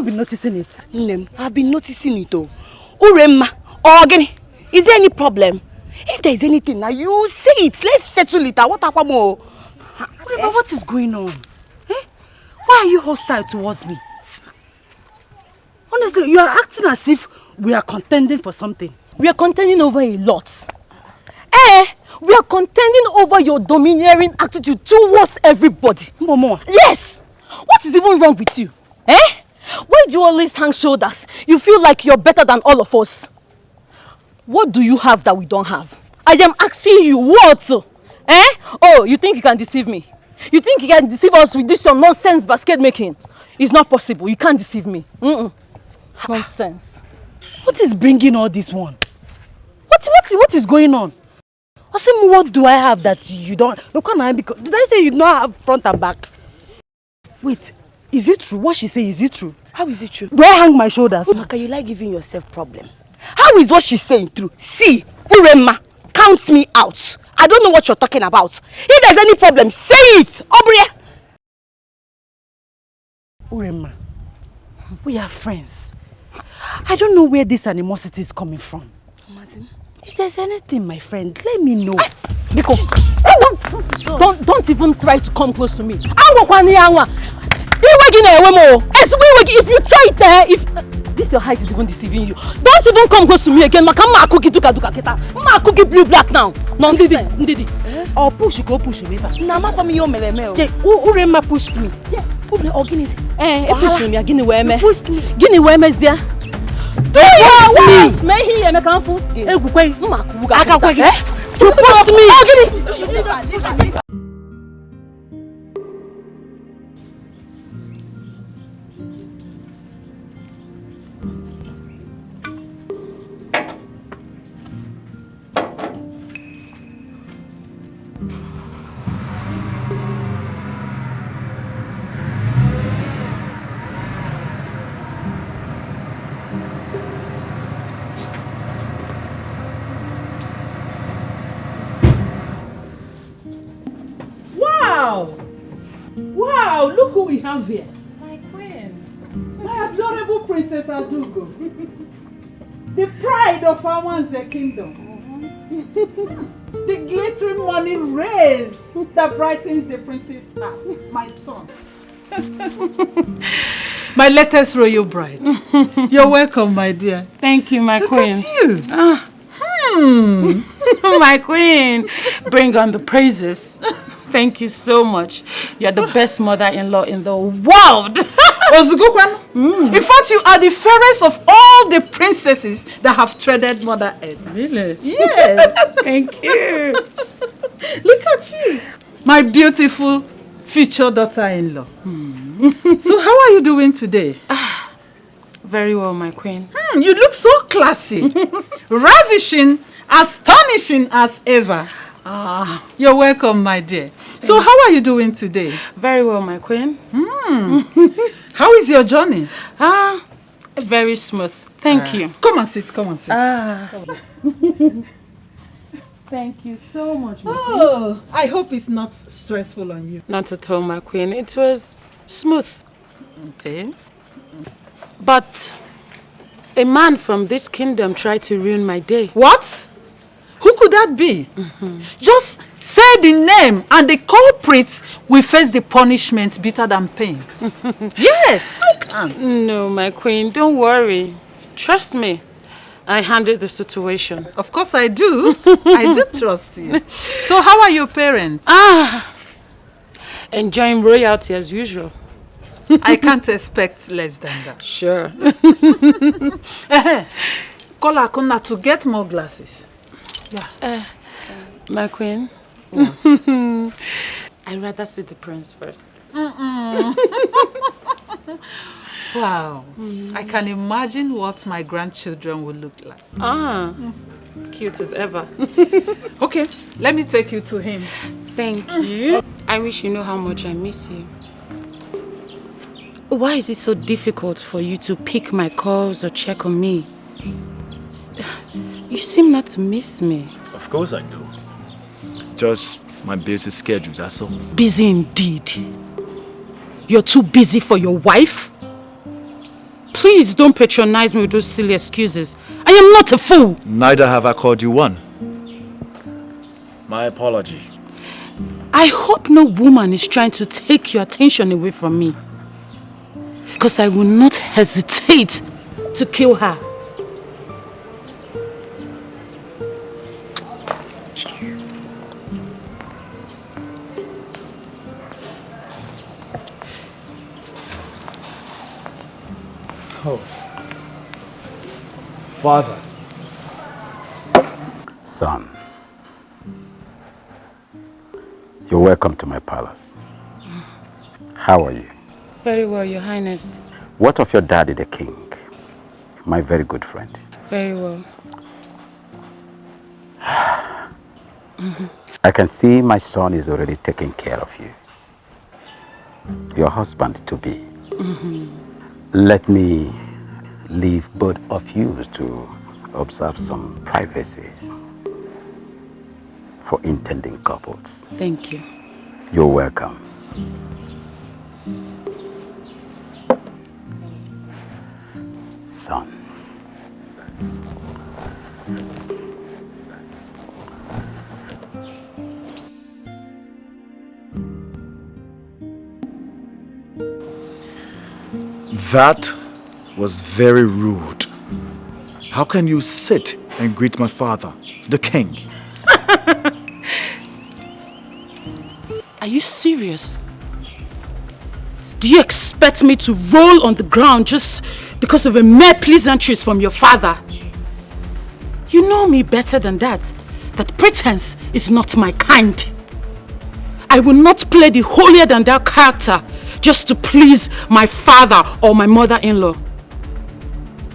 not been noticing it? Nem, I've been noticing it though. Uremma, Ogini, is there any problem? If there is anything, now you say it. Let's settle it. What happened more? Uremma, what is going on? Eh? Why are you hostile towards me? Honestly, you are acting as if we are contending for something. We are contending over a lot. We are contending over your domineering attitude towards everybody. Momo. Yes! What is even wrong with you? Why do you always hang shoulders? You feel like you're better than all of us. What do you have that we don't have? I am asking you, what? Oh, you think you can deceive me? You think you can deceive us with this your nonsense basket making? It's not possible. You can't deceive me. Nonsense. What is bringing all this one? What is going on? Asim, what do I have that you don't? Look, did I say you don't have front and back? Wait, is it true? What she say, is it true? How is it true? Do I hang my shoulders? Maka, you like giving yourself problem. How is what she's saying true? See, Uremma, count me out. I don't know what you're talking about. If there's any problem, say it. Obria. Uremma, we are friends. I don't know where this animosity is coming from. If there's anything, my friend, let me know. Because don't even try to come close to me. If you try it there, if this your height is even deceiving you, don't even come close to me again. Ma cookie blue black now. Nonsense. Ndidi. Or push me. Nama pa mi yo meleme. Uremma pushed me. Yes. Ogini. Push me. Gini weme. Pushed me. Gini weme zia. Do your worst. May he eme kanfu. Egukwe. Akakwe. You pushed me. Ogini. Wow, look who we have here. My queen. My adorable Princess Adugo. The pride of Awanze kingdom. The glittering money rays that brightens the prince's heart. My son. My latest royal bride. You're welcome, my dear. Thank you, my queen. Look at you. My queen, bring on the praises. Thank you so much. You're the best mother-in-law in the world. In fact, you are the fairest of all the princesses that have treaded Mother Earth. Really? Yes. Thank you. Look at you. My beautiful future daughter-in-law. So how are you doing today? Very well, my queen. You look so classy. Ravishing, astonishing as ever. You're welcome, my dear. So how are you doing today? Very well, my queen. How is your journey? Very smooth. Thank you. Come and sit, come and sit. Thank you so much, my queen. I hope it's not stressful on you. Not at all, my queen. It was smooth. Okay. But a man from this kingdom tried to ruin my day. What? Who could that be? Just say the name and the culprits will face the punishment bitter than pains. Yes, how can? No, my queen, don't worry. Trust me. I handled the situation. Of course I do. I do trust you. So how are your parents? Enjoying royalty as usual. I can't expect less than that. Sure. Call Akuna to get more glasses. Yeah. My queen. What? I'd rather see the prince first. Wow. I can imagine what my grandchildren will look like. Cute as ever. Okay, let me take you to him. Thank you. I wish you know how much I miss you. Why is it so difficult for you to pick my calls or check on me? You seem not to miss me. Of course I do. Just my busy schedule, that's all. Busy indeed. You're too busy for your wife? Please don't patronize me with those silly excuses. I am not a fool. Neither have I called you one. My apology. I hope no woman is trying to take your attention away from me. Because I will not hesitate to kill her. Oh. Father. Son, you're welcome to my palace. How are you? Very well, Your Highness. What of your daddy, the king? My very good friend. Very well. I can see my son is already taking care of you. Your husband to be. Let me leave both of you to observe some privacy for intending couples. Thank you. You're welcome. Son. That was very rude. How can you sit and greet my father, the king? Are you serious? Do you expect me to roll on the ground just because of a mere pleasantries from your father? You know me better than that. That pretense is not my kind. I will not play the holier than thou character just to please my father or my mother-in-law.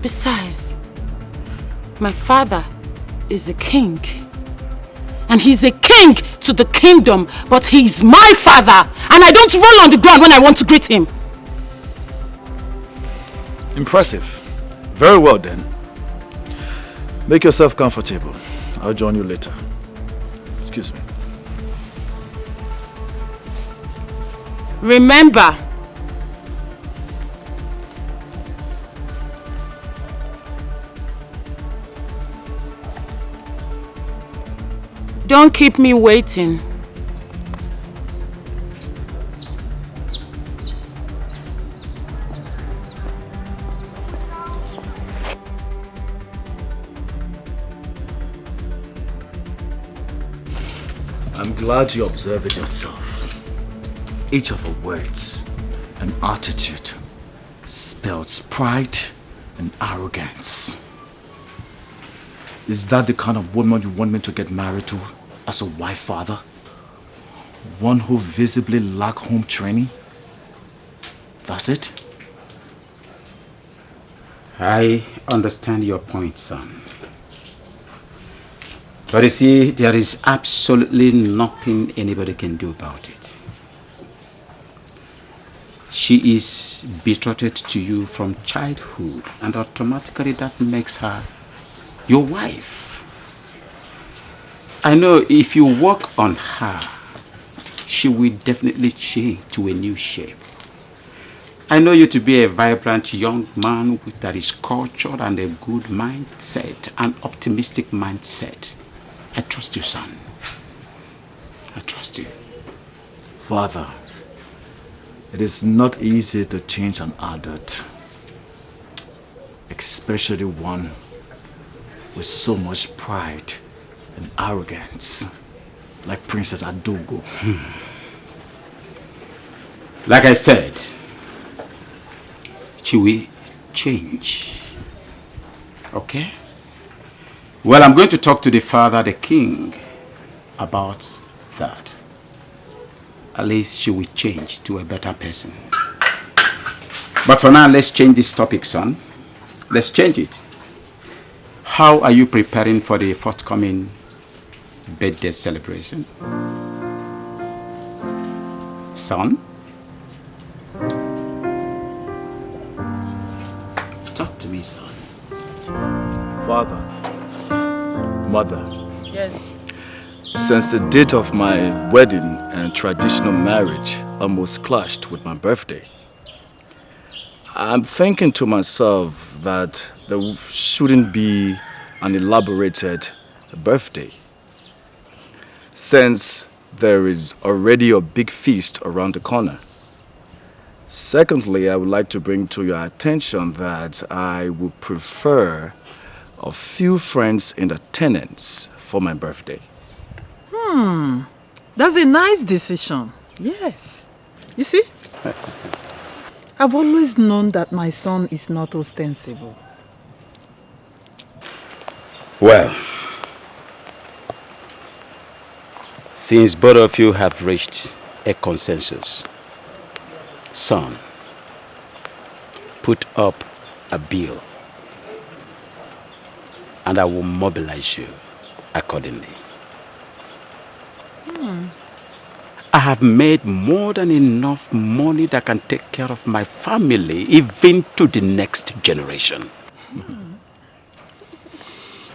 Besides, my father is a king. And he's a king to the kingdom, but he's my father. And I don't roll on the ground when I want to greet him. Impressive. Very well then. Make yourself comfortable. I'll join you later. Excuse me. Remember, don't keep me waiting. I'm glad you observe it yourself. Each of her words and attitude spells pride and arrogance. Is that the kind of woman you want me to get married to as a wife, father? One who visibly lacks home training? That's it? I understand your point, son. But you see, there is absolutely nothing anybody can do about it. She is betrothed to you from childhood, and automatically that makes her your wife. I know if you work on her, she will definitely change to a new shape. I know you to be a vibrant young man that is cultured and a good mindset, an optimistic mindset. I trust you, son. I trust you. Father, it is not easy to change an adult, especially one with so much pride and arrogance, like Princess Adogo. Like I said, she will change. Okay? Well, I'm going to talk to the father, the king, about that. At least she will change to a better person. But for now, let's change this topic, son. Let's change it. How are you preparing for the forthcoming birthday celebration? Son? Talk to me, son. Father, mother, yes. since the date of my wedding and traditional marriage almost clashed with my birthday, I'm thinking to myself that there shouldn't be an elaborated birthday, since there is already a big feast around the corner. Secondly, I would like to bring to your attention that I would prefer a few friends in attendance for my birthday. That's a nice decision. Yes. You see? I've always known that my son is not ostensible. Well, since both of you have reached a consensus, son, put up a bill and I will mobilize you accordingly. I have made more than enough money that can take care of my family even to the next generation.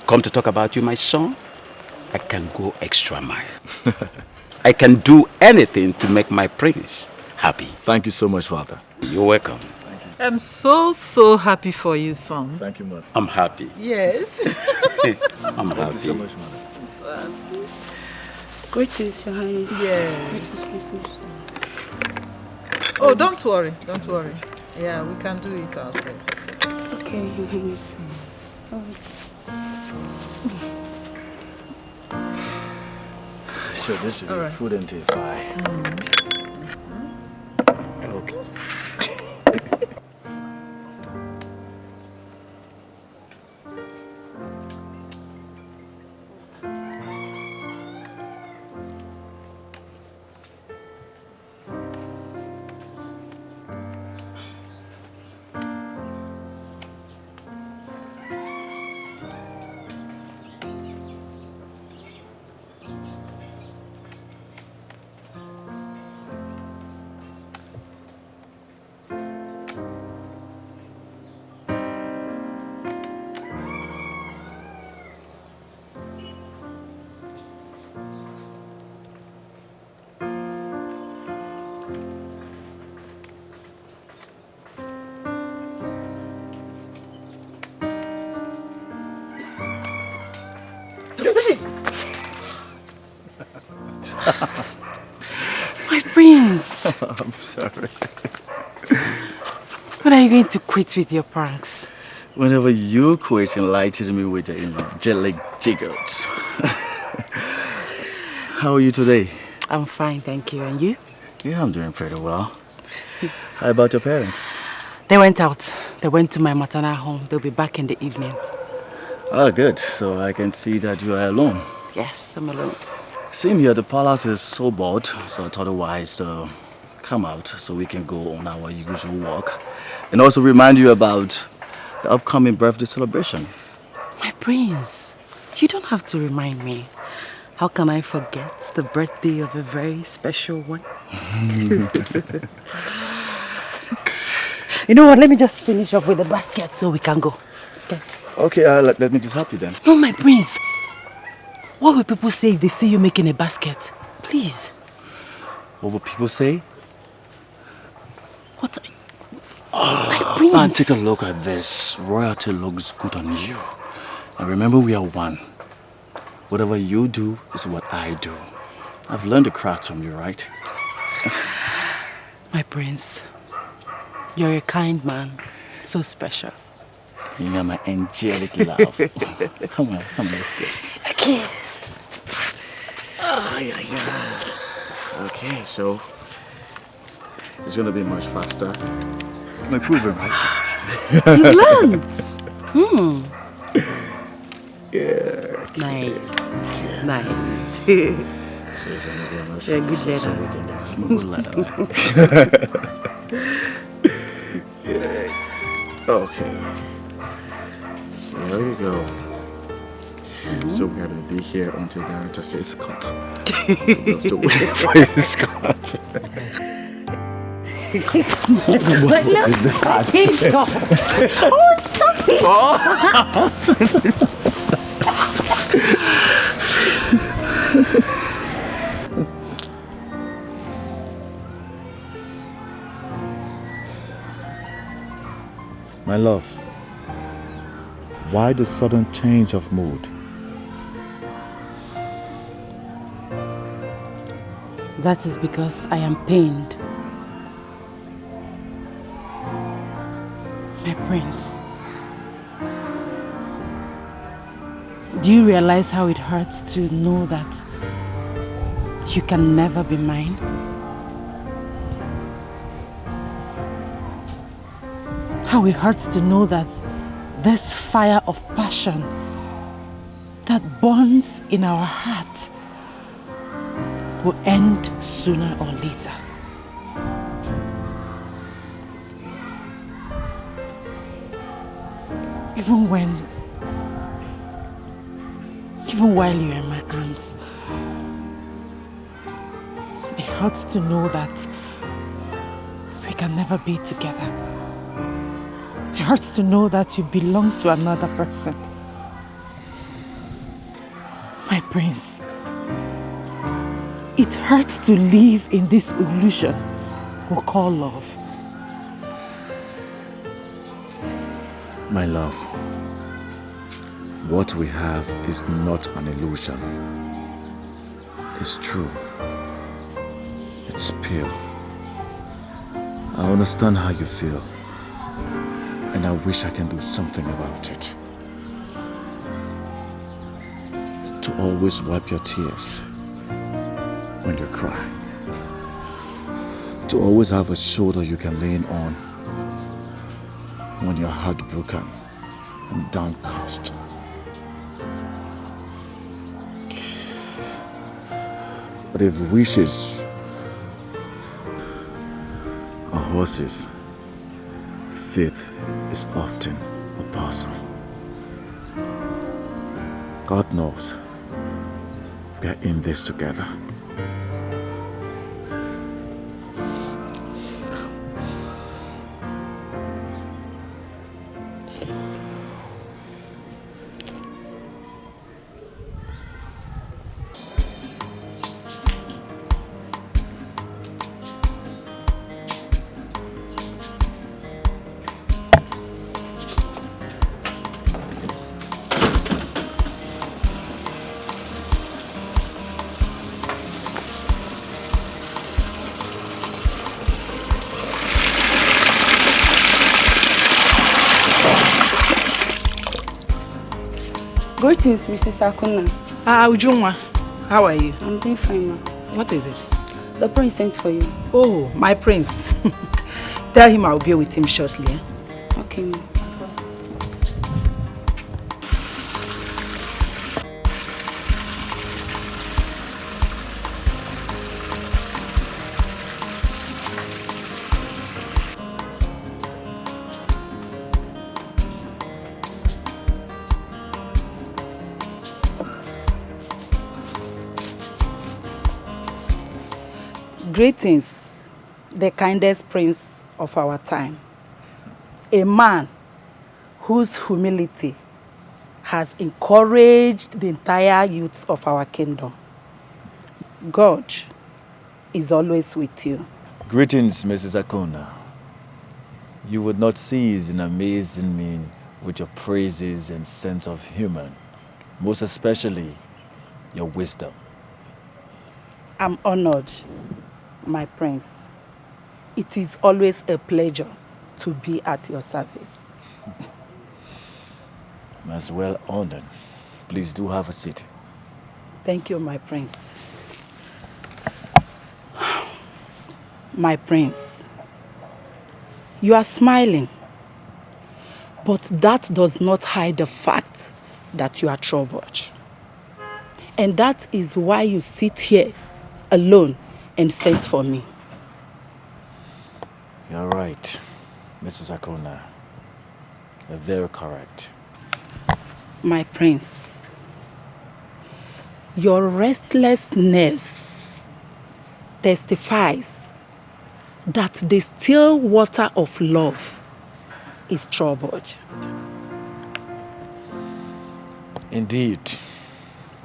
Come to talk about you, my son, I can go extra mile. I can do anything to make my prince happy. Thank you so much, Father. You're welcome. I'm so happy for you, son. Thank you, Mother. I'm happy. Yes. I'm happy. Thank you so much, Mother. Greetings, Your Highness. Yes. Oh, don't worry. Don't worry. Yeah, we can do it ourselves. Okay, Your Highness. Sure, this should be prudent if I... Okay. My prince. I'm sorry. When are you going to quit with your pranks? Whenever you quit enlighten me with the angelic jiggles. How are you today? I'm fine, thank you. And you? Yeah, I'm doing pretty well. How about your parents? They went out. They went to my maternal home. They'll be back in the evening. Oh, good. So I can see that you are alone. Yes, I'm alone. Same here, the palace is so bored, so I thought it wise to come out so we can go on our usual walk. And also remind you about the upcoming birthday celebration. My prince, you don't have to remind me. How can I forget the birthday of a very special one? You know what, let me just finish up with the basket so we can go. Okay, Okay, let me just help you then. no, my prince. What will people say if they see you making a basket? Please. What will people say? What? My prince. Man, take a look at this. Royalty looks good on you. And remember, we are one. Whatever you do is what I do. I've learned the craft from you, right? My prince, you're a kind man. So special. You are my angelic love. Come on, let's go. Okay. Oh, yeah. Okay, so it's gonna be much faster. I'm improving, right? You learned. Yeah. Nice. Nice. You're a good leader. I'm a good leader. Yeah. Okay. There we go. So we're gonna be here until the director says cut. We'll still wait for his cut. What is that? Stop. Oh, stop it. My love, why the sudden change of mood? That is because I am pained. My prince, do you realize how it hurts to know that you can never be mine? How it hurts to know that this fire of passion that burns in our heart will end sooner or later. Even while you're in my arms, it hurts to know that we can never be together. It hurts to know that you belong to another person. My prince, it hurts to live in this illusion we call love. My love, what we have is not an illusion. It's true. It's pure. I understand how you feel, and I wish I can do something about it. To always wipe your tears when you cry. To always have a shoulder you can lean on when you're heartbroken and downcast. But if wishes are horses, faith is often a person. God knows we are in this together. Greetings, Mrs. Akuna. Ujunwa, how are you? I'm doing fine, ma. What is it? The prince sent for you. Oh, my prince. Tell him I'll be with him shortly. Eh? Okay, ma. Greetings, the kindest prince of our time. A man whose humility has encouraged the entire youth of our kingdom. God is always with you. Greetings, Mrs. Akona. You would not cease in amazing me with your praises and sense of humor, most especially your wisdom. I'm honored, my prince. It is always a pleasure to be at your service. I'm as well honored. Please do have a seat. Thank you, my prince. My prince, you are smiling, but that does not hide the fact that you are troubled. And that is why you sit here alone and sent for me. You're right, Mrs. Akona. You're very correct. My prince, your restless nerves testifies that the still water of love is troubled. Indeed,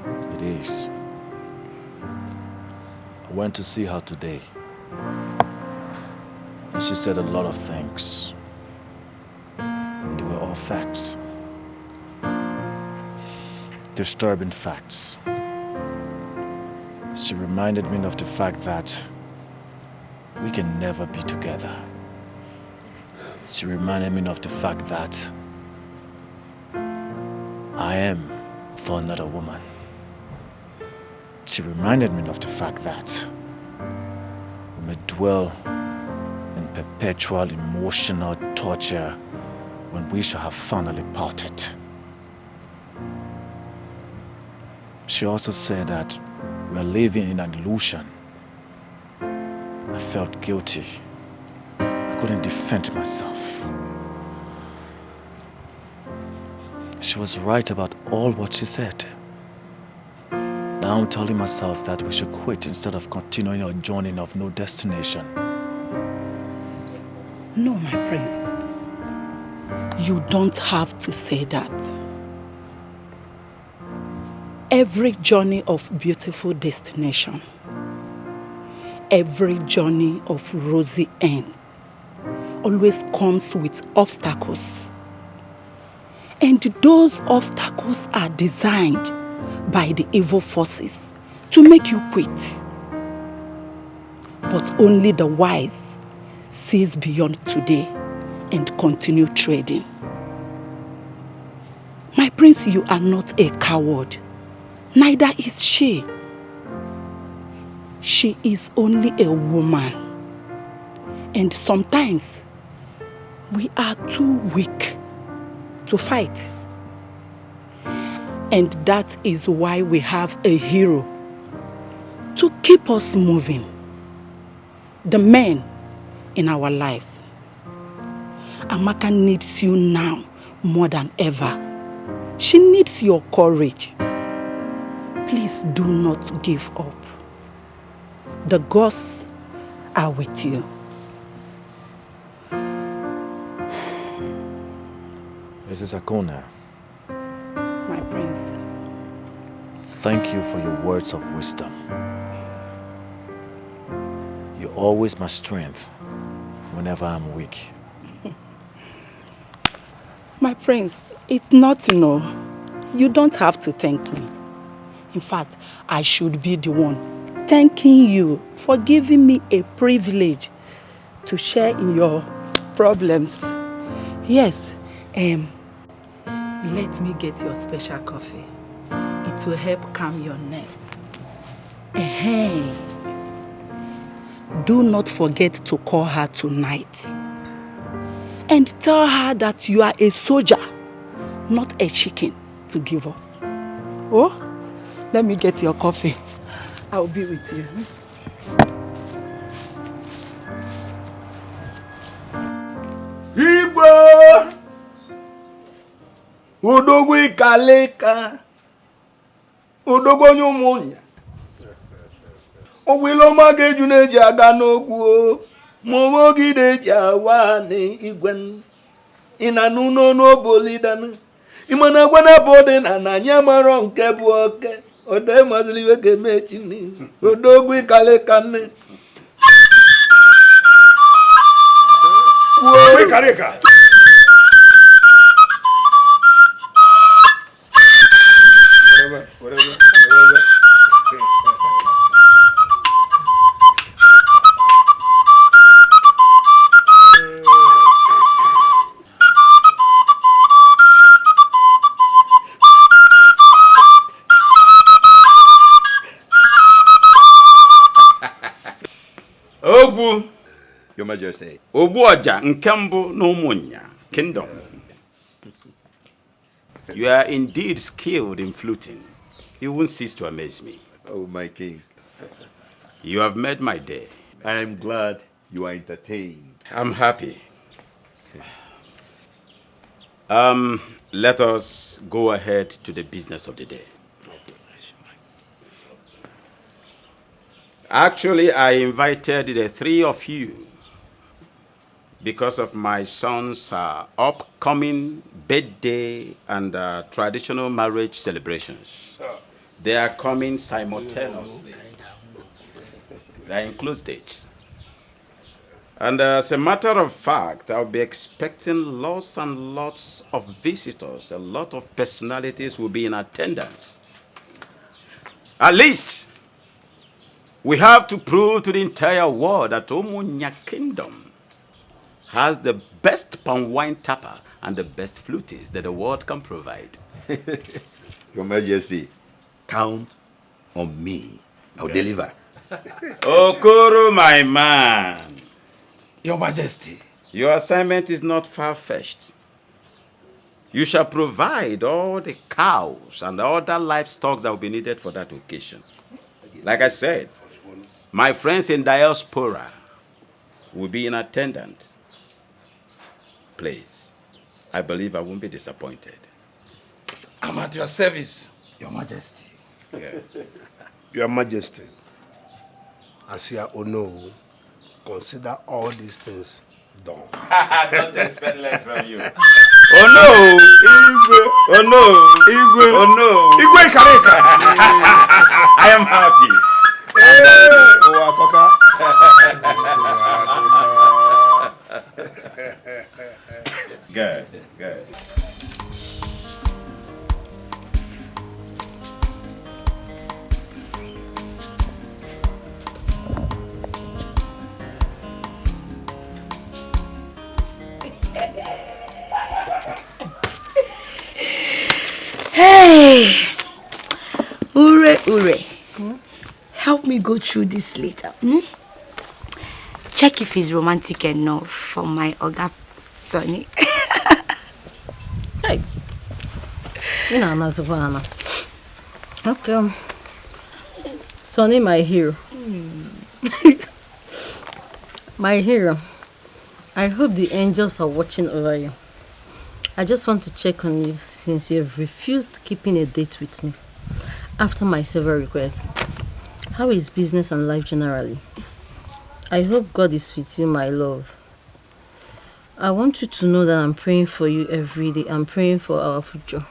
it is. I went to see her today, and she said a lot of things. facts. Disturbing facts. She reminded me of the fact that we can never be together. She reminded me of the fact that I am for another woman. She reminded me of the fact that we may dwell in perpetual emotional torture when we shall have finally parted. She also said that we are living in an illusion. I felt guilty. I couldn't defend myself. She was right about all what she said. Now I'm telling myself that we should quit instead of continuing our journey of no destination. No, my prince. You don't have to say that. Every journey of beautiful destination, every journey of rosy end, always comes with obstacles. And those obstacles are designed by the evil forces to make you quit. But only the wise sees beyond today and continue trading. My prince, you are not a coward. Neither is she. She is only a woman. And sometimes we are too weak to fight. And that is why we have a hero to keep us moving. The man in our lives. Amaka needs you now more than ever. She needs your courage. Please do not give up. The gods are with you. Mrs. Akona, My prince. thank you for your words of wisdom. You're always my strength whenever I'm weak. My prince, it's nothing, no. You don't have to thank me. In fact, I should be the one thanking you for giving me a privilege to share in your problems. Yes, let me get your special coffee. It will help calm your nerves. Do not forget to call her tonight. And tell her that you are a soldier, not a chicken to give up. Oh, let me get your coffee. I'll be with you. Igbo! Odogwu ikaleka. Odogwu onye ụmụnya. Ogwiloma ga-eju na-eji aga n'ogwu. Mụmụ gị na-eji awa n'igwe. Ina n'ụlọ n'obolidan. Imana gwana bode na nanya maro nke bụ oke. Ode mazili we ga-eme chini. Odogwu ikaleka nne. Wo ikaleka. Whatever. Ogbu, Your Majesty. Ogbu Oja nke mbụ n'Ụmụnya Kingdom. You are indeed skilled in fluting. You won't cease to amaze me. Oh, my king. You have made my day. I am glad you are entertained. I'm happy. Let us go ahead to the business of the day. Actually, I invited the three of you because of my son's upcoming birthday and traditional marriage celebrations. They are coming simultaneously. That includes dates. And as a matter of fact, I'll be expecting lots and lots of visitors. A lot of personalities will be in attendance. At least, we have to prove to the entire world that Omunya Kingdom has the best palm wine tapper and the best flutist that the world can provide. Your Majesty, count on me. I'll deliver. Okoro, my man. Your Majesty. Your assignment is not far-fetched. You shall provide all the cows and other livestock that will be needed for that occasion. Like I said, my friends in diaspora will be in attendance. Please, I believe I won't be disappointed. I'm at your service, Your Majesty. Yeah. Your Majesty, as you know, consider all these things done. Don't expect less from you. Oh no! Igwe! Oh no! Igwe! Oh no! Igwe Kareka! I am happy. Good, good. Hey! Ure, Ure. Help me go through this later. Check if he's romantic enough for my Oga Sonny. Hey. Anna. Okay. Sonny, my hero. My hero. I hope the angels are watching over you. I just want to check on you since you have refused keeping a date with me after my several requests. How is business and life generally? I hope God is with you, my love. I want you to know that I'm praying for you every day. I'm praying for our future.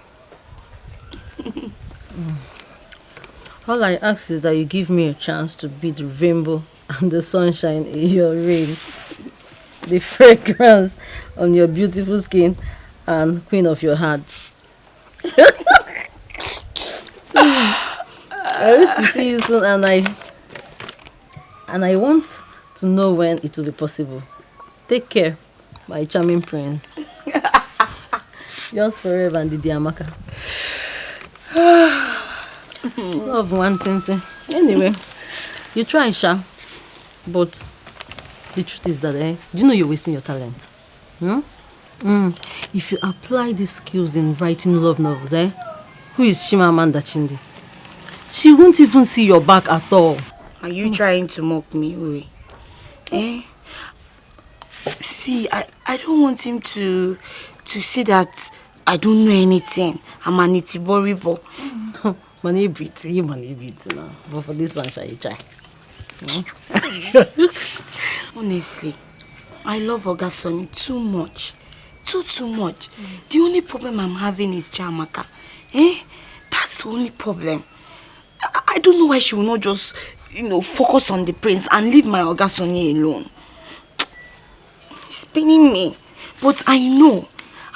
All I ask is that you give me a chance to be the rainbow and the sunshine in your rain, the fragrance on your beautiful skin, and queen of your heart. I wish to see you soon, and I want to know when it will be possible. Take care, my charming prince. Yours forever, and Didi Amaka. Love one thing. Anyway, you try, Sha. But the truth is that, do you know you're wasting your talent? If you apply these skills in writing love novels, who is Chimamanda Chindi? She won't even see your back at all. Are you trying to mock me, Uri? See, I don't want him to see that I don't know anything. I'm an itiboribo. Money beat now. But for this one, shall you try? Honestly, I love Oga Sonny too much. Too much. The only problem I'm having is Chiamaka. That's the only problem. I don't know why she will not just, focus on the prince and leave my Oga Sonny alone. It's paining me. But I know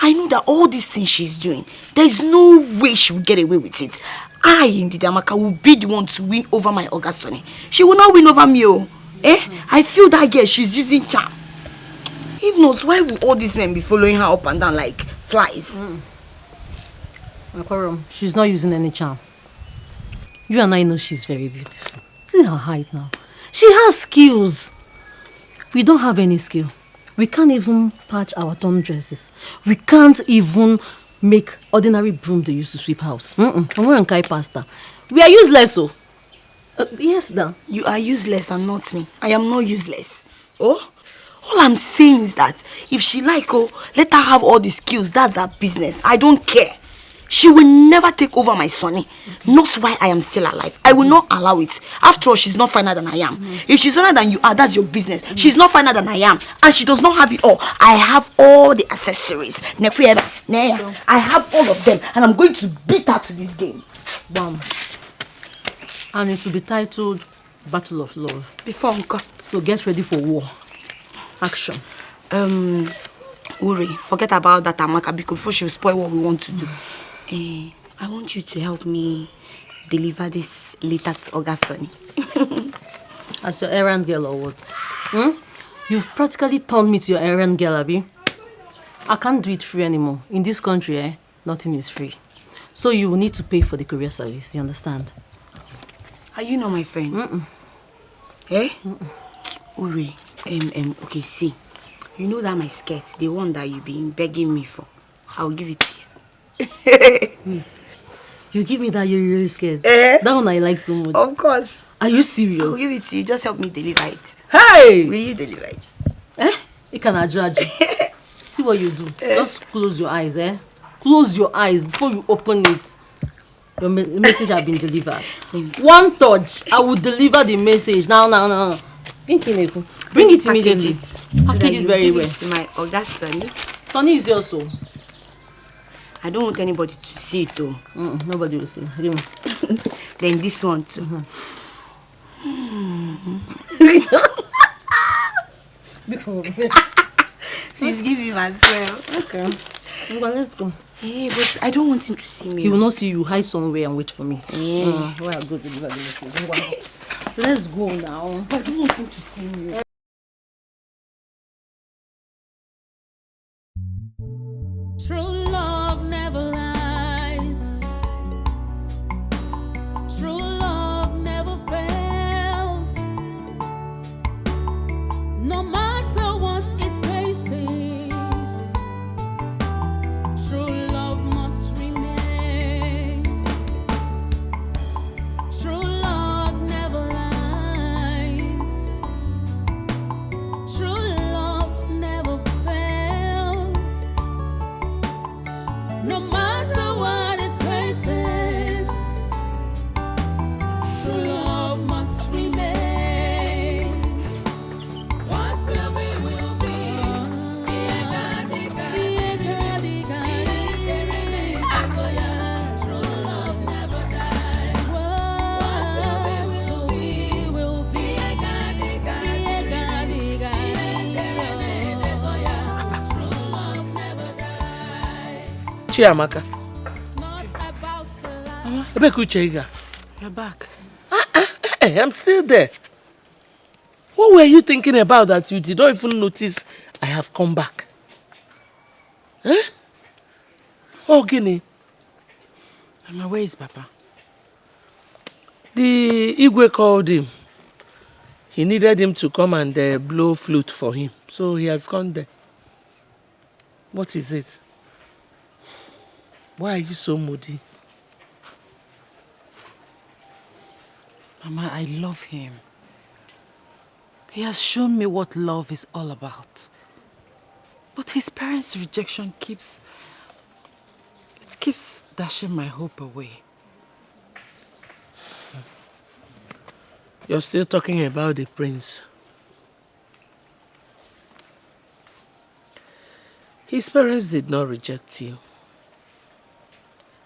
that all these things she's doing, there's no way she will get away with it. I, Ndidi Amaka, will be the one to win over my Oga Sonny. She will not win over me, I feel that girl, she's using charm. If not, why will all these men be following her up and down like flies? Makorom, she's not using any charm. You and I know she's very beautiful. See her height now. She has skills. We don't have any skill. We can't even patch our torn dresses. We can't even make ordinary broom they used to sweep house. We are useless, so. Yes, Dan. You are useless and not me. I am not useless. Oh? All I'm saying is that if she let her have all the skills. That's her business. I don't care. She will never take over my Sonny. Not while I am still alive. I will not allow it. After all, she's not finer than I am. If she's finer than you are, that's your business. She's not finer than I am. And she does not have it all. I have all the accessories. I have all of them. And I'm going to beat her to this game. Bam. And it will be titled Battle of Love. Before Uncle. So get ready for war. Action. Uri, forget about that Amaka because before she'll spoil what we want to do. I want you to help me deliver this letter to Oga Sonny. As your errand girl or what? You've practically turned me to your errand girl, Abi. I can't do it free anymore. In this country, nothing is free. So you will need to pay for the courier service, you understand? Are you not my friend? Uri, okay, see. You know that my skirt, the one that you've been begging me for, I'll give it to you. Wait. You give me that you're really scared? That one I like so much. Of course. Are you serious? I'll give it to you. Just help me deliver it. Hey! Will you deliver it? You can judge. See what you do. Just close your eyes, Close your eyes before you open it. Your message has been delivered. One touch, I will deliver the message. Now. Bring it immediately. Package it very well. To my Oga Sonny. Sonny is yours, so. I don't want anybody to see it, though. Nobody will see. Then this one, too. Please give him as well. Okay. Well, let's go. Hey, but I don't want him to see me. He will not see you. Hide somewhere and wait for me. Where I go to deliver the message. Let's go now. I don't want him to see me. True love never lies. True love never fails. No matter what it faces, true love must remain. True love never lies. True love never fails. No matter what it faces, true love must remain. What will be, will be. True love never dies. What will be, will be. True love never dies. Chiamaka. You're back. Hey, I'm still there. What were you thinking about that you did not even notice I have come back? Oh, Guinea. Mama, where is Papa? The Igwe called him. He needed him to come and blow flute for him. So he has gone there. What is it? Why are you so moody? Mama, I love him. He has shown me what love is all about. But his parents' rejection keeps dashing my hope away. You're still talking about the prince. His parents did not reject you.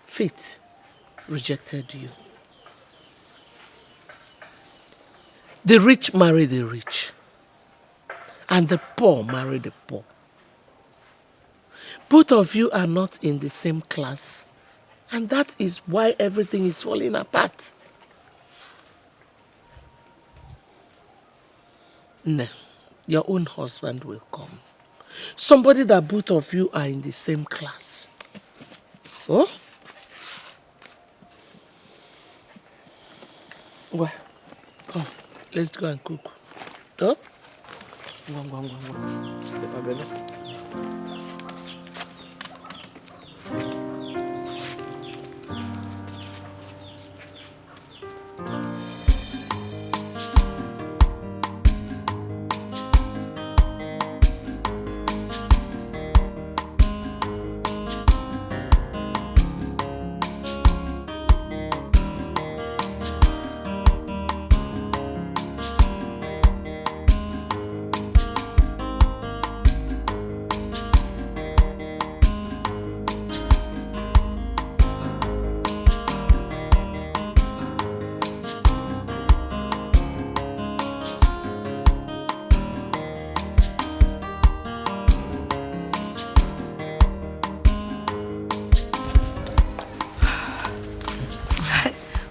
Fate rejected you. The rich marry the rich, and the poor marry the poor. Both of you are not in the same class, and that is why everything is falling apart. No, your own husband will come. Somebody that both of you are in the same class. Oh? Well, come. Let's go and cook. Huh? Go.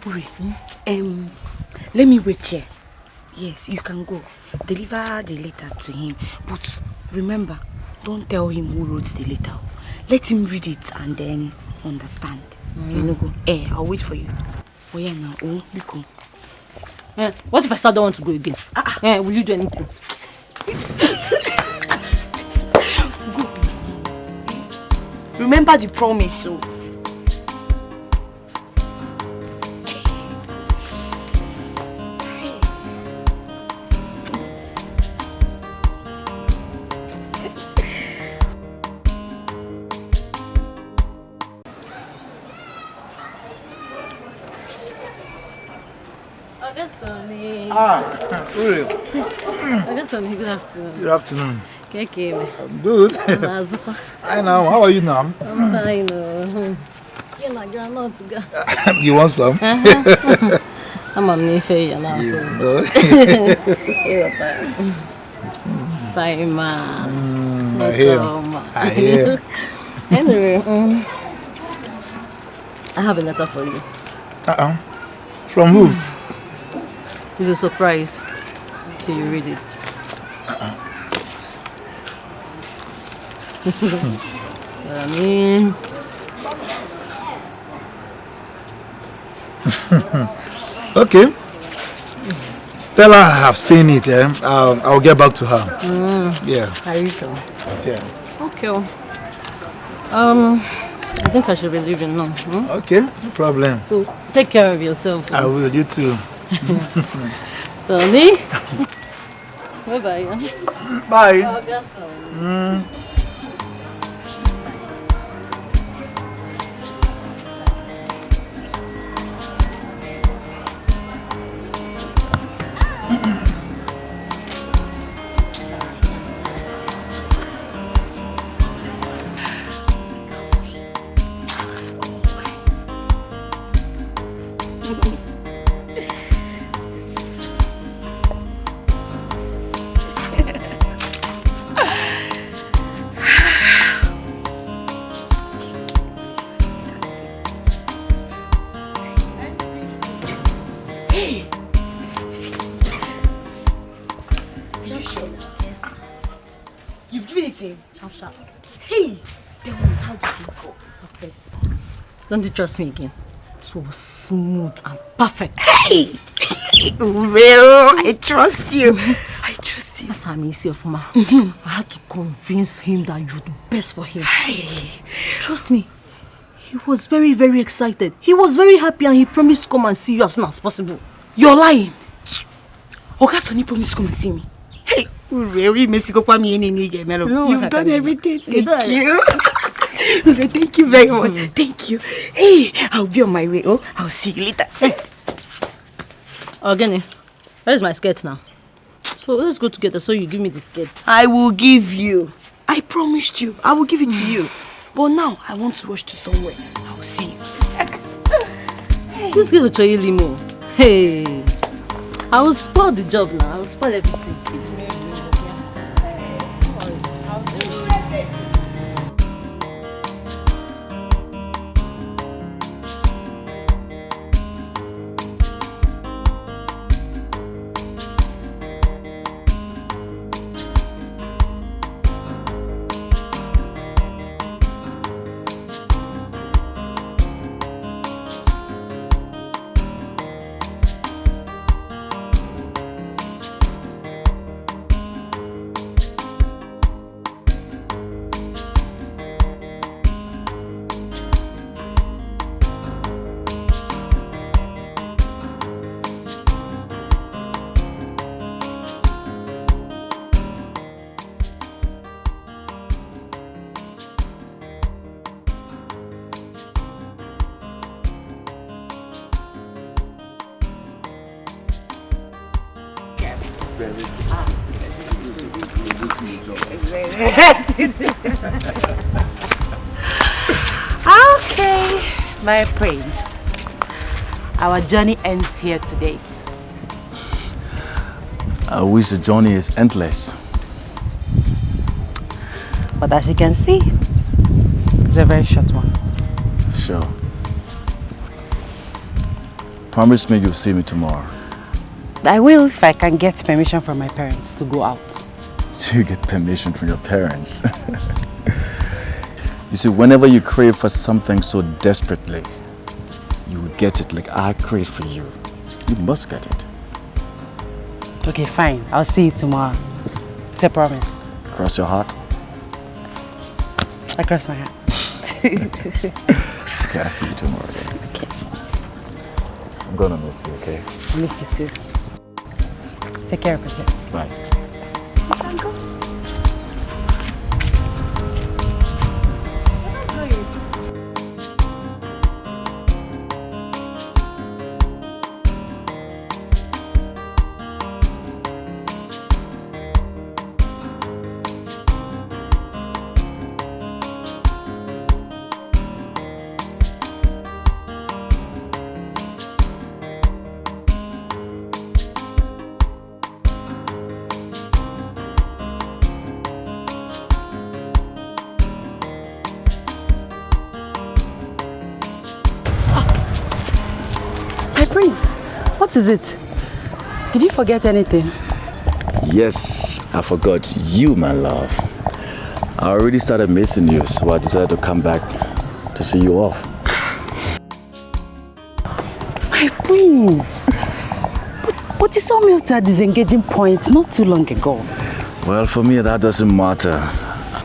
Uri, let me wait here. Yes, you can go. Deliver the letter to him. But remember, don't tell him who wrote the letter. Let him read it and then understand. You know, go. I'll wait for you. Oh yeah, now. Oh, Biko. What if I still don't want to go again? Will you do anything? Go. Remember the promise, so. Sonny. Uri. Sonny, good afternoon. Good afternoon. Okay, I'm good. I know. How are you now? I'm fine. You're not good. You want some? I'm on my face. You're not so. You're fine. Fine, ma. I hear. Anyway, I have a letter for you. From who? It's a surprise till you read it. Okay. Tell her I have seen it. I'll get back to her. Yeah. Are you sure? Yeah. Okay. I think I should be leaving now. Okay, no problem. So take care of yourself. I will. You too. Sonny. Bye-bye. Bye. Hey! Tell me, how did it go? Perfect. Don't you trust me again? It was smooth and perfect. Hey! Well, I trust you. I trust you. As I'm easy of ma. I had to convince him that you're the best for him. Hey! Trust me. He was very, very excited. He was very happy and he promised to come and see you as soon as possible. You're lying. Oga Sonny promised to come and see me. Hey! Really, you've done everything. Thank you. Thank you very much. Thank you. Hey, I'll be on my way. Oh, I'll see you later. Hey. Ogene, where's my skirt now? So let's go together so you give me the skirt. I will give you. I promised you. I will give it to you. But now, I want to rush to somewhere. I'll see you. This girl will try you limo. Hey. I will spoil the job now. I will spoil everything. Okay, my prince. Our journey ends here today. I wish the journey is endless. But as you can see, it's a very short one. Sure. Promise me you'll see me tomorrow. I will if I can get permission from my parents to go out. So you get permission from your parents. You see, whenever you crave for something so desperately, you will get it like I crave for you. You must get it. Okay, fine. I'll see you tomorrow. It's a promise. Cross your heart? I cross my heart. Okay, I'll see you tomorrow then. Okay. I'm gonna miss you, okay? I miss you too. Take care of yourself. Bye. Prince, what is it? Did you forget anything? Yes, I forgot you, my love. I already started missing you, so I decided to come back to see you off. My prince! But you saw me at a disengaging point not too long ago. Well, for me, that doesn't matter.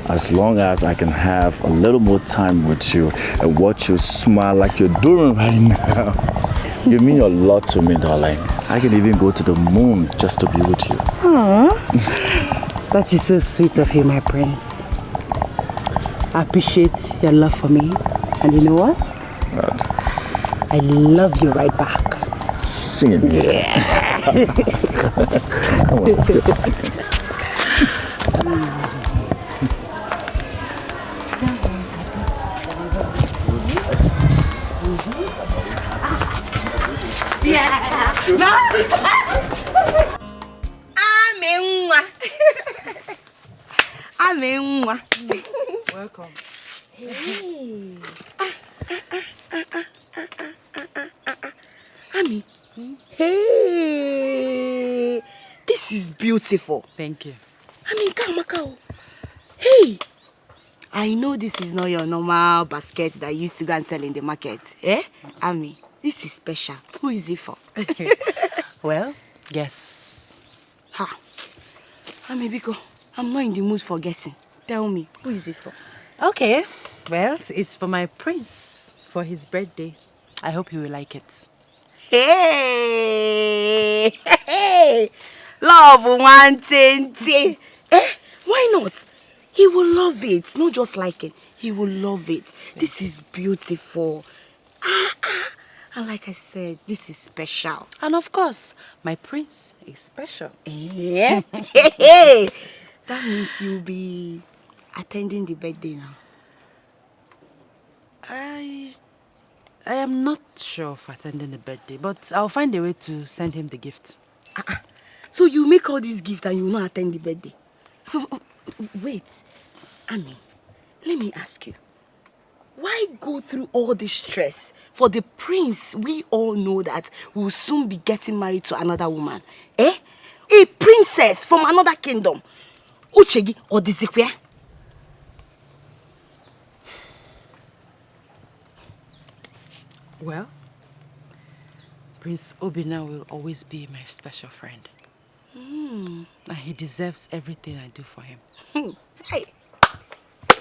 As long as I can have a little more time with you and watch you smile like you're doing right now. You mean a lot to me, darling. I can even go to the moon just to be with you. Aww. That is so sweet of you, my prince. I appreciate your love for me. And you know what? What? I love you right back. Singing here. Yeah. Come on, let's go. Welcome. Hey. Ami. Hey. This is beautiful. Thank you. Kamaka. Hey. I know this is not your normal basket that you used to go and sell in the market. Eh? Ami, this is special. Who is it for? Well, guess. Ha. Ami, Biko, I'm not in the mood for guessing. Tell me, who is it for? Okay. Well, it's for my prince for his birthday. I hope he will like it. Hey! Hey! Love 120. Eh? Why not? He will love it. Not just like it. He will love it. This is beautiful. And like I said, this is special. And of course, my prince is special. Yeah. Hey! That means you'll be attending the birthday now. I am not sure of attending the birthday, but I'll find a way to send him the gift. So you make all these gifts and you will not attend the birthday? Wait, Ami, let me ask you. Why go through all this stress for the prince we all know that will soon be getting married to another woman? Eh? A princess from another kingdom. Uchegi or Dizikwe? Well, Prince Obina will always be my special friend. And he deserves everything I do for him. Hey.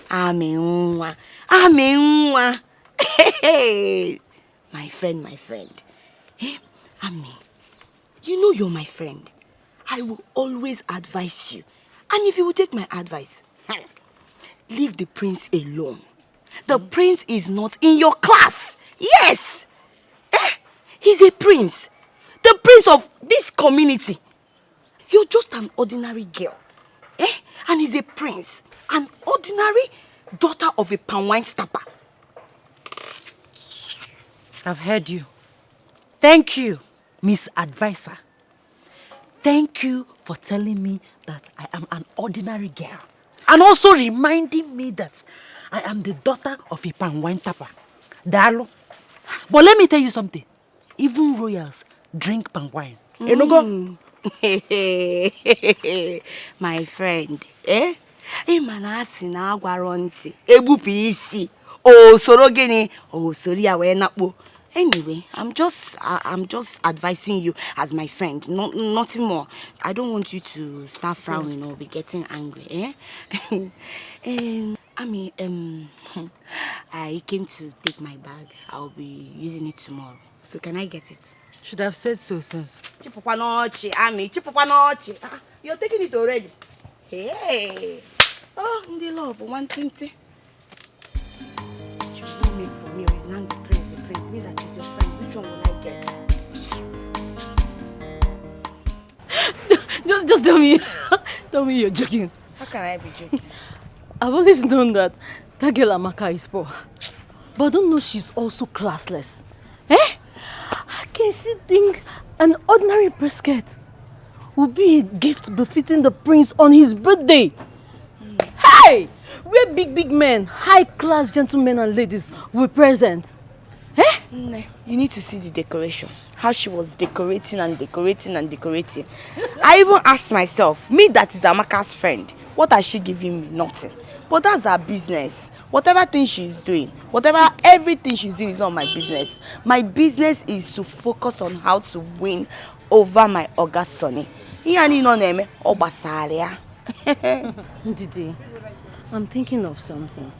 Amenwa. Amenwa. Hey. My friend, my friend. Hey, Ami, you know you're my friend. I will always advise you. And if you will take my advice, leave the prince alone. The prince is not in your class. Yes. He's a prince. The prince of this community. You're just an ordinary girl. And he's a prince. An ordinary daughter of a palm wine stopper. I've heard you. Thank you, Miss Advisor. Thank you for telling me that I am an ordinary girl. And also reminding me that I am the daughter of a palm wine tapper. Dalo. But let me tell you something. even royals drink palm wine. You know go? My friend, eh? Imanasi na agwaronti. Ebupu isi. Oh, soro gini. Oh, sorry, awe nakpo. Anyway, I'm just advising you as my friend. Nothing more. I don't want you to start frowning or be getting angry, eh? I came to take my bag. I'll be using it tomorrow. So can I get it? Should have said so since. Chipupanochi, you're taking it already. Hey. Oh, the love, one thing. You don't make for me or is not the prince. Me that is your friend. Which one will I get? Just tell me. Tell me you're joking. How can I be joking? I've always known that girl Amaka is poor. But I don't know she's also classless. Eh? How can she think an ordinary brisket would be a gift befitting the prince on his birthday? Hey! We're big men, high-class gentlemen and ladies were present. Eh? You need to see the decoration. How she was decorating. I even asked myself, me that is Amaka's friend, what has she giving me? Nothing. But that's her business. Whatever thing she's doing, everything she's doing is not my business. My business is to focus on how to win over my Oga Sonny. Didi, I'm thinking of something.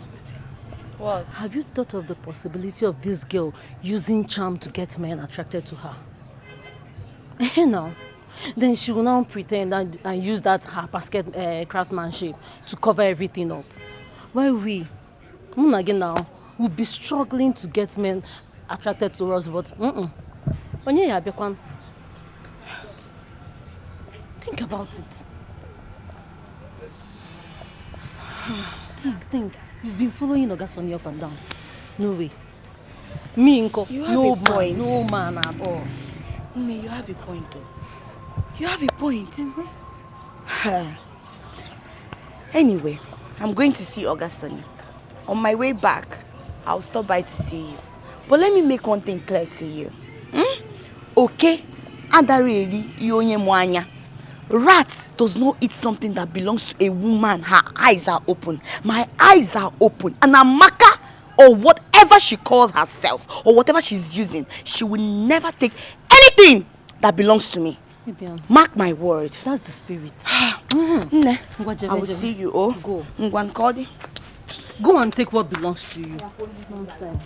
What? Have you thought of the possibility of this girl using charm to get men attracted to her? No. Then she will now pretend and use that her basket craftsmanship to cover everything up. While we, again now, will be struggling to get men attracted to us, but think about it. Think. You've been following Ogasoni up and down. No way. Me, Nko, no man at all. You have a point though. You have a point. Anyway, I'm going to see Ogasoni. On my way back, I'll stop by to see you. But let me make one thing clear to you. Okay? Adareli yonye mwanya. Rat does not eat something that belongs to a woman. Her eyes are open. My eyes are open. And Amaka, or whatever she calls herself, or whatever she's using, she will never take anything that belongs to me. Mark my word. That's the spirit. I will see you. Oh, go. Go and take what belongs to you. Nonsense.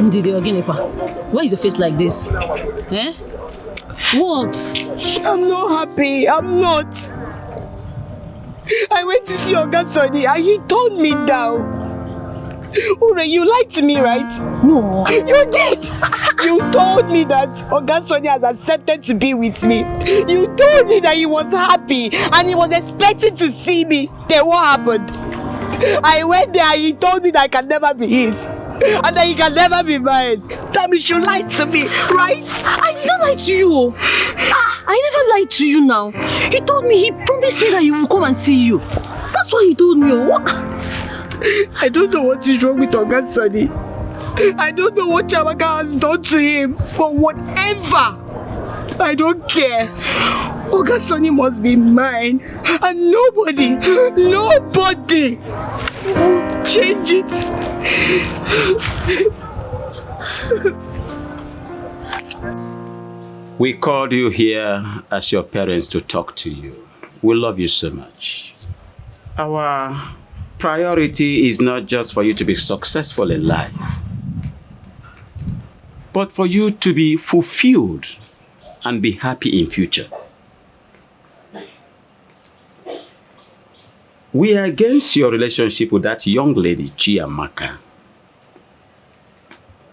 Ndidi Oginepa, why is your face like this? Eh? What? I'm not happy. I'm not. I went to see Ogasoni and he turned me down. Ure, you lied to me, right? No. You did. You told me that Ogasoni has accepted to be with me. You told me that he was happy and he was expecting to see me. Then what happened? I went there and he told me that I can never be his. And that he can never be mine. That means you lied to me, right? I didn't lie to you. I never lied to you now. He told me, he promised me that he will come and see you. That's what he told me. What? I don't know what is wrong with Ogasoni. I don't know what Chamaka has done to him. But whatever, I don't care. Ogasoni must be mine. And nobody will change it. We called you here as your parents to talk to you. We love you so much. Our priority is not just for you to be successful in life, but for you to be fulfilled and be happy in future. We are against your relationship with that young lady, Chiamaka.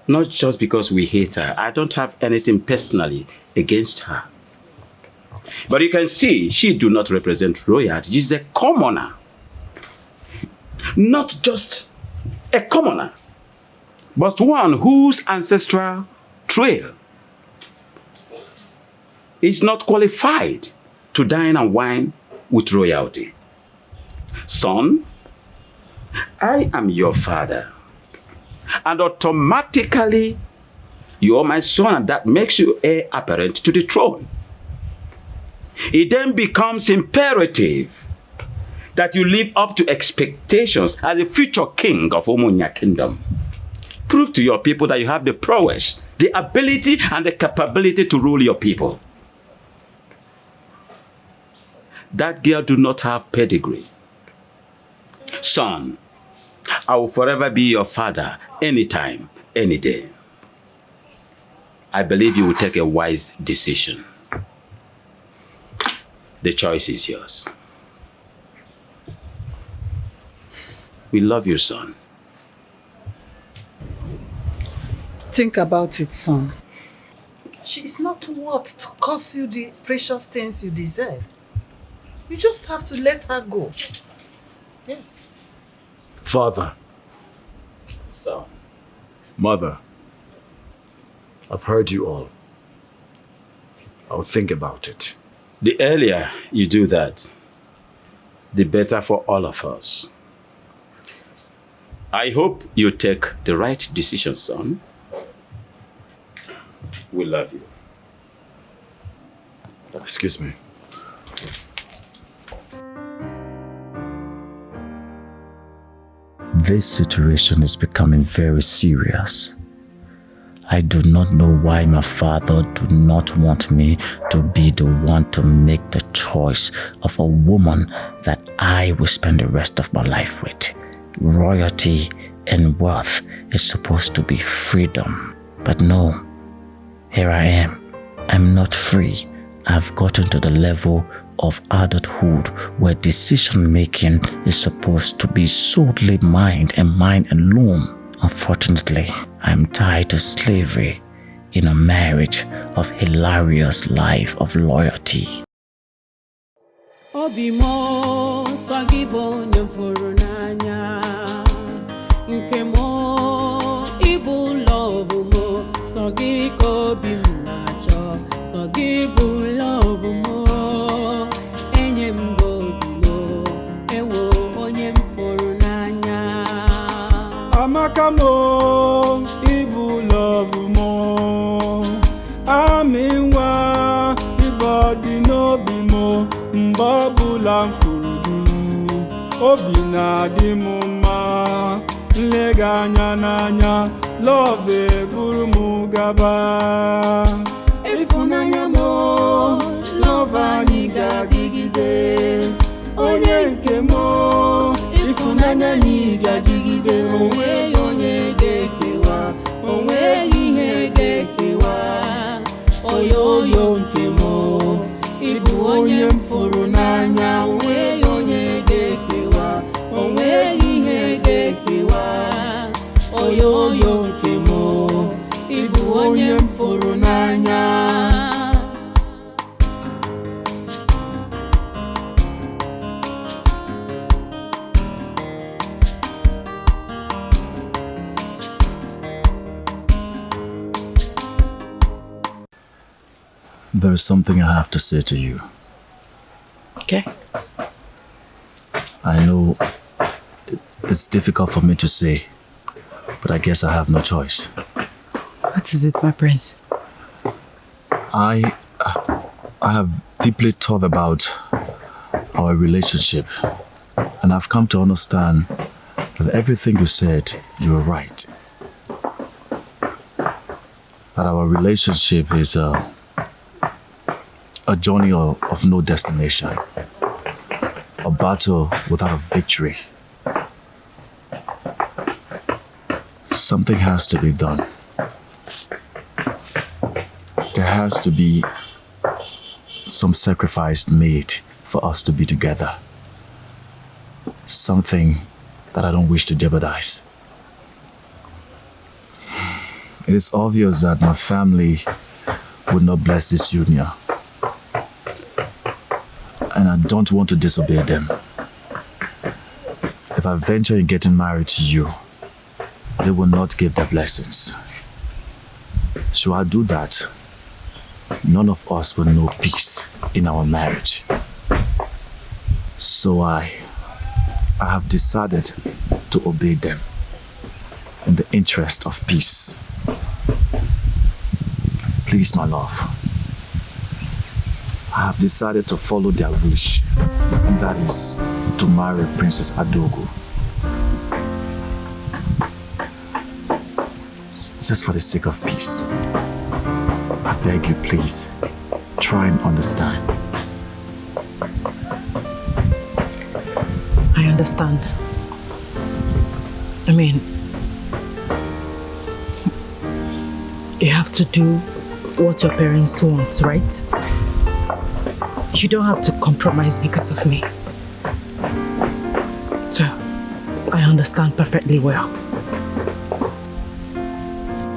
Not just because we hate her. I don't have anything personally against her. But you can see, she do not represent royalty. She's a commoner. Not just a commoner, but one whose ancestral trail is not qualified to dine and wine with royalty. Son, I am your father, and automatically You are my son, and that makes you heir apparent to the throne. It then becomes imperative that you live up to expectations as the future king of Umunya Kingdom. Prove to your people that you have the prowess, the ability, and the capability to rule your people. That girl do not have pedigree. Son, I will forever be your father, anytime, any day. I believe you will take a wise decision. The choice is yours. We love you, son. Think about it, son. She is not worth to cost you the precious things you deserve. You just have to let her go. Yes. Father. Son. Mother. I've heard you all. I'll think about it. The earlier you do that, the better for all of us. I hope you take the right decision, son. We love you. Excuse me. This situation is becoming very serious. I do not know why my father do not want me to be the one to make the choice of a woman that I will spend the rest of my life with. Royalty and wealth is supposed to be freedom. But no, here I am. I'm not free. I've gotten to the level of adulthood where decision making is supposed to be solely mine and mine alone. Unfortunately, I'm tied to slavery in a marriage of hilarious life of loyalty. Obimo sagibo nyamfuru nanya nkemo ibu love mo sagiko bimnacho sagibu love mo enyembo bimo ewo onyemfuru nanya amakamo ibu love mo aminwa ibodi no bimo mbabula mfuru obi na-adị m mma nlega anya n'anya love buru m gaba ịfụnanya m love anyị ga-adịgide onye nke m ịfụnanya anyị ga-adịgide onweghị onye ga-ekewa onweghị ihe ga-ekewa oyoyo nke m ịbụ onye m fụrụ n'anya onweghị onye ga-ekewa onweghị ihe ga-ekewa oyoyo nke m ịbụ onye m fụrụ n'anya. There is something I have to say to you. Okay. I know it's difficult for me to say, but I guess I have no choice. What is it, my prince? I have deeply thought about our relationship, and I've come to understand that everything you said, you were right. That our relationship is a journey of no destination, a battle without a victory. Something has to be done. There has to be some sacrifice made for us to be together. Something that I don't wish to jeopardize. It is obvious that my family would not bless this union, and I don't want to disobey them. If I venture in getting married to you, they will not give their blessings. Should I do that, none of us will know peace in our marriage. So I have decided to obey them in the interest of peace. Please, my love. I have decided to follow their wish. That is, to marry Princess Adogo. Just for the sake of peace. I beg you, please, try and understand. I understand. I mean, you have to do what your parents want, right? You don't have to compromise because of me. So, I understand perfectly well.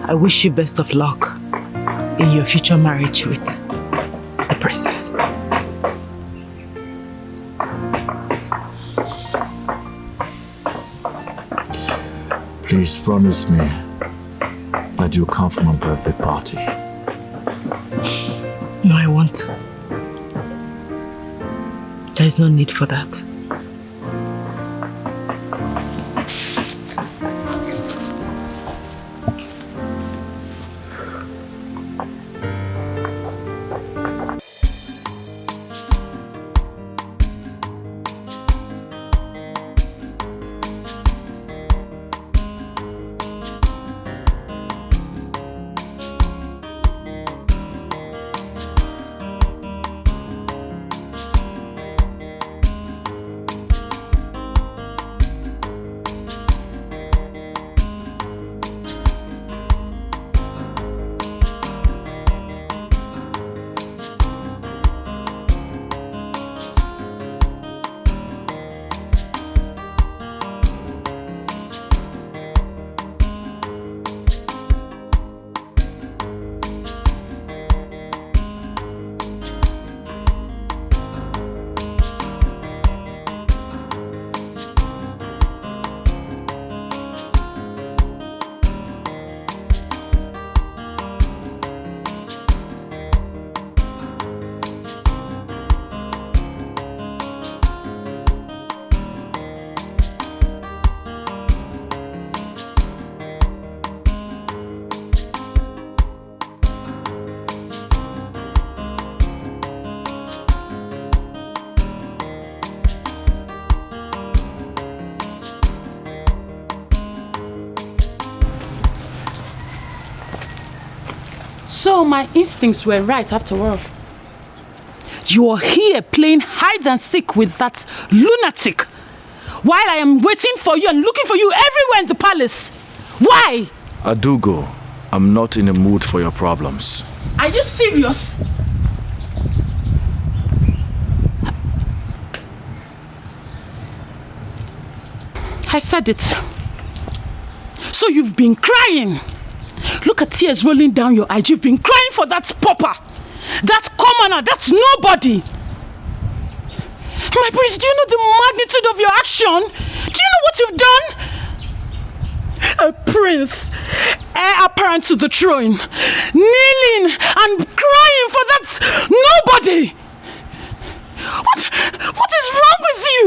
I wish you best of luck in your future marriage with the princess. Please promise me that you'll come for my birthday party. No, I won't. There is no need for that. So my instincts were right after all. You are here playing hide and seek with that lunatic while I am waiting for you and looking for you everywhere in the palace. Why? Adugo, I'm not in the mood for your problems. Are you serious? I said it. So you've been crying. Look at tears rolling down your eyes. You've been crying for that pauper, that commoner, that nobody. My prince, do you know the magnitude of your action? Do you know what you've done? A prince, heir apparent to the throne, kneeling and crying for that nobody. What is wrong with you?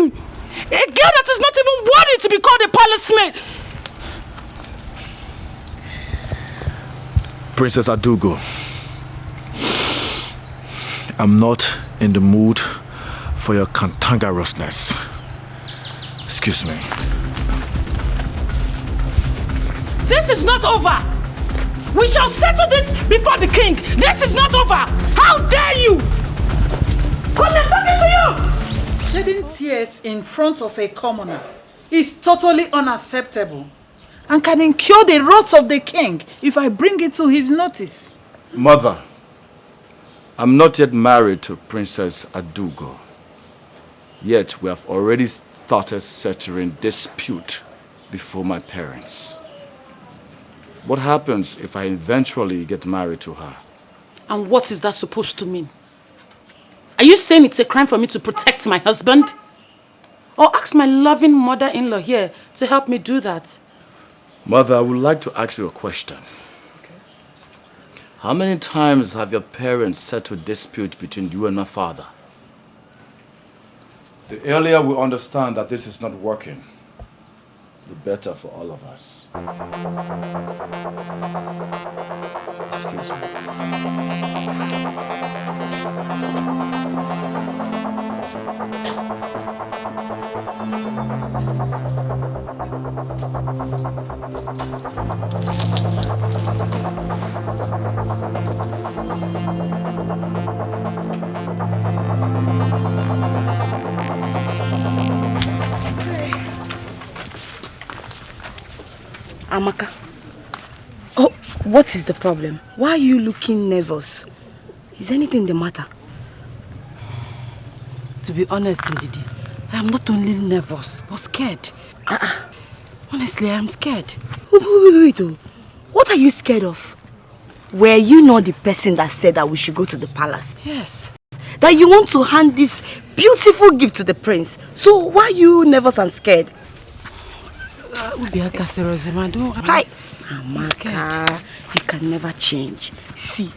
A girl that is not even worthy to be called a palace maid. Princess Adugo, I'm not in the mood for your cantankerousness. Excuse me. This is not over. We shall settle this before the king. This is not over. How dare you? Come here, talking to you. Shedding tears in front of a commoner is totally unacceptable and can incur the wrath of the king if I bring it to his notice. Mother, I'm not yet married to Princess Adugo. Yet we have already started settling dispute before my parents. What happens if I eventually get married to her? And what is that supposed to mean? Are you saying it's a crime for me to protect my husband? Or ask my loving mother-in-law here to help me do that? Mother, I would like to ask you a question. Okay. How many times have your parents settled dispute between you and my father? The earlier we understand that this is not working, be better for all of us. Excuse me. Amaka. Oh, what is the problem? Why are you looking nervous? Is anything the matter? To be honest, Ndidi, I am not only nervous, but scared. Honestly, I am scared. Wait. What are you scared of? Were you not the person that said that we should go to the palace? Yes. That you want to hand this beautiful gift to the prince. So why are you nervous and scared? Hi, Amaka, you can never change. See,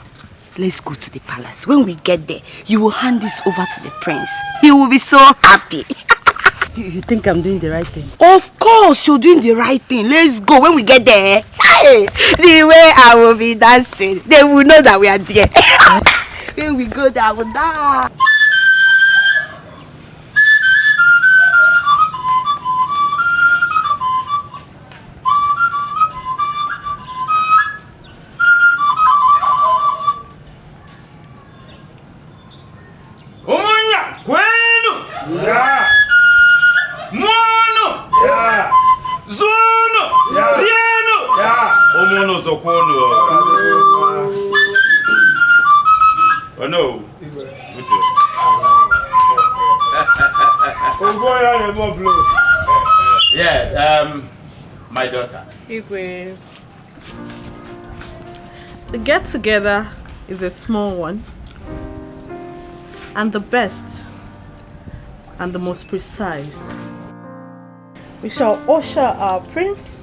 let's go to the palace. When we get there, you will hand this over to the prince. He will be so happy. You think I'm doing the right thing? Of course, you're doing the right thing. Let's go. When we get there, hey, the way I will be dancing, they will know that we are there. When we go there, I will dance. Yeah. Mono. Yeah. Zono. Yeah. Rieno. Yeah. Omono zokono. Oh no. Yes, my daughter. Igwe. The get-together is a small one, and the best and the most precise. We shall usher our prince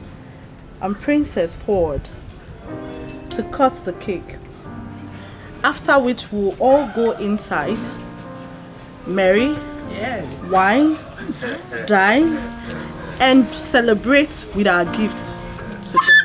and princess forward to cut the cake, after which we'll all go inside, marry, wine, dine, and celebrate with our gifts to them.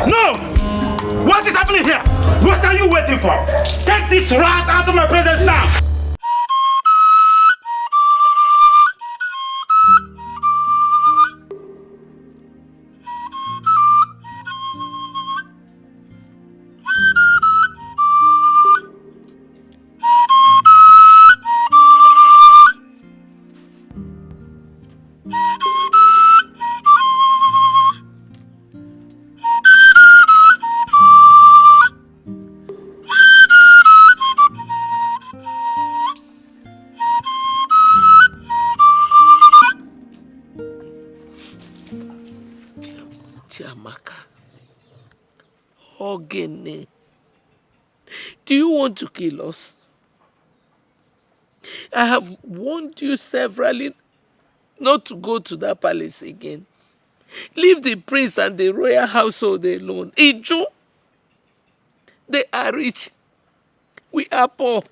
No! What is happening here? What are you waiting for? Take this rat out of my presence now! Do you want to kill us? I have warned you severally not to go to that palace again. Leave the prince and the royal household alone. Iju, they are rich. We are poor.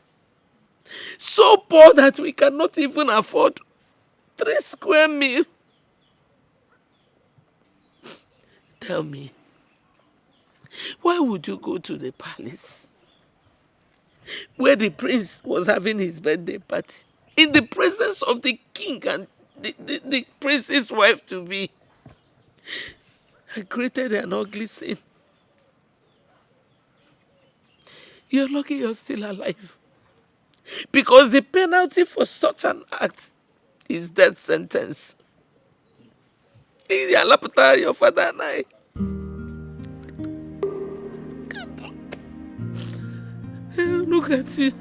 So poor that we cannot even afford 3 square meals. Tell me, why would you go to the palace where the prince was having his birthday party in the presence of the king and the prince's wife to be? I created an ugly scene. You're lucky you're still alive. Because the penalty for such an act is death sentence. Your father and I. Look at you.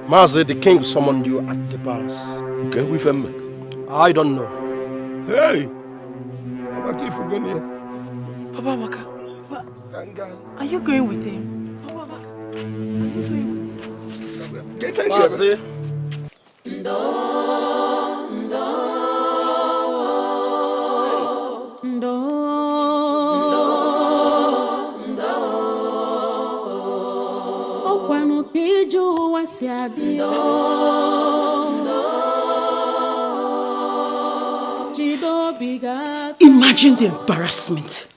Mazi, the king summoned you at the palace. Okay, with him. I don't know. Hey! Papa Maka. Are you going with him? Papa, are you going with him? Mazi. Imagine the embarrassment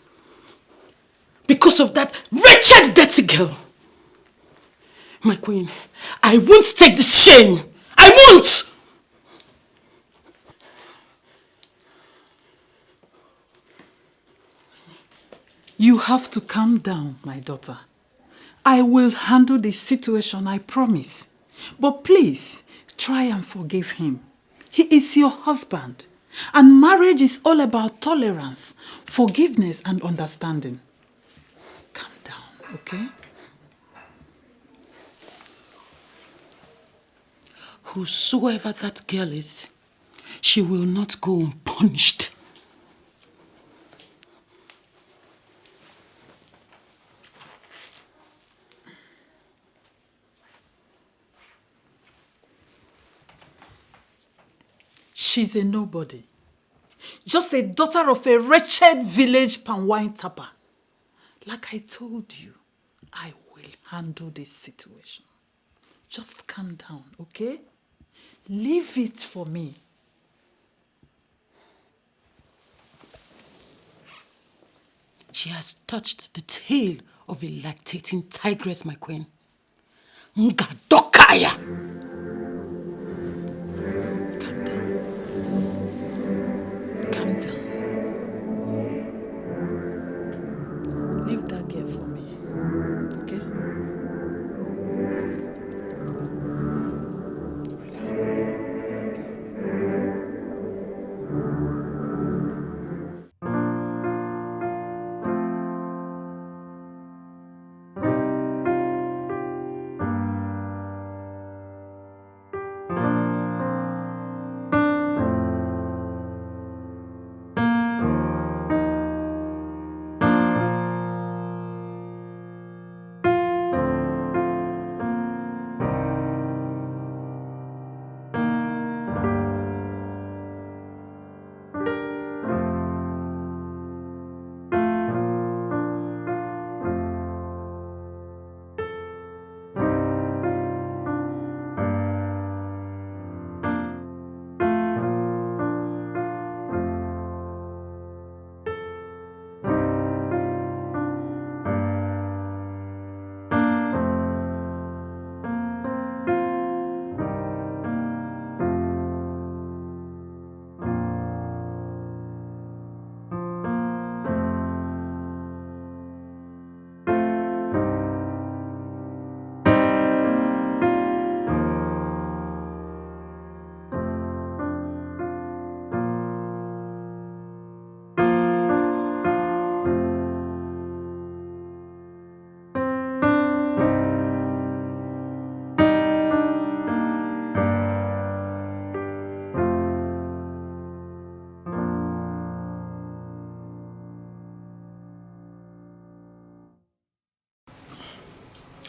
because of that wretched dirty girl. My queen, I won't take the shame. I won't! You have to calm down, my daughter. I will handle the situation, I promise. But please, try and forgive him. He is your husband. And marriage is all about tolerance, forgiveness and understanding. Calm down, okay? Whosoever that girl is, she will not go unpunished. She's a nobody. Just a daughter of a wretched village palm wine tapper. Like I told you, I will handle this situation. Just calm down, okay? Leave it for me. She has touched the tail of a lactating tigress, my queen. Ngadokaya! Leave that girl for me, okay?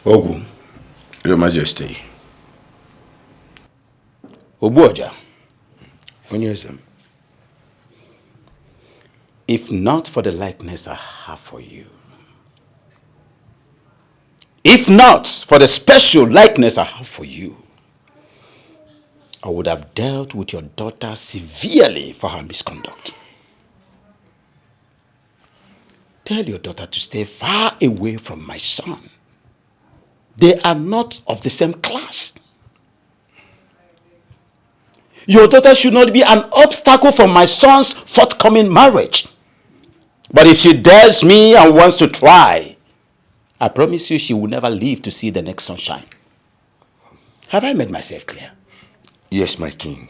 Ogu, Your Majesty. Obuoja. Onyezem. If not for the likeness I have for you, if not for the special likeness I have for you, I would have dealt with your daughter severely for her misconduct. Tell your daughter to stay far away from my son. They are not of the same class. Your daughter should not be an obstacle for my son's forthcoming marriage. But if she dares me and wants to try, I promise you she will never live to see the next sunshine. Have I made myself clear? Yes, my king.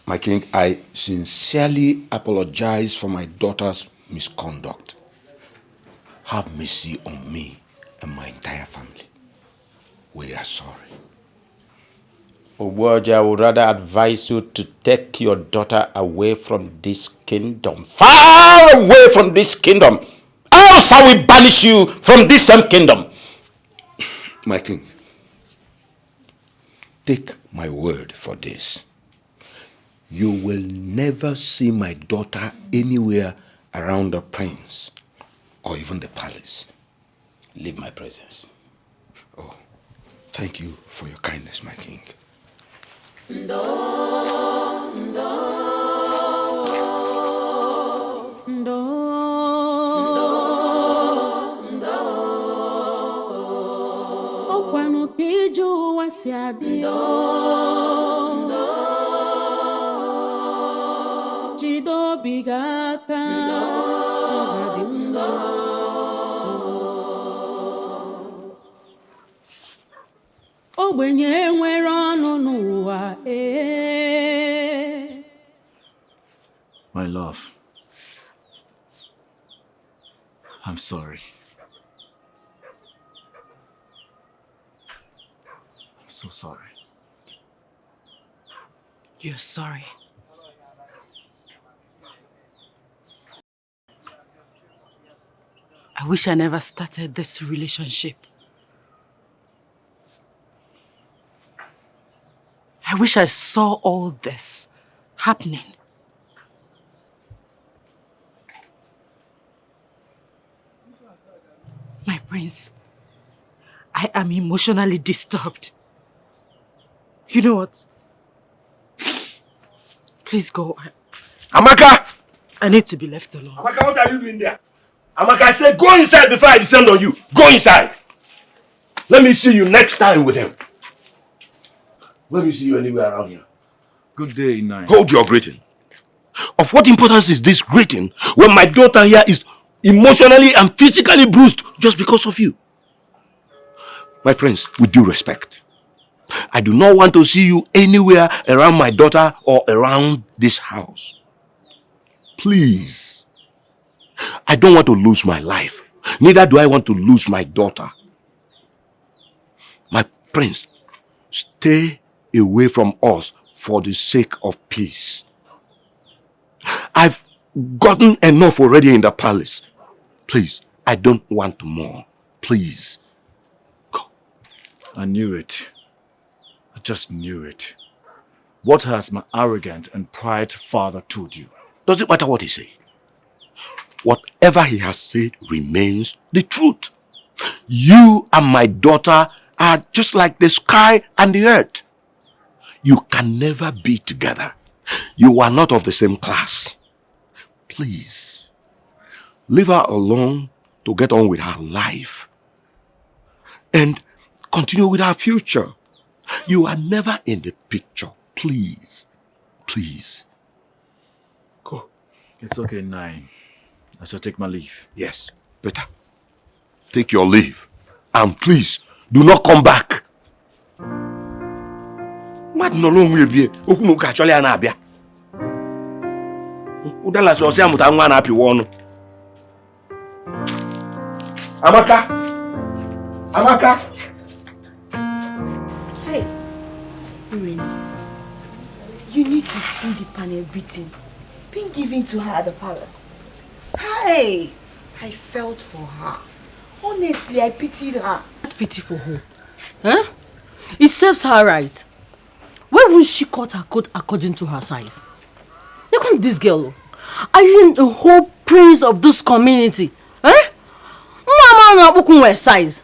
My king, I sincerely apologize for my daughter's misconduct. Have mercy on me and my entire family. We are sorry. Obuoja, I would rather advise you to take your daughter away from this kingdom. Far away from this kingdom. Else I will banish you from this same kingdom. My king, take my word for this. You will never see my daughter anywhere around the prince or even the palace. Leave my presence. Oh, thank you for your kindness, my king. My love, I'm sorry. I'm so sorry. You're sorry. I wish I never started this relationship. I wish I saw all this happening. My prince, I am emotionally disturbed. You know what? Please go. Amaka! I need to be left alone. Amaka, what are you doing there? Amaka, I said go inside before I descend on you. Go inside. Let me see you next time with him. Let me see you anywhere around here. Good day, Nine. Hold your greeting. Of what importance is this greeting when my daughter here is emotionally and physically bruised just because of you? My prince, with due respect, I do not want to see you anywhere around my daughter or around this house. Please. I don't want to lose my life. Neither do I want to lose my daughter. My prince, stay away from us for the sake of peace. I've gotten enough already in the palace. Please, I don't want more. Please. Go. I knew it. I just knew it. What has my arrogant and pride father told you? Does it matter what he said? Whatever he has said remains the truth. You and my daughter are just like the sky and the earth. You can never be together. You are not of the same class. Please, leave her alone to get on with her life and continue with her future. You are never in the picture. Please, please. Go. It's okay, Nine. I shall take my leave. Yes, better. Take your leave. And please, do not come back. Mad no long will be. Okuno actually an abia. Udala so say amuta nwa na api wonu. Amaka. Amaka. Hey. Irene. You need to see the panel beating being given to her at the palace. Hey, I felt for her. Honestly, I pitied her. Pity for who? Huh? It serves her right. Why won't she cut her coat according to her size? Look at this girl. Are you in the whole prince of this community? Huh? Mama not size.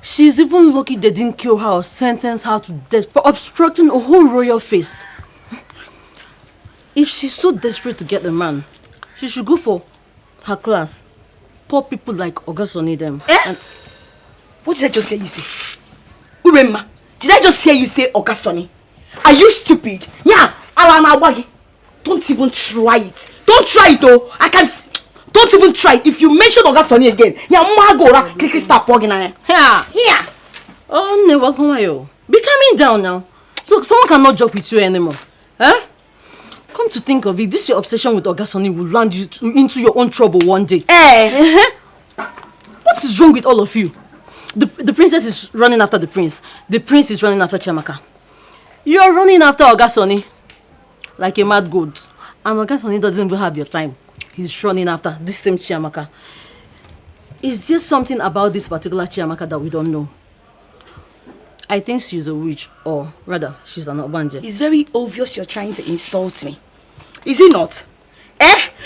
She's even lucky they didn't kill her or sentence her to death for obstructing a whole royal feast. If she's so desperate to get the man, she should go for her class. Poor people like Ogasoni them. What did I just hear you say? Urema, did I just hear you say Ogasoni? Are you stupid? Yeah, Alana Wagi. Don't even try it. Don't try it though. Don't even try it. If you mention Ogasoni again, yeah, Magora, Kiki stop walking on. Here. Oh, no, welcome you. Be calming down now. So someone cannot joke with you anymore. Huh? Come to think of it, this your obsession with Ogasoni will land you into your own trouble one day. What is wrong with all of you? The princess is running after the prince. The prince is running after Chiamaka. You are running after Ogasoni like a mad goat. And Ogasoni doesn't even have your time. He's running after this same Chiamaka. Is there something about this particular Chiamaka that we don't know? I think she's a witch, or rather, she's an Obanje. It's very obvious you're trying to insult me. Is it not?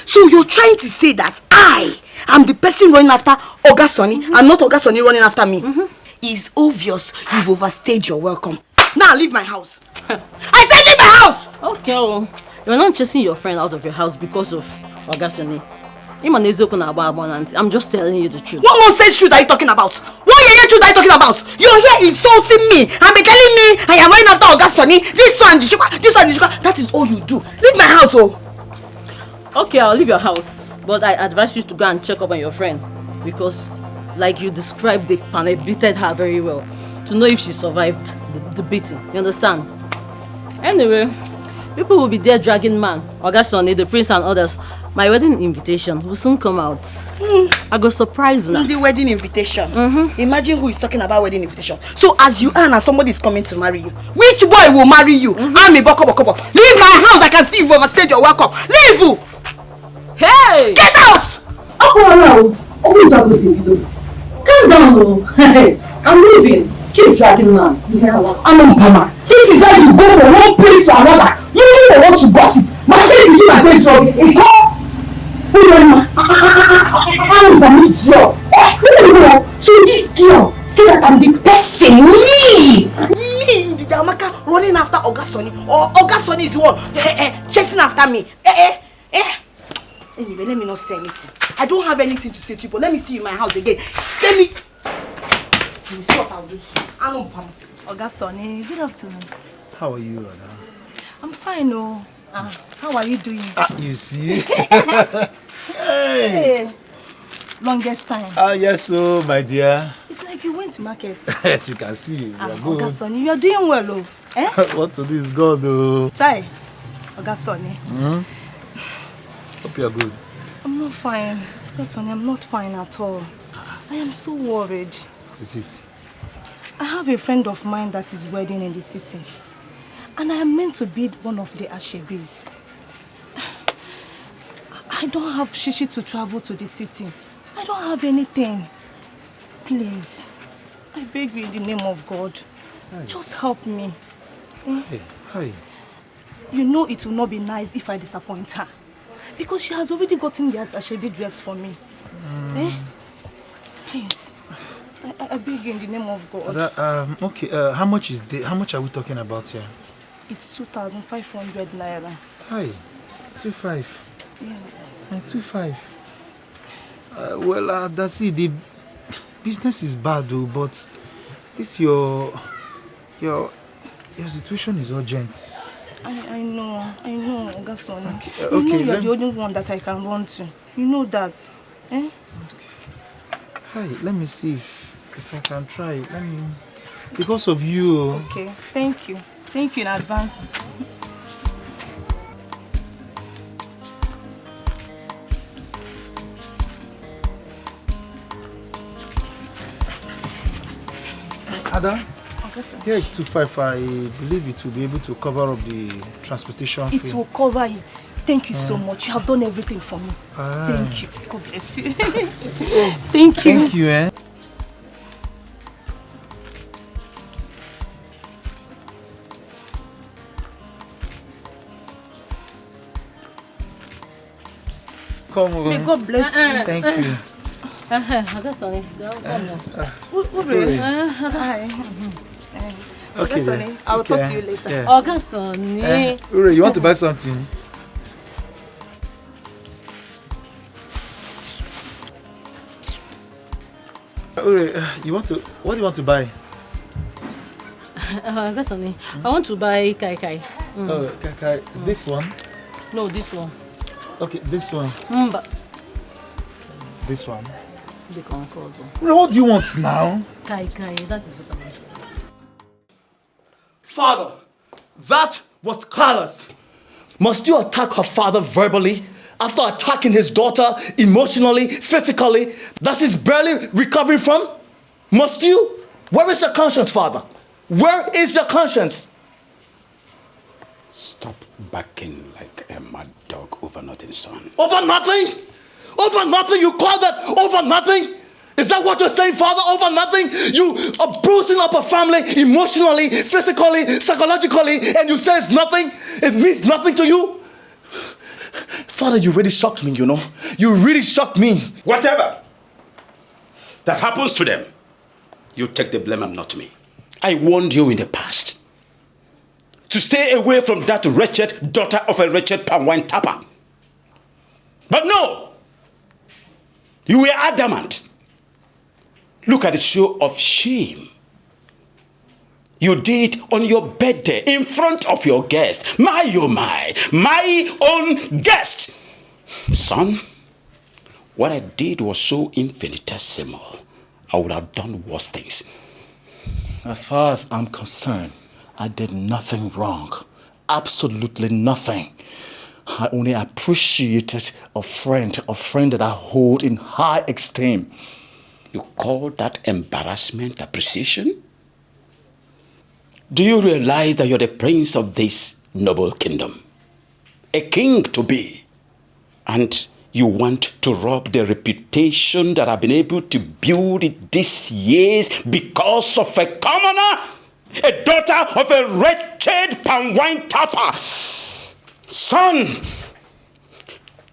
So you're trying to say that I am the person running after Ogasoni and not Ogasoni running after me? It's obvious you've overstayed your welcome. Now leave my house. I said leave my house! Okay, well, you're not chasing your friend out of your house because of Ogasoni. I'm just telling you the truth. What nonsense truth are you talking about? What truth are you talking about? You're here insulting me and be telling me I am running after Ogasoni. This one, this one. That is all you do. Leave my house, oh. Okay, I'll leave your house. But I advise you to go and check up on your friend. Because, like you described, they beated her very well. To know if she survived the beating. You understand? Anyway, people will be there dragging man, Ogasoni, the prince and others. My wedding invitation will soon come out. I go surprise now. The wedding invitation? Imagine who is talking about wedding invitation. So as you are now, somebody is coming to marry you. Which boy will marry you? I'm a boko. Leave my house. I can see you've overstayed your welcome. Leave! Hey! Get out! Calm down. Hey, I'm leaving. Keep dragging man. This is how you go from one place to another. You don't want to gossip. My face is in my face, so it's not. I'm an idiot. So this girl say that I'm the person. Me, the Jamaica running after Ogasoni, or Ogasoni is the one chasing after me. Anyway, let me not say anything. I don't have anything to say to you, but let me see you in my house again. Let me. You see what I'll do. I don't know. Ogasoni, good afternoon. How are you, Ada? I'm fine, oh. How are you doing? You see? Hey. Longest time. Yes, so my dear. It's like you went to market. Yes, you can see. You are good. Ogasoni, you are doing well, oh. What to do is God, though. Chai, Ogasoni. Hope you are good. I'm not fine. Ogasoni, I'm not fine at all. I am so worried. What is it? I have a friend of mine that is wedding in the city. And I am meant to be one of the ashebis. I don't have shishi to travel to the city. I don't have anything. Please, I beg you in the name of God. Hi. Just help me. Hey, hi. You know it will not be nice if I disappoint her. Because she has already gotten the ashebi dress for me. Please, I beg you in the name of God. Okay, how much are we talking about here? It's 2,500 naira. Hi, 2.5. Yes. 2.5. Well, that's it. The business is bad, though, but this your situation is urgent. I know, Ogasoni. Okay, you know you're the only one that I can run to. You know that. Okay. Hi, let me see if I can try. Let me. Because of you. Okay, thank you. Thank you in advance. Ada, Here is 2.5. I believe it will be able to cover up the transportation fee. It will cover it. Thank you so much. You have done everything for me. Thank you. God bless you. Thank you. Thank you, eh? Come on. May God bless you. Thank you. Okay, then. I will talk to you later. Yeah. Ure, you want to buy something? Ure, what do you want to buy? I want to buy kai kai. Oh, kai kai. This one? No, this one. Okay, this one. But this one. the concourse. What do you want now? Kai kai, that is what I want. Father, that was callous. Must you attack her father verbally after attacking his daughter emotionally, physically, that she's barely recovering from? Must you? Where is your conscience, Father? Where is your conscience? Stop barking like a mad dog over nothing, son. Over nothing? Over nothing? You call that over nothing? Is that what you're saying, Father? Over nothing? You are bruising up a family emotionally, physically, psychologically, and you say it's nothing? It means nothing to you? Father, you really shocked me, you know. You really shocked me. Whatever that happens to them, you take the blame and not me. I warned you in the past to stay away from that wretched daughter of a wretched palm wine tapper. But no, you were adamant. Look at the show of shame you did on your birthday in front of your guest. My own guest. Son, what I did was so infinitesimal. I would have done worse things. As far as I'm concerned, I did nothing wrong. Absolutely nothing. I only appreciated a friend that I hold in high esteem. You call that embarrassment appreciation? Do you realize that you're the prince of this noble kingdom? A king to be. And you want to rob the reputation that I've been able to build these years because of a commoner? A daughter of a wretched palm wine tapper? Son,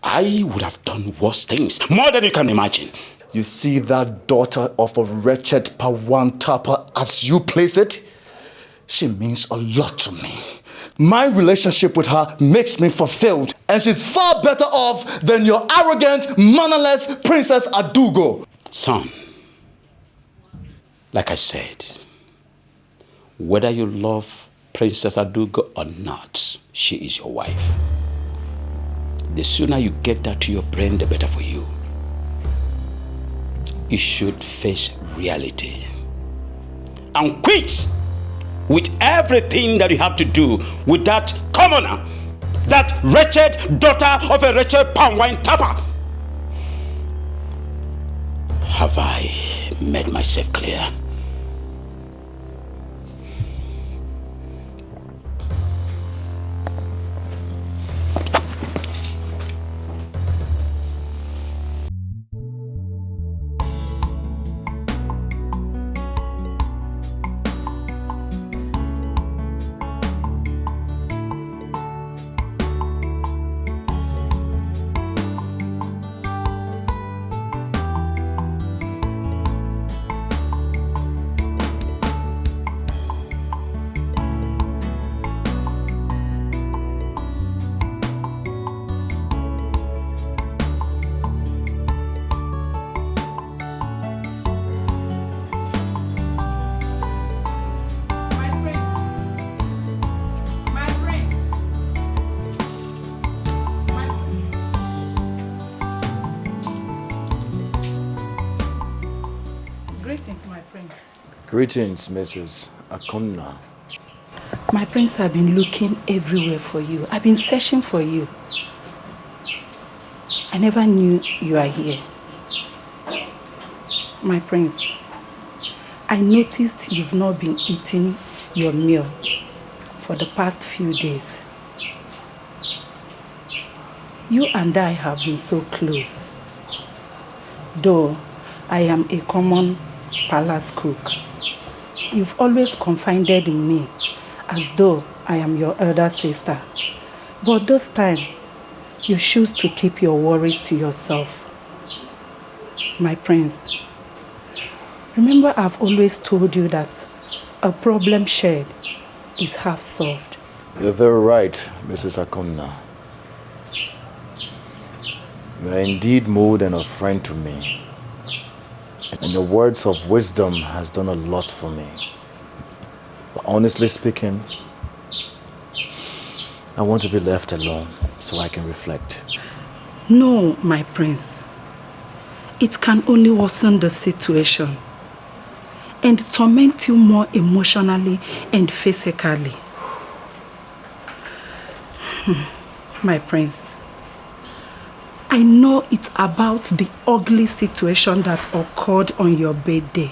I would have done worse things, more than you can imagine. You see that daughter of a wretched palm wine tapper, as you place it? She means a lot to me. My relationship with her makes me fulfilled, and she's far better off than your arrogant, mannerless Princess Adugo. Son, like I said, whether you love Princess Adugo or not, she is your wife. The sooner you get that to your brain, the better for you. You should face reality and quit with everything that you have to do with that commoner, that wretched daughter of a wretched palm wine tapper. Have I made myself clear? Greetings, Mrs. Akonna. My prince, have been looking everywhere for you. I've been searching for you. I never knew you are here. My prince, I noticed you've not been eating your meal for the past few days. You and I have been so close. Though I am a common palace cook, you've always confided in me as though I am your elder sister. But this time, you choose to keep your worries to yourself. My prince, remember I've always told you that a problem shared is half solved. You're very right, Mrs. Akonna. You are indeed more than a friend to me. And your words of wisdom has done a lot for me. But honestly speaking, I want to be left alone so I can reflect. No, my prince. It can only worsen the situation and torment you more emotionally and physically. My prince, I know it's about the ugly situation that occurred on your birthday.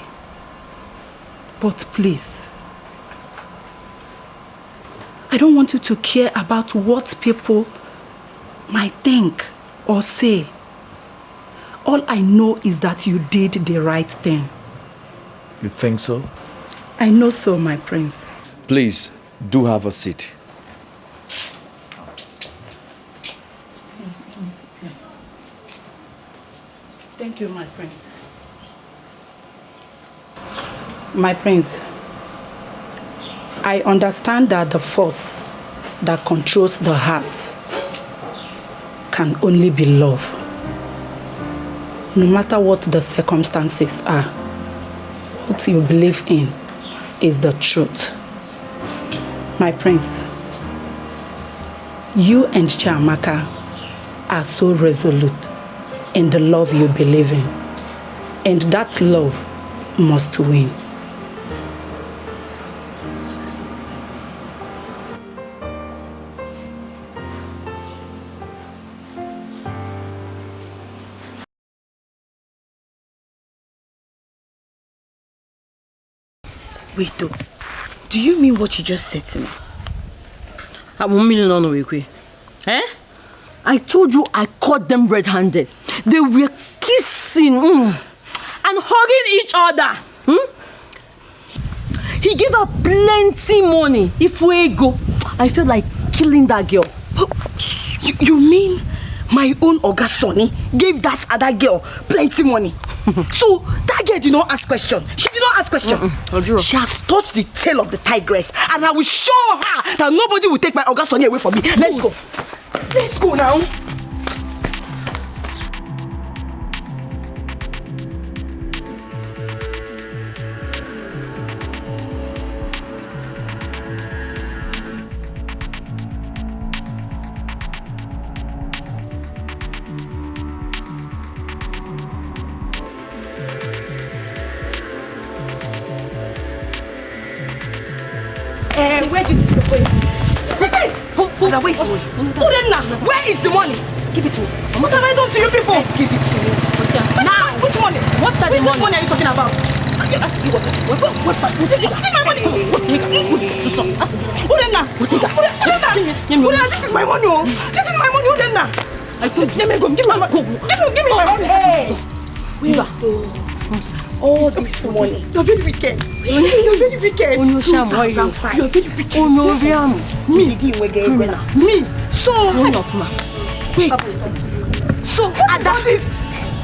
But please, I don't want you to care about what people might think or say. All I know is that you did the right thing. You think so? I know so, my prince. Please, do have a seat. Let me sit here. Thank you, my prince. My prince, I understand that the force that controls the heart can only be love. No matter what the circumstances are, what you believe in is the truth. My prince, you and Chiamaka are so resolute in the love you believe in, and that love must win. Wait though, do you mean what you just said to me? Eh? I told you I caught them red-handed. They were kissing and hugging each other. He gave her plenty money. If we go, I feel like killing that girl. You mean my own Oga Sonny gave that other girl plenty money? So that girl did not ask question. She did not ask question. She has touched the tail of the tigress, and I will show her that nobody will take my Oga Sonny away from me. Let's go. Let's go now. Where did you go? Wait. Where is the money? Give it to me. What have I done to you people? Give it to me. Now, which money? What are the money? Which money are you talking about? What's that? Give my money. This is my money. This is my money. Give me my money. Give me my money. Hey. Wait. All this money. You're very wicked. You're very wicked. You're very wicked. Me. So wait. So at this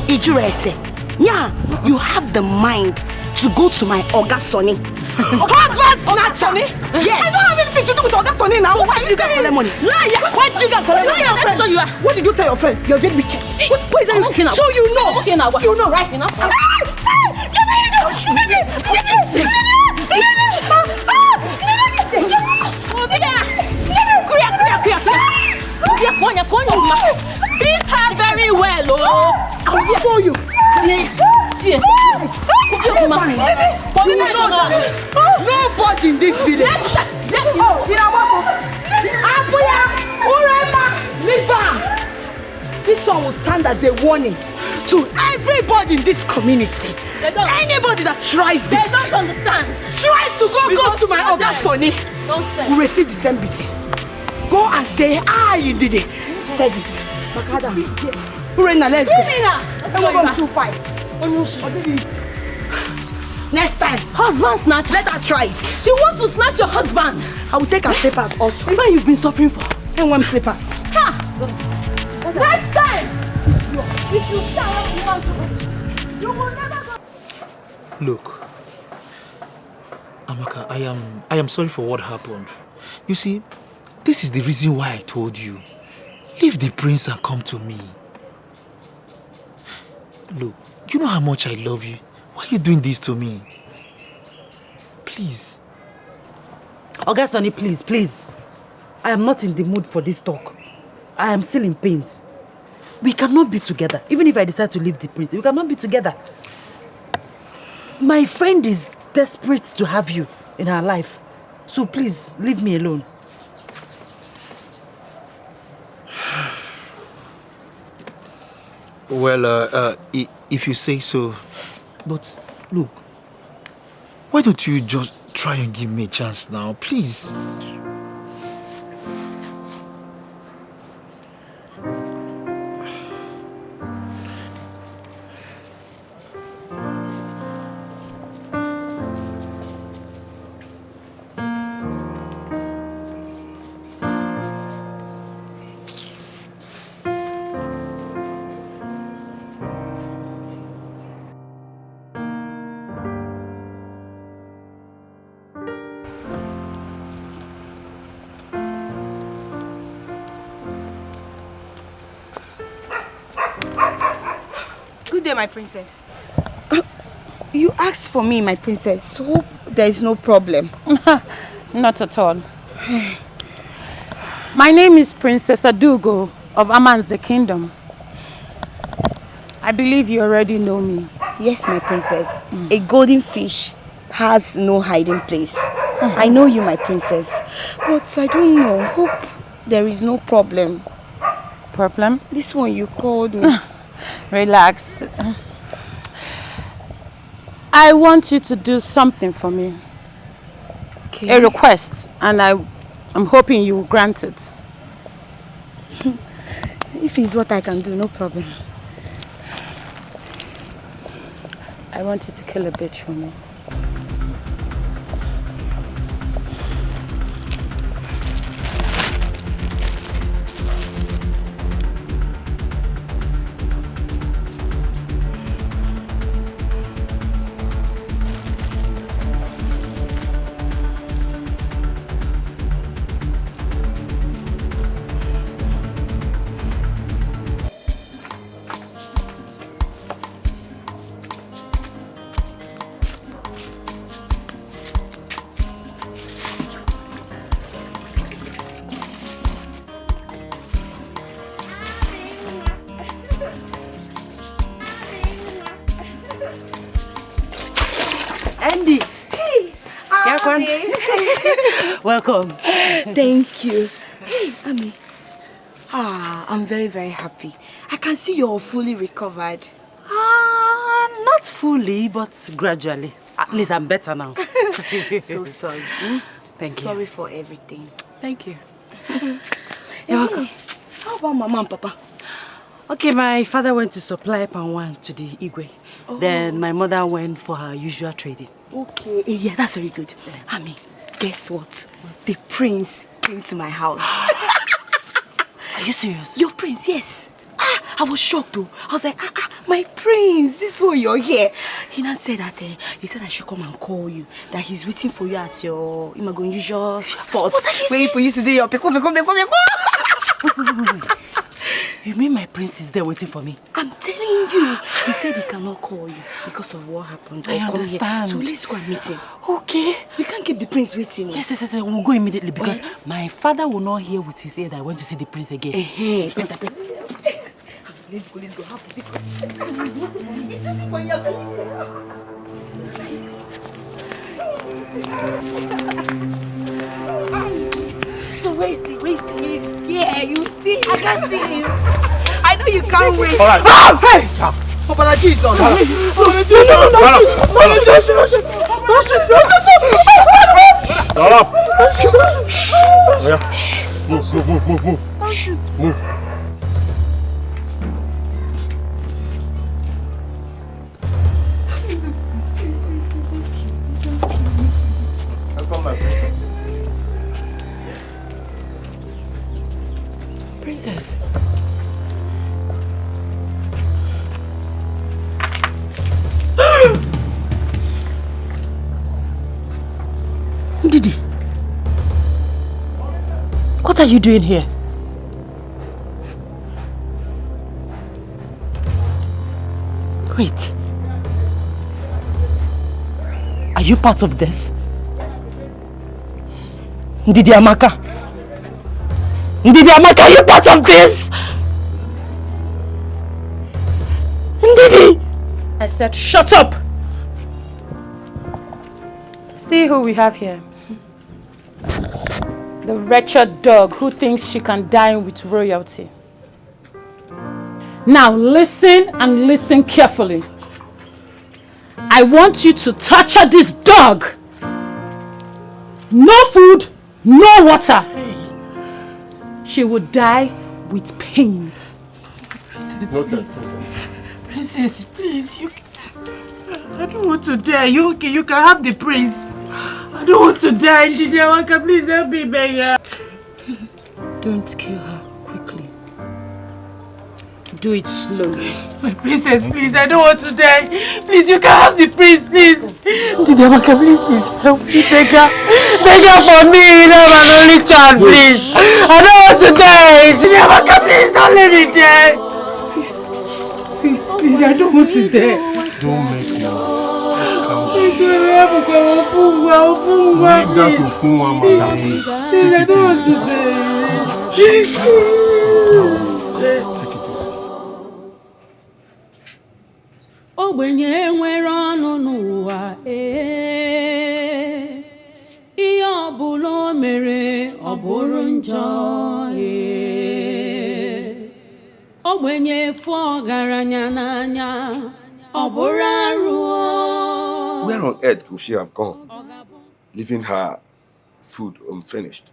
Ijurese, yeah, you have the mind to go to my Oga Sonny. Husband snatcher? Yes. I don't have anything to do with Oga Sonny now. So why did you get collect money? Liar! Why did you get collect money? Liar, friend. What did you tell your friend? You're very wicked. What is that? Okay now. So you know. Okay now. You know, right? Beat her very well, oh! I will show you. Nobody in this village. This one will stand as a warning to everybody in this community Anybody that tries They it, don't understand. tries to go to my Oga Sonny, Don't say. will receive the same beating. Go and say, you did it. Said it. Makada. Urena, let's go. Next time. Husband snatcher. Let her try it. She wants to snatch your husband. I will take her slippers also. The man you've been suffering for. And one slippers. Ha! Next time! If you start you will never go. Look, Amaka, I am sorry for what happened. You see, this is the reason why I told you. Leave the prince and come to me. Look, you know how much I love you. Why are you doing this to me? Please. Oga Sonny, please. I am not in the mood for this talk. I am still in pains. We cannot be together. Even if I decide to leave the prince, we cannot be together. My friend is desperate to have you in her life. So please, leave me alone. Well, if you say so. But look, why don't you just try and give me a chance now, please? Good day, my princess. You asked for me, my princess. Hope there is no problem. Not at all. My name is Princess Adugo of Amanze Kingdom. I believe you already know me. Yes, my princess. A golden fish has no hiding place. I know you, my princess. But I don't know. Hope there is no problem. Problem? This one you called me. Relax. I want you to do something for me. Okay. A request, and I'm hoping you will grant it. If it's what I can do, no problem. I want you to kill a bitch for me. Andy. Hey. Welcome. Thank you. Hey, Ami. I'm very, very happy. I can see you're fully recovered. Not fully, but gradually. At least I'm better now. So sorry. Thank you. Sorry for everything. Thank you. You're welcome. How about Mama and Papa? Okay, my father went to supply palm wine to the Igwe. Oh. Then my mother went for her usual trading. Okay. Yeah, that's very good. Ami, guess what? The prince came to my house. Are you serious? Your prince, yes. I was shocked though. I was like, my prince, this is why you're here. He now said that he said I should come and call you. That he's waiting for you at your usual spot. Where you used to do your peko. Wait. You mean my prince is there waiting for me? I'm telling you. He said he cannot call you because of what happened. I understand. So let's go and meet him. Okay. We can't keep the prince waiting. Yes. We'll go immediately because my father will not hear with his ear that I went to see the prince again. Better. Let's go. Have to So where is he? Yeah, you see. I can see him. I know you can't wait. All right. Hey! Papa Jesus. No. Move. Welcome, my princess. Princess. Didi, what are you doing here? Wait. Are you part of this? Ndidi Amaka? Ndidi Amaka, are you part of this? Ndidi! I said shut up! See who we have here. The wretched dog who thinks she can dine with royalty. Now listen and listen carefully. I want you to torture this dog. No food, no water. She will die with pains. Princess, please. Princess, please. I don't want to die. You can have the prince. I don't want to die. Ndidi Amaka, please help me, beggar. Don't kill her quickly. Do it slowly. My princess, please, I don't want to die. Please, you can have the prince, please. Ndidi Amaka, please help me, beggar. Beggar for me, you know my only child, please. I don't want to die. Ndidi Amaka, please, don't let me die. Please, I don't want to die. Don't make noise. Leave that to Funwa, madam. Please, I don't want to die. Take it easy. Ogbenye nwere ọnụ n'ụwa ihe ọbụla o mere ọ bụrụ njọ ogbenye fụ ọgaranya n'anya ọ bụrụ arụ. Where on earth could she have gone, leaving her food unfinished?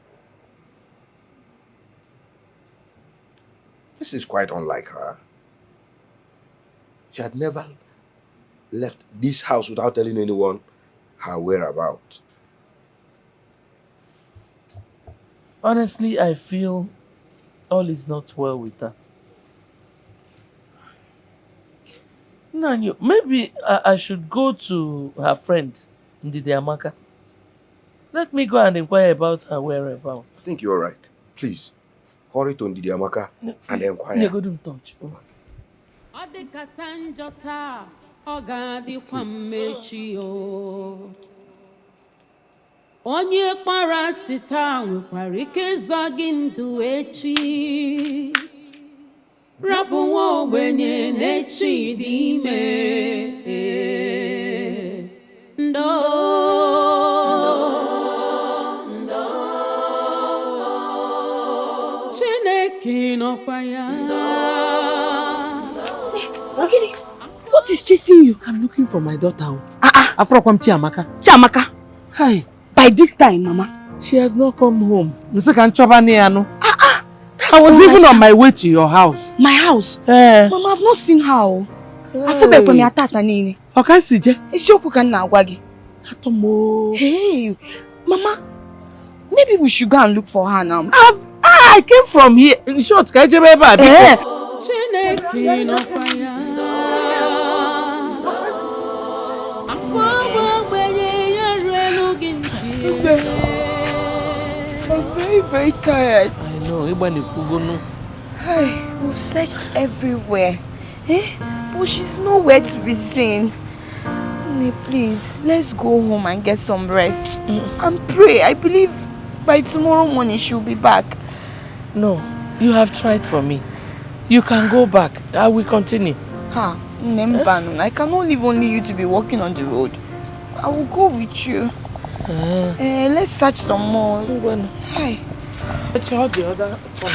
This is quite unlike her. She had never left this house without telling anyone her whereabouts. Honestly, I feel all is not well with her. Nanyo, maybe I should go to her friend, Ndidi Amaka. Let me go and inquire about her whereabouts. I think you're right. Please, hurry to Ndidi Amaka and inquire. Go to touch. Ọ dịkata njọ taa, ọ ga-adịkwa mmechi o. Onye kpara asị taa nwekwara ike ịzọ gị ndụ echi. Rapụ nwa ogbenye n'echi dị ime. Ndo. Chineke nọkwa ya. Ogini, what is chasing you? I'm looking for my daughter. Afrokwam Chiamaka. Chiamaka? Hi. By this time, Mama. She has not come home. I was even on my way to your house. My house? Mama, I've not seen her. I feel like I'm tata nini. Okay, Sije. Isiokwu ka na agwa gị. Atomo. Hey, Mama. Maybe we should go and look for her now. I came from here. In short, can you remember? Chineke nọkwa ya. I'm very, very tired. I know. Hey, we've searched everywhere. But she's nowhere to be seen. Please, let's go home and get some rest. And pray. I believe by tomorrow morning she'll be back. No, you have tried for me. You can go back. I will continue. I cannot leave only you to be walking on the road. I will go with you. Let's search some more. Hi. Let's hold the other one.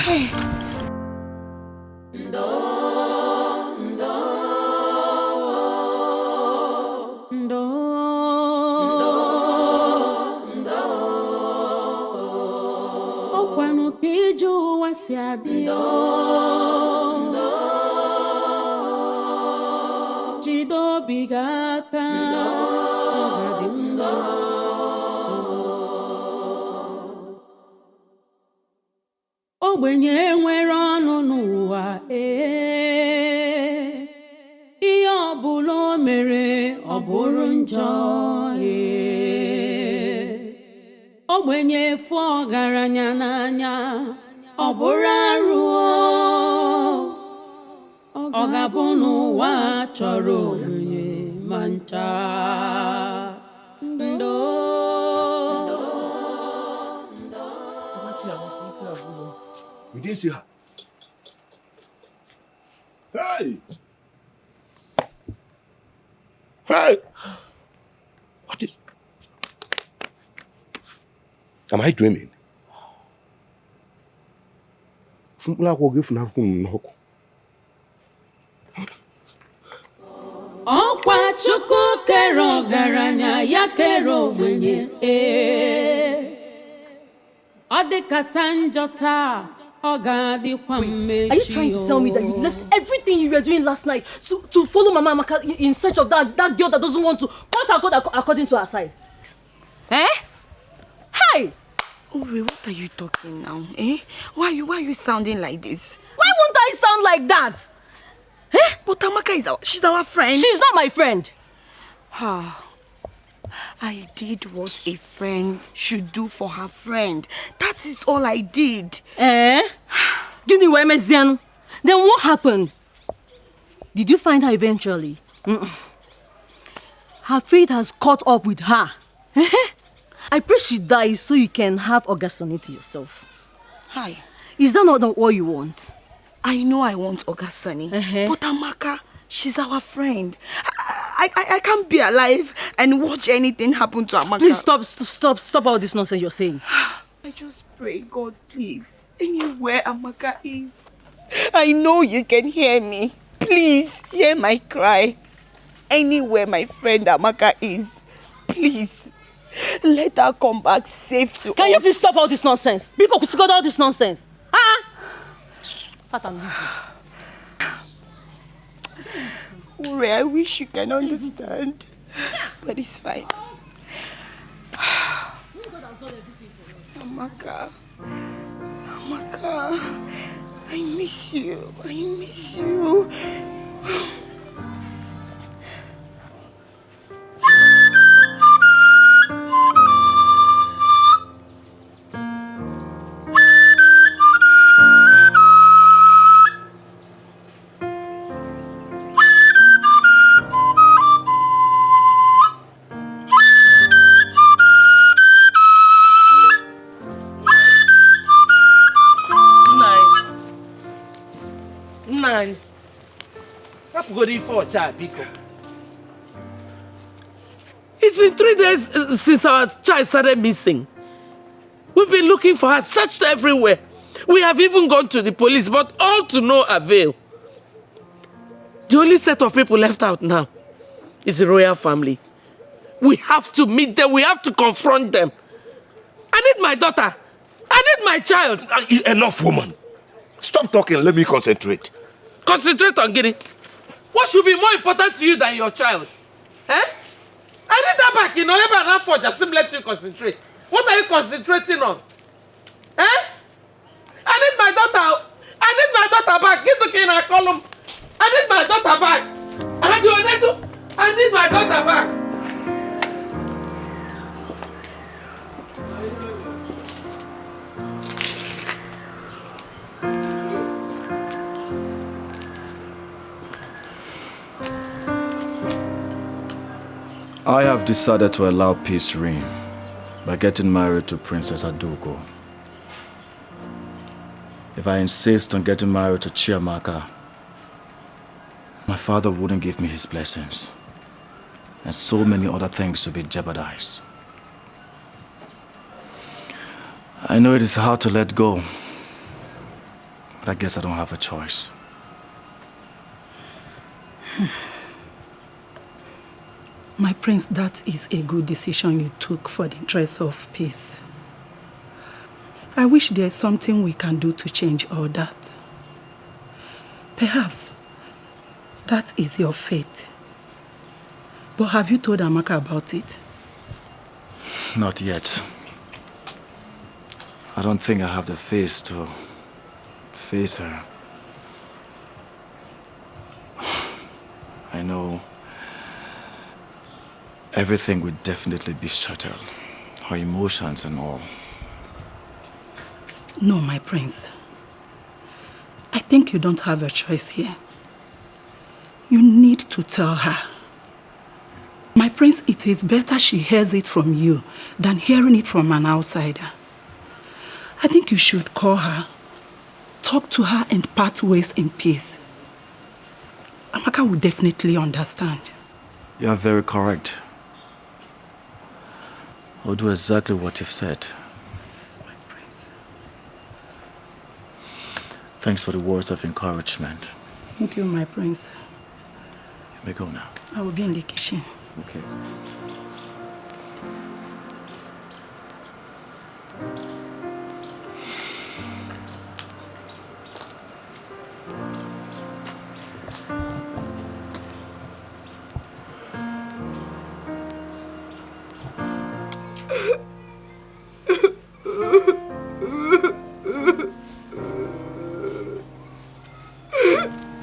kwanu kiju wasiadi Chido bigaka Ogbenye nwere ọnụ n'ụwa ihe ọbụla o mere ọ bụrụ njọ Ogbenye fụ ọgaranya n'anya ọ bụrụ arụ ọ ga-abụ n'ụwa chọrọ ogbenye ma ncha You didn't see her. Hey! Hey! What is... Am I dreaming? Ọkwa Chukwu kere ọgaranya ya kere ogbenye Ọ dịkata njọ taa ọ ga-adịkwa mmechi Are you trying to tell me that you left everything you were doing last night to follow Mama Amaka in search of that girl that doesn't want to cut her code according to her size? Eh? Hey! Uri, what are you talking now? Why are you sounding like this? Why won't I sound like that? But Amaka she's our friend. She's not my friend. I did what a friend should do for her friend. That is all I did. Then what happened? Did you find her eventually? Her fate has caught up with her. I pray she dies so you can have Ogasoni to yourself. Hi. Is that not what you want? I know I want Ogasoni, but Amaka, she's our friend. I can't be alive and watch anything happen to Amaka. Please stop all this nonsense you're saying. I just pray, God, please, anywhere Amaka is, I know you can hear me. Please, hear my cry. Anywhere my friend Amaka is, please, let her come back safe to us. Can you please stop all this nonsense? Because you got all this nonsense. Ure, I wish you can understand, but it's fine. Amaka, I miss you. It's been 3 days since our child started missing. We've been looking for her, searched everywhere. We have even gone to the police, but all to no avail. The only set of people left out now is the royal family. We have to meet them. We have to confront them. I need my daughter. I need my child. Enough, woman. Stop talking. Let me concentrate. Concentrate on getting. What should be more important to you than your child? I need that back. You know, never enough for just let you concentrate. What are you concentrating on? I need my daughter. I need my daughter back. Get to in a column. I need my daughter back. I need my daughter back. I have decided to allow peace reign by getting married to Princess Adugo. If I insist on getting married to Chiamaka, my father wouldn't give me his blessings, and so many other things will be jeopardized. I know it is hard to let go, but I guess I don't have a choice. My prince, that is a good decision you took for the interest of peace. I wish there's something we can do to change all that. Perhaps that is your fate. But have you told Amaka about it? Not yet. I don't think I have the face to face her. I know everything would definitely be shattered. Her emotions and all. No, my prince. I think you don't have a choice here. You need to tell her. My prince, it is better she hears it from you than hearing it from an outsider. I think you should call her, talk to her and part ways in peace. Amaka will definitely understand. You are very correct. I'll do exactly what you've said. Yes, my prince. Thanks for the words of encouragement. Thank you, my prince. You may go now. I will be in the kitchen. Okay.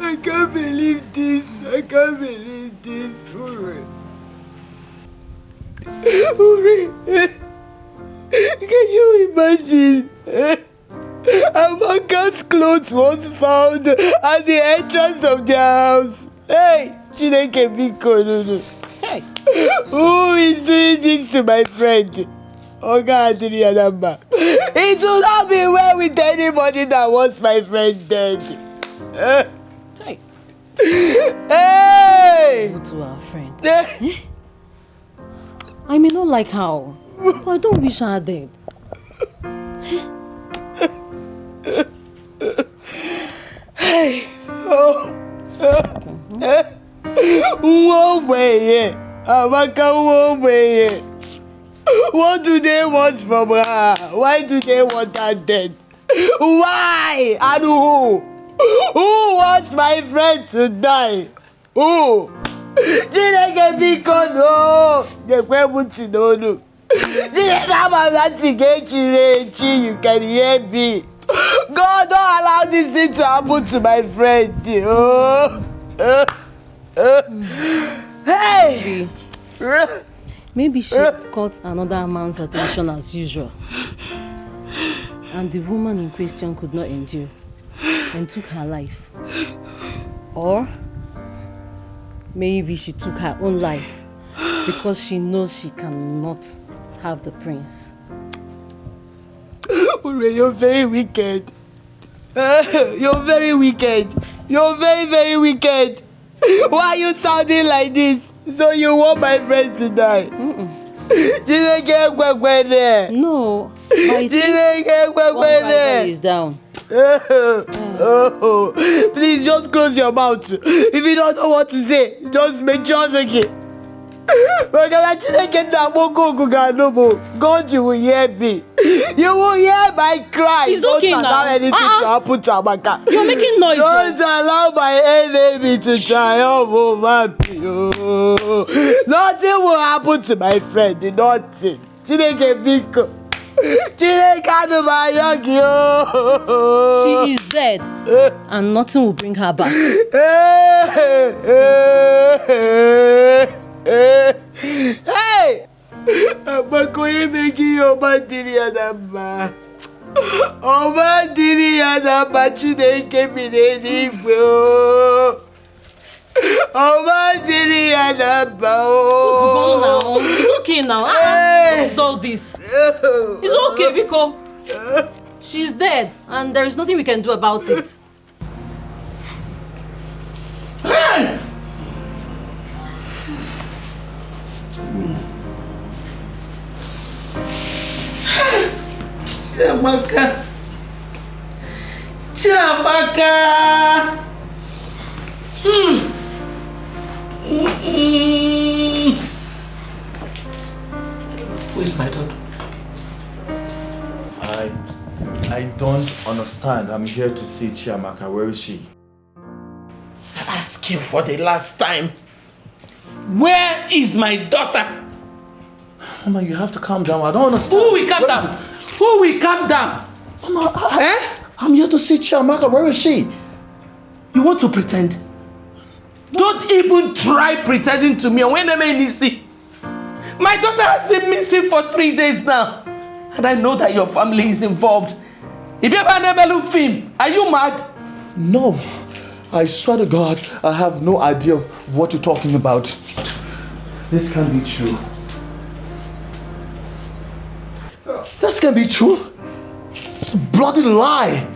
I can't believe this. I can't believe this. Uri. Uri. Can you imagine? Amaka's clothes was found at the entrance of their house. Hey, Chineke Biko, no. Hey. Who is doing this to my friend? Oga Adrianamba. It will not be well with anybody that wants my friend dead. Hey. Hey! Go to our friend. I may not like her, but I don't wish her dead. Hey! Oh! One way, Amaka, one way. What do they want from her? Why do they want her dead? Why? And who? Who wants my friend to die? Who? Chineke biko no. Gekwebuti no no. Chineke amagati gechirechi. You can hear me. God, don't allow this thing to happen to my friend. Hey! Maybe she got another man's attention as usual. And the woman in question could not endure and took her life. Or maybe she took her own life because she knows she cannot have the prince. Ure, you're very wicked. You're very wicked. You're very, very wicked. Why are you sounding like this? So you want my friend to die? No. One rivalry is down. Please just close your mouth. If you don't know what to say, just make sure again. God, you will hear me. You will hear my cry. It's okay don't allow anything to happen to Amaka. You're making noise. Don't allow my enemy to triumph over me. Nothing will happen to my friend. Nothing. Chineke Biko. She is dead, and nothing will bring her back. Hey! Abakoye meki obadiri adamba. Obadiri adamba Chineke bineni igwe o. Obadiri adamba o. It's okay now. It's all this. It's okay because she's dead, and there is nothing we can do about it. Hey! Chiamaka! Chiamaka! Where's my daughter? I don't understand. I'm here to see Chiamaka. Where is she? I ask you for the last time. Where is my daughter? Mama, you have to calm down. I don't understand. Who will calm down? Who will calm down? Mama, I'm here to see Chiamaka. Where is she? You want to pretend? Don't even try pretending to me. When am I listening? My daughter has been missing for 3 days now. And I know that your family is involved. Are you mad? No. I swear to God, I have no idea of what you're talking about. This can't be true. This can't be true. It's a bloody lie.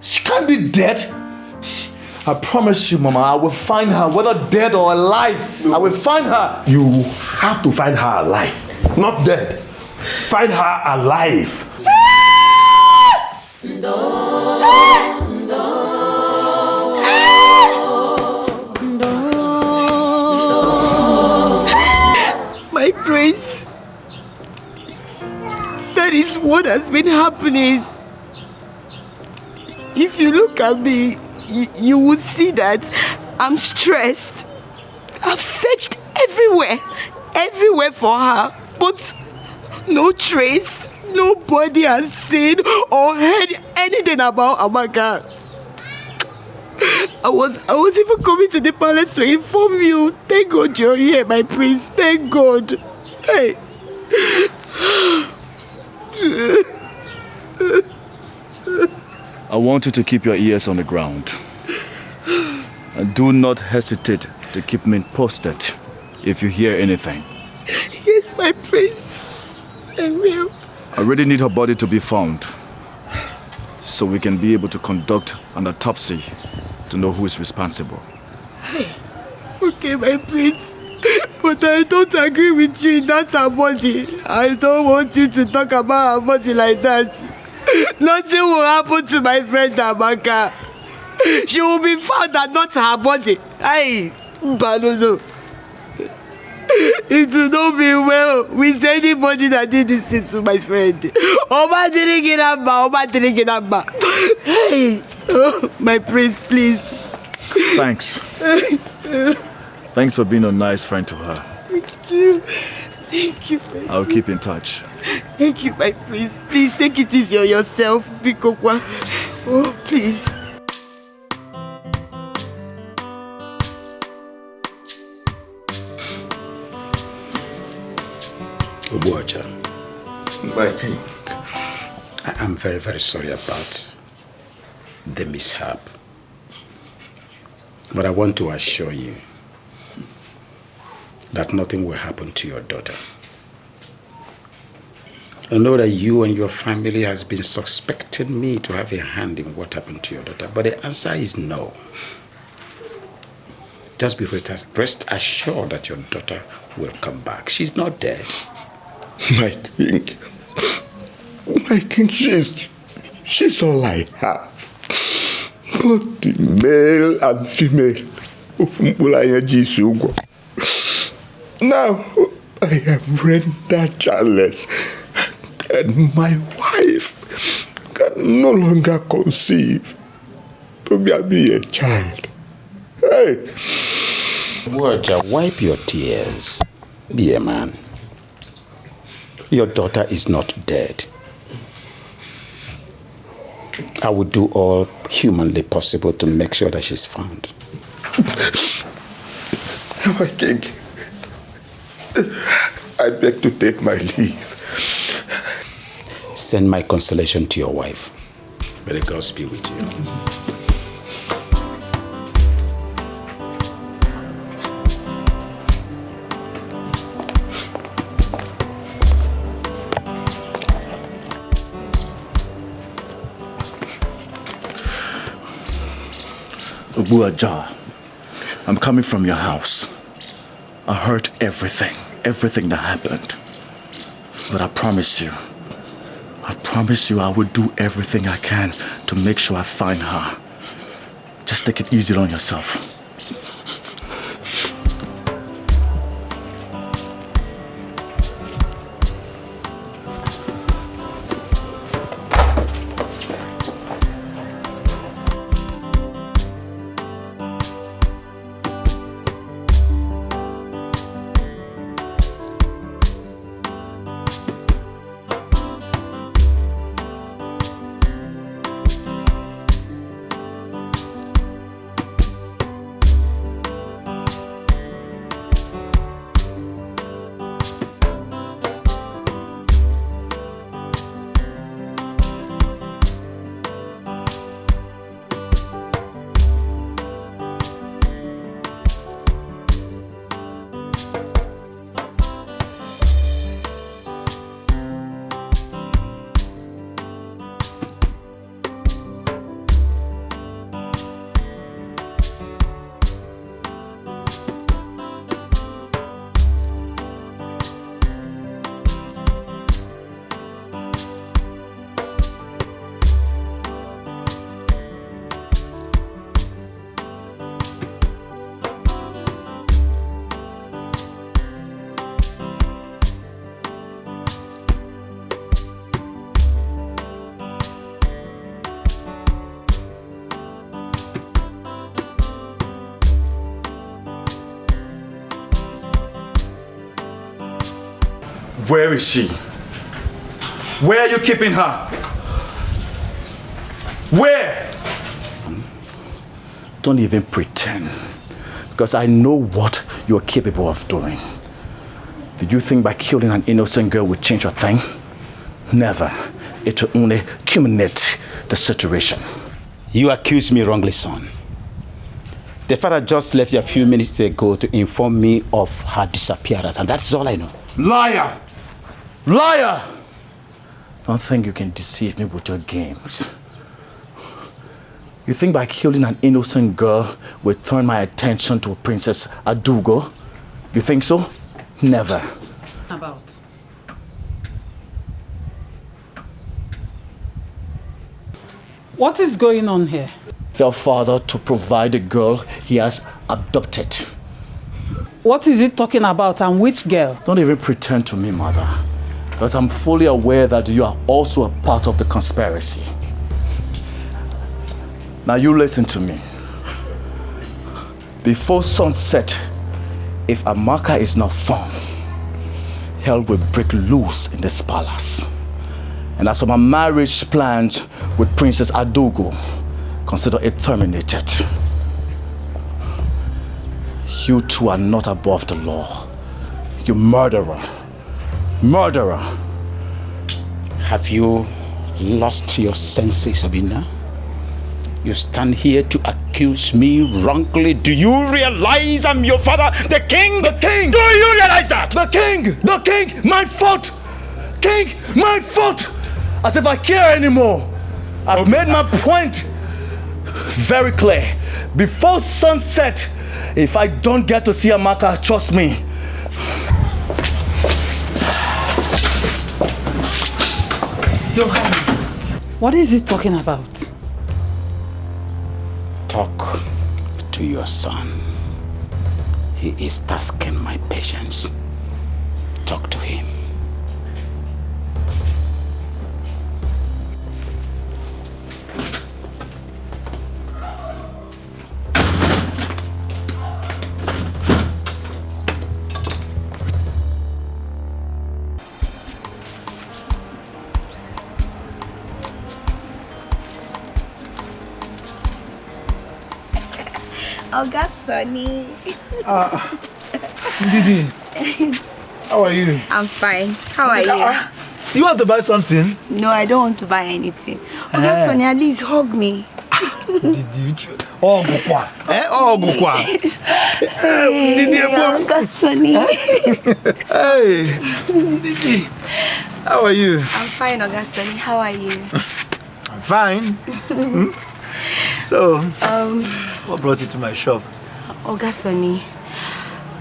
She can't be dead. I promise you, Mama, I will find her, whether dead or alive. I will find her. You have to find her alive, not dead. Find her alive. My prince, that is what has been happening. If you look at me, you will see that I'm stressed. I've searched everywhere for her, but no trace. Nobody has seen or heard anything about Amaka. I was even coming to the palace to inform you. Thank God you're here, my prince. Thank God. Hey. I want you to keep your ears on the ground. And do not hesitate to keep me posted if you hear anything. Yes, my prince. I will. I really need her body to be found so we can be able to conduct an autopsy to know who is responsible. Okay, my prince. But I don't agree with you. That's her body. I don't want you to talk about her body like that. Nothing will happen to my friend Amaka. She will be found and not her body. Aye, but no. It will not be well with anybody that did this thing to my friend. Oma didn't get up. Hey, oh, my prince, please. Thanks. Thanks for being a nice friend to her. Thank you. Thank you. I'll keep in touch. Thank you, my prince. Please take it easy on yourself, Bikokwa. Oh, please. Obuaja, my king, I'm very, very sorry about the mishap. But I want to assure you that nothing will happen to your daughter. I know that you and your family has been suspecting me to have a hand in what happened to your daughter, but the answer is no. Just be rest assured that your daughter will come back. She's not dead. My king, she's all I have. Both the male and female. Now I am rendered childless, and my wife can no longer conceive to be a child. Hey! Waja, wipe your tears. Be a man. Your daughter is not dead. I will do all humanly possible to make sure that she's found. My king, I beg to take my leave. Send my consolation to your wife. May the gods be with you. Obuaja, I'm coming from your house. I heard everything that happened. But I promise you I will do everything I can to make sure I find her. Just take it easy on yourself. Where is she? Where are you keeping her? Where? Don't even pretend. Because I know what you're capable of doing. Did you think by killing an innocent girl would change a thing? Never. It will only culminate the situation. You accuse me wrongly, son. The father just left you a few minutes ago to inform me of her disappearance, and that's all I know. Liar! Liar! Don't think you can deceive me with your games. You think by killing an innocent girl will turn my attention to Princess Adugo? You think so? Never. About. What is going on here? Tell father to provide the girl he has abducted. What is it talking about, and which girl? Don't even pretend to me, mother. Because I'm fully aware that you are also a part of the conspiracy. Now you listen to me. Before sunset, if Amaka is not found, hell will break loose in this palace. And as for my marriage plans with Princess Adugo, consider it terminated. You two are not above the law. You murderer. Murderer. Have you lost your senses, Sabina? You stand here to accuse me wrongly. Do you realize I'm your father, the king? The king! Do you realize that? The king! The king! My fault! King! My fault! As if I care anymore. I've made my point very clear. Before sunset, if I don't get to see Amaka, trust me. Your Highness, what is he talking about? Talk to your son. He is tasking my patience. Talk to him. Oga Sonny. Didi, how are you? I'm fine. How are you? You want to buy something? No, I don't want to buy anything. Oga Sonny, at least hug me. Didi, oh, Gukwa. Oh, Gukwa. Didi, Oga Sonny. Hey, Didi, how are you? I'm fine, Oga Sonny. How are you? I'm fine. So, what brought you to my shop? Oga Sonny,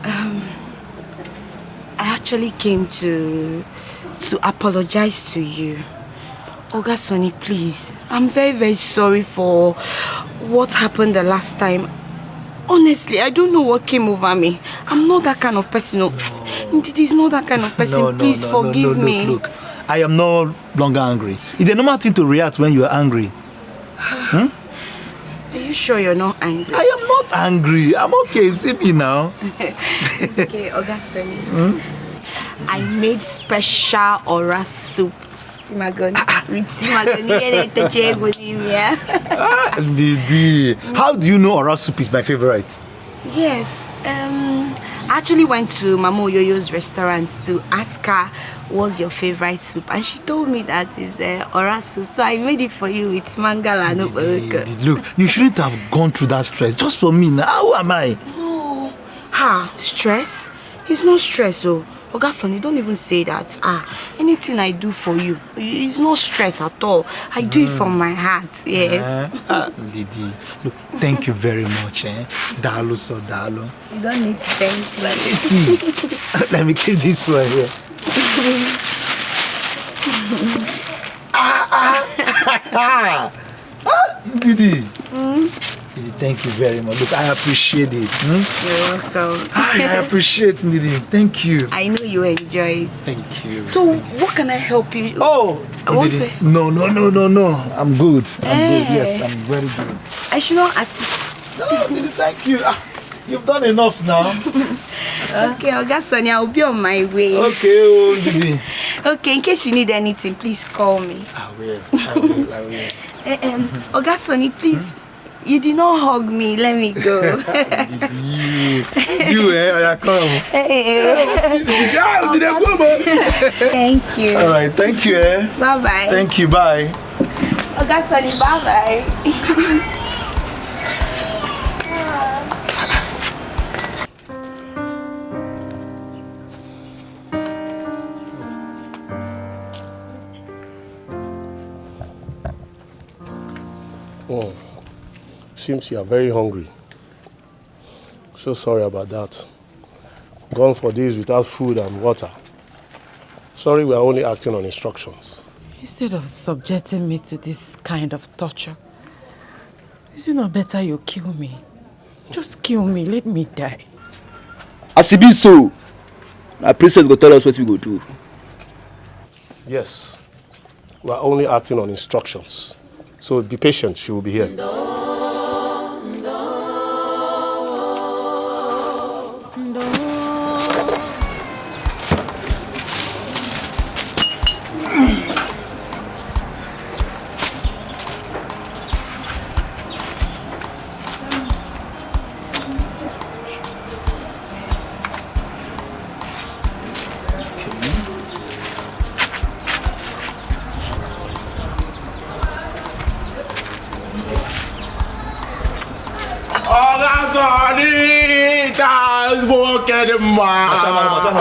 I actually came to apologize to you. Oga Sonny, please. I'm very, very sorry for what happened the last time. Honestly, I don't know what came over me. I'm not that kind of person. No. He's not that kind of person. Please forgive me. Look, I am no longer angry. It's a normal thing to react when you are angry. Are you sure you're not angry? I am not angry. I'm okay. See me now. Okay, Oga Sonny. I made special ora soup. Didi, how do you know oral soup is my favorite? Yes. I actually went to Mama Yoyo's restaurant to ask her what's your favorite soup, and she told me that it's oral soup. So I made it for you with mangala and oboroko. Look, you shouldn't have gone through that stress just for me. Now, who am I? No. Stress? It's not stress, oh. Oga Sonny, don't even say that. Anything I do for you, it's not stress at all. I do it from my heart, yes. Didi, look, thank you very much. Dalu so dalu. You don't need to thank me. Let me see. Let me keep this one here. Didi. Didi, thank you very much. Look, I appreciate this. You're welcome. I appreciate it, Didi. Thank you. I know you enjoy it. Thank you. So, what can I help you? I want Didi. to... No. I'm good. I'm good. Yes, I'm very good. I should not assist. No, Didi, thank you. You've done enough now. Okay, Oga Sonny, I'll be on my way. Okay, oh, Didi. Okay, in case you need anything, please call me. I will. Oga Sonny, please. You did not hug me. Let me go. Come. Thank you. All right, thank you. Bye-bye. Thank you, bye. Oga Sonny, bye-bye. Oh, seems you are very hungry. So sorry about that. Gone for days without food and water. Sorry, we are only acting on instructions. Instead of subjecting me to this kind of torture, is it not better you kill me? Just kill me, let me die. As it be so, our princess go tell us what we go do. Yes, we are only acting on instructions. So be patient, she will be here.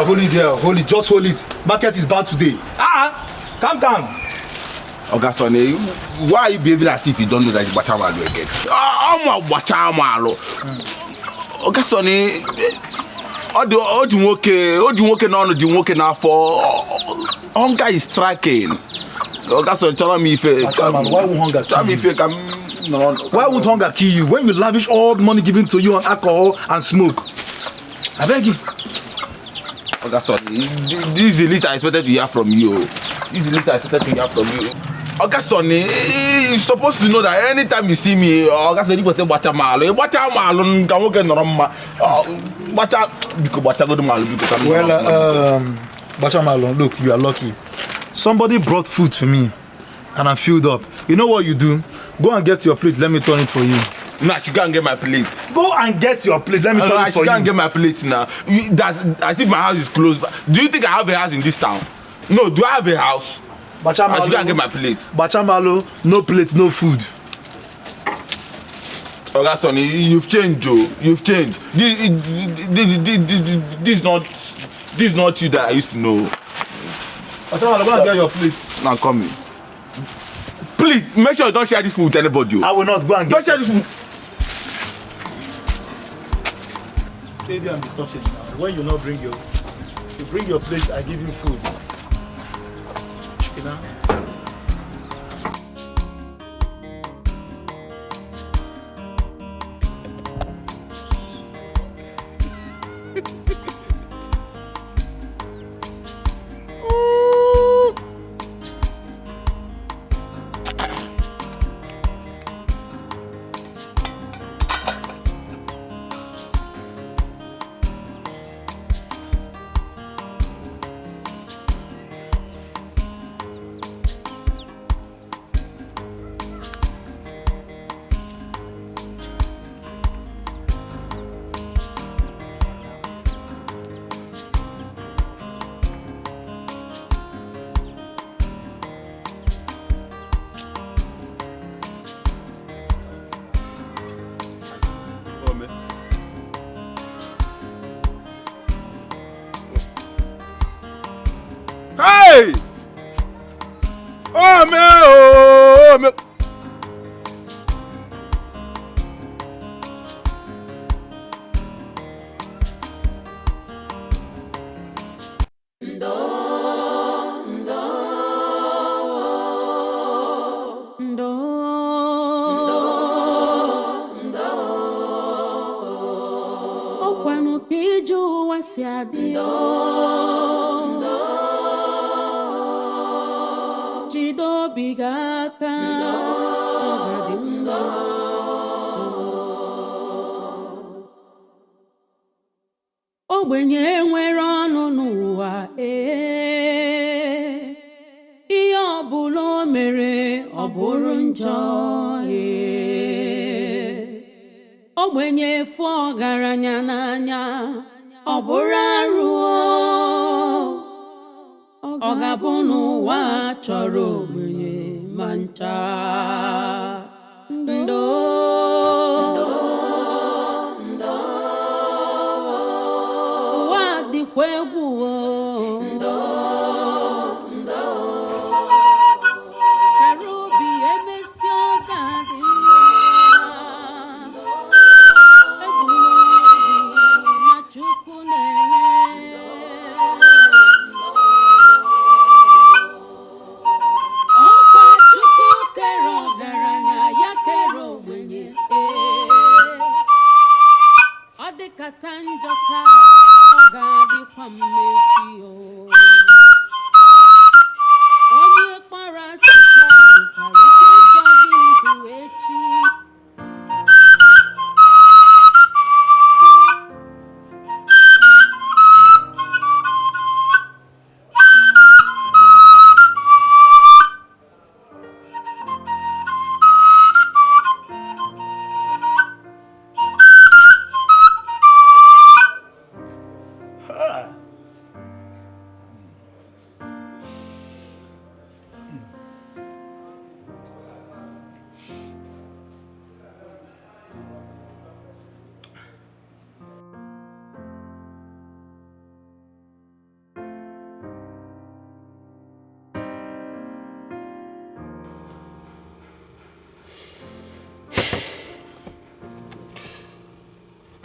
Hold it there, hold it, just hold it. Market is bad today. Calm. Oga Sonny, why are you behaving as if you don't know that it's Bachamalo again? I'm a Bachamalo. Oga Sonny, all the work now for hunger is striking. Oga Sonny, tell me if why won't hunger tell me if you can. Why would hunger kill you when you lavish all the money given to you on alcohol and smoke? I beg you. Oga Sonny, this is the least I expected to hear from you. Oga Sonny, you're supposed to know that anytime you see me, Oga Sonny will say Bachamalo. Bachamalo, look, you are lucky. Somebody brought food to me and I filled up. You know what you do? Go and get your plate, let me turn it for you. Nah, she can't get my plate. Go and get your plate, let me turn it for you. She can't get my plate now. I think my house is closed. Do you think I have a house in this town? No, do I have a house? Bachamalo, she can't get my plate. Bachamalo, no plate, no food. Oga Sonny, you've changed, Joe. You've changed. This is not you that I used to know. Bachamalo, go and get your plate. Now come in. Please, make sure you don't share this food with anybody. I will not. Go and get. Don't share this food. Stay there and be talking now. When you not bring your plate, I give you food. You know? Hey! Oh, man! Oh, man! ogbenye nwere ọnụ n'ụwa ihe ọbụla o mere ọ bụrụ njọ ogbenye efu ọgaranya n'anya ọ bụrụ arụ ọ ga-abụ n'ụwa chọrọ ogbenye ma ncha ndo ụwa dịkwa egwu kara obi emesi ọ ga-adị Chukwu na-ele ọkwa Chukwu kere ọgaranya ya kere ogbenye ọ dịkata njọ taa ọ ga-adịkwa mmechi onye kpọrọ asị taa nwekwara ike ịzọ gị ndụ echi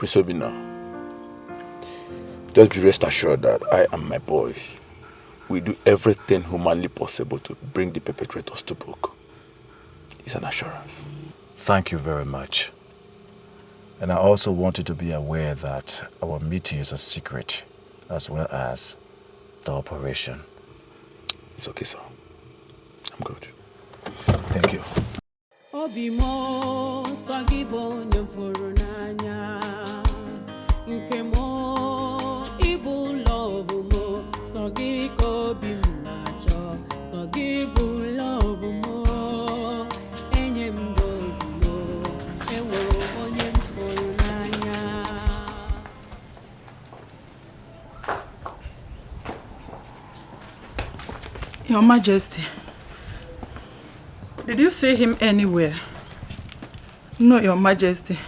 Prisobina, just be rest assured that I and my boys will do everything humanly possible to bring the perpetrators to book. It's an assurance. Thank you very much. And I also want you to be aware that our meeting is a secret, as well as the operation. It's okay, sir. I'm good. Thank you. Obimo sagibo nyamfuru n'anya nke mo ibu love mo sagi ko bim nacho sagi bu love mo enyem do mo ewo onyem furu n'anya. Your Majesty, did you see him anywhere? No, Your Majesty.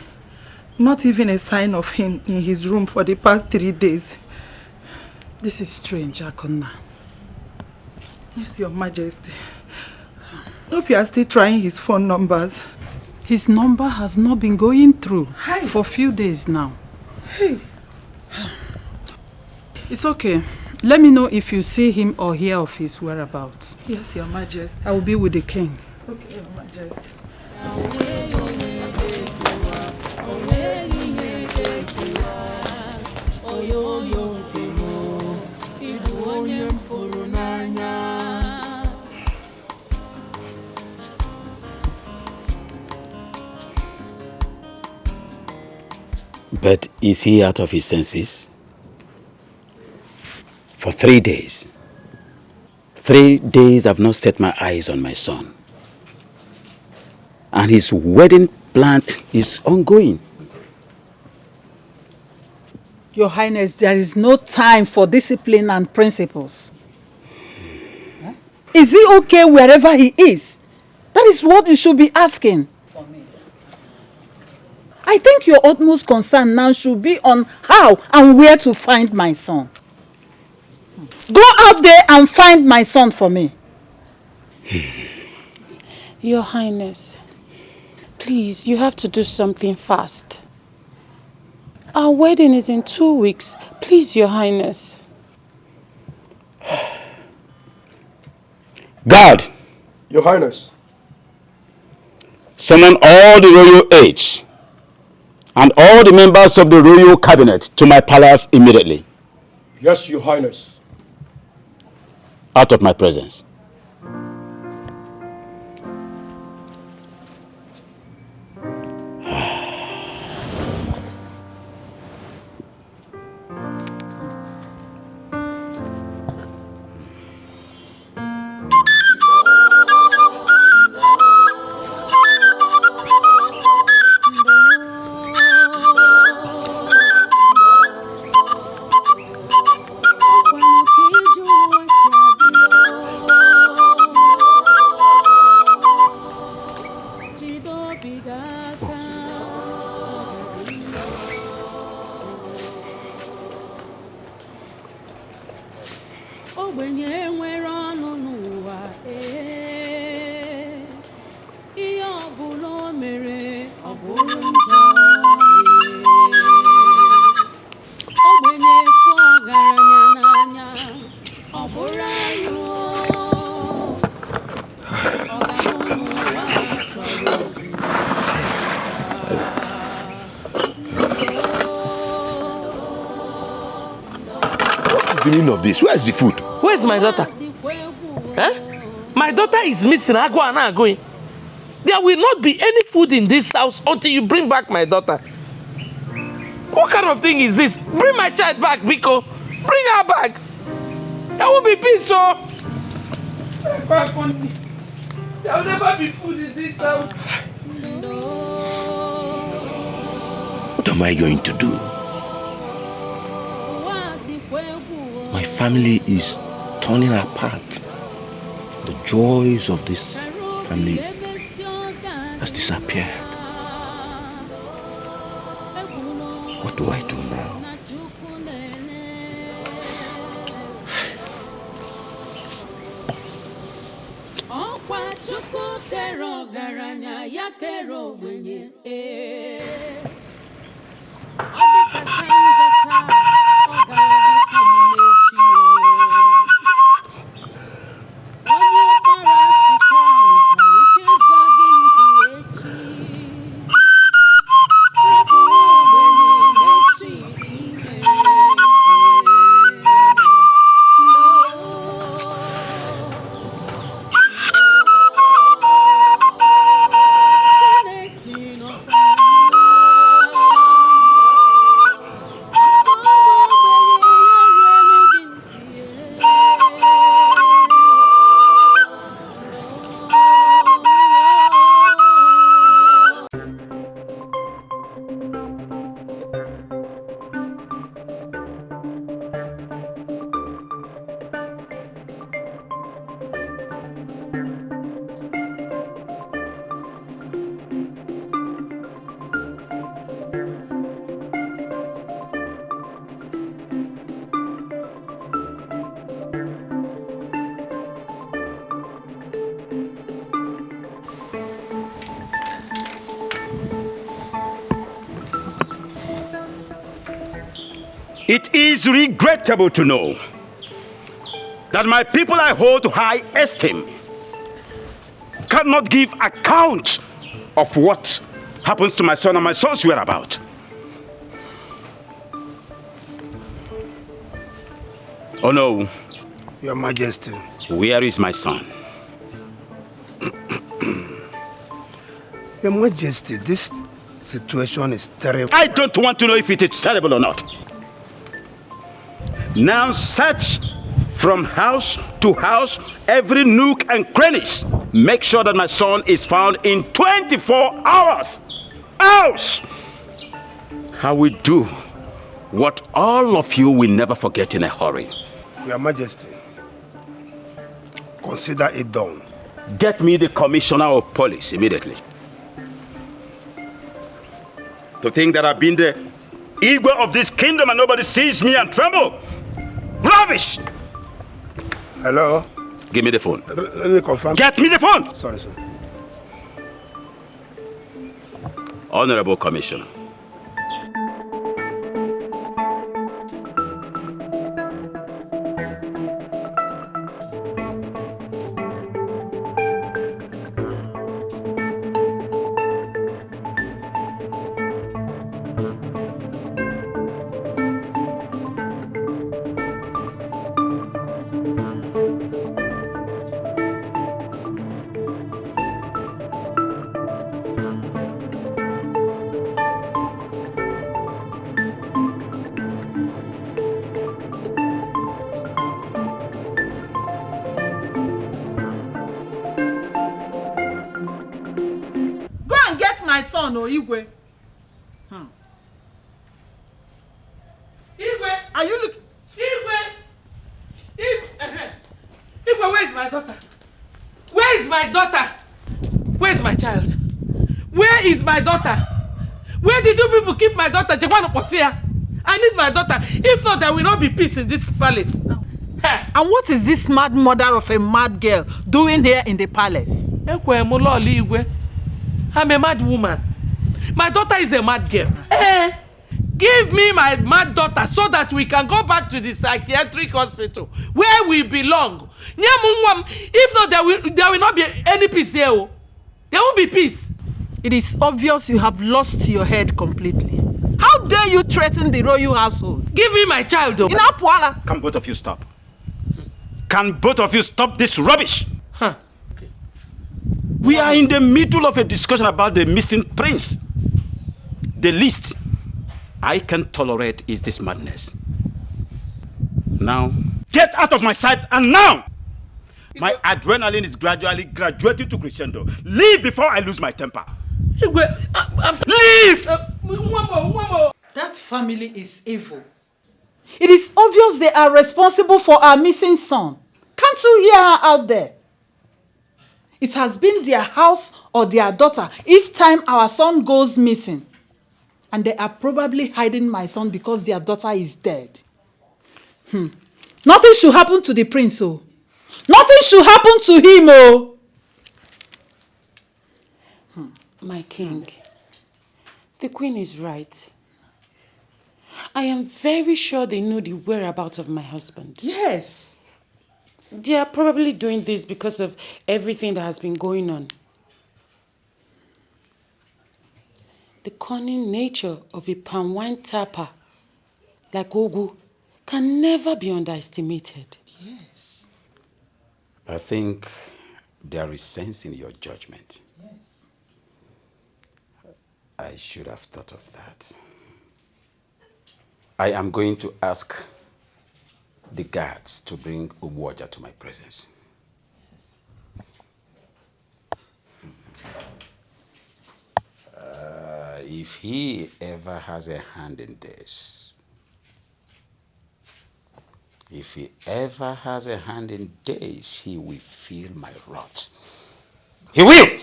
Not even a sign of him in his room for the past 3 days. This is strange, Akonna. Yes, Your Majesty. Hope you are still trying his phone numbers. His number has not been going through for a few days now. Hey. It's okay. Let me know if you see him or hear of his whereabouts. Yes, Your Majesty. I will be with the king. Okay, Your Majesty. But is he out of his senses? For 3 days. 3 days I've not set my eyes on my son. And his wedding plan is ongoing. Your Highness, there is no time for discipline and principles. Is he okay wherever he is? That is what you should be asking. I think your utmost concern now should be on how and where to find my son. Go out there and find my son for me. Your Highness, please, you have to do something fast. Our wedding is in 2 weeks. Please, Your Highness. Guard! Your Highness. Summon all the royal aides and all the members of the royal cabinet to my palace immediately. Yes, Your Highness. Out of my presence. Ogbenye nwere ọnụ n'ụwa ihe ọbụla o mere ọ bụrụ njọ ogbenye fụ ọgaranya n'anya ọ bụrụ arụ ọganụ n'ụwa chọrọ The meaning of this? Where is the food? Where's my daughter? Eh? My daughter is missing. I go. There will not be any food in this house until you bring back my daughter. What kind of thing is this? Bring my child back, Biko. Bring her back. There will be peace, so. There will never be food in this house. What am I going to do? My family is turning apart. The joys of this family has disappeared. What do I do now? It is regrettable to know that my people I hold to high esteem cannot give account of what happens to my son and my son's whereabouts. Oh no. Your Majesty. Where is my son? Your Majesty, this situation is terrible. I don't want to know if it is terrible or not. Now search from house to house, every nook and crannies. Make sure that my son is found in 24 hours. Else, I will do what all of you will never forget in a hurry. Your Majesty, consider it done. Get me the Commissioner of Police immediately. To think that I've been the Igwe of this kingdom and nobody sees me and tremble. Rubbish! Hello? Give me the phone. Let me confirm. Get me the phone! Sorry, sir. Honorable Commissioner. No, Igwe. Igwe, are you looking? Igwe, where is my daughter? Where is my daughter? Where is my child? Where Where is my daughter? Where did you people keep my daughter? I need my daughter. If not, there will not be peace in this palace. And what is this mad mother of a mad girl doing here in the palace? I'm a mad woman. My daughter is a mad girl. Give me my mad daughter so that we can go back to the psychiatric hospital where we belong. If not, there will not be any peace here. There won't be peace. It is obvious you have lost your head completely. How dare you threaten the royal household? Give me my child. Can both of you stop? Can both of you stop this rubbish? We are in the middle of a discussion about the missing prince. The least I can tolerate is this madness. Now, get out of my sight, and now! My adrenaline is gradually graduating to crescendo. Leave before I lose my temper. Leave! That family is evil. It is obvious they are responsible for our missing son. Can't you hear her out there? It has been their house or their daughter each time our son goes missing. And they are probably hiding my son because their daughter is dead. Nothing should happen to the prince, oh. Nothing should happen to him, oh. My king, the queen is right. I am very sure they know the whereabouts of my husband. Yes. They are probably doing this because of everything that has been going on. The cunning nature of a palm wine tapper like Ogu can never be underestimated. Yes. I think there is sense in your judgment. Yes. I should have thought of that. I am going to ask the guards to bring Ubuoja to my presence. If he ever has a hand in this, he will feel my wrath. He will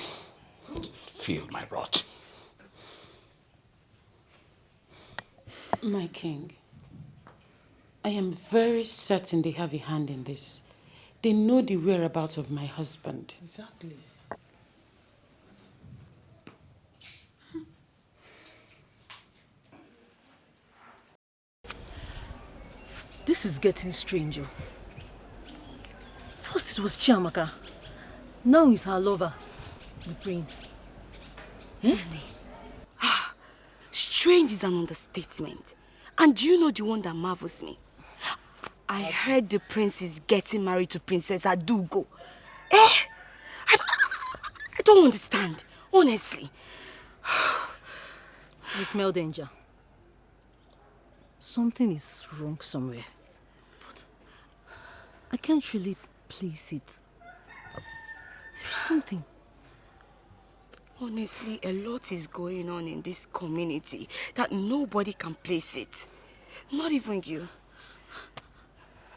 feel my wrath. My king, I am very certain they have a hand in this. They know the whereabouts of my husband. Exactly. This is getting stranger. First it was Chiamaka. Now it's her lover, the prince. Strange is an understatement. And do you know the one that marvels me? I heard the prince is getting married to Princess Adugo. I don't understand, honestly. I smell danger. Something is wrong somewhere. But I can't really place it. There's something. Honestly, a lot is going on in this community that nobody can place it. Not even you.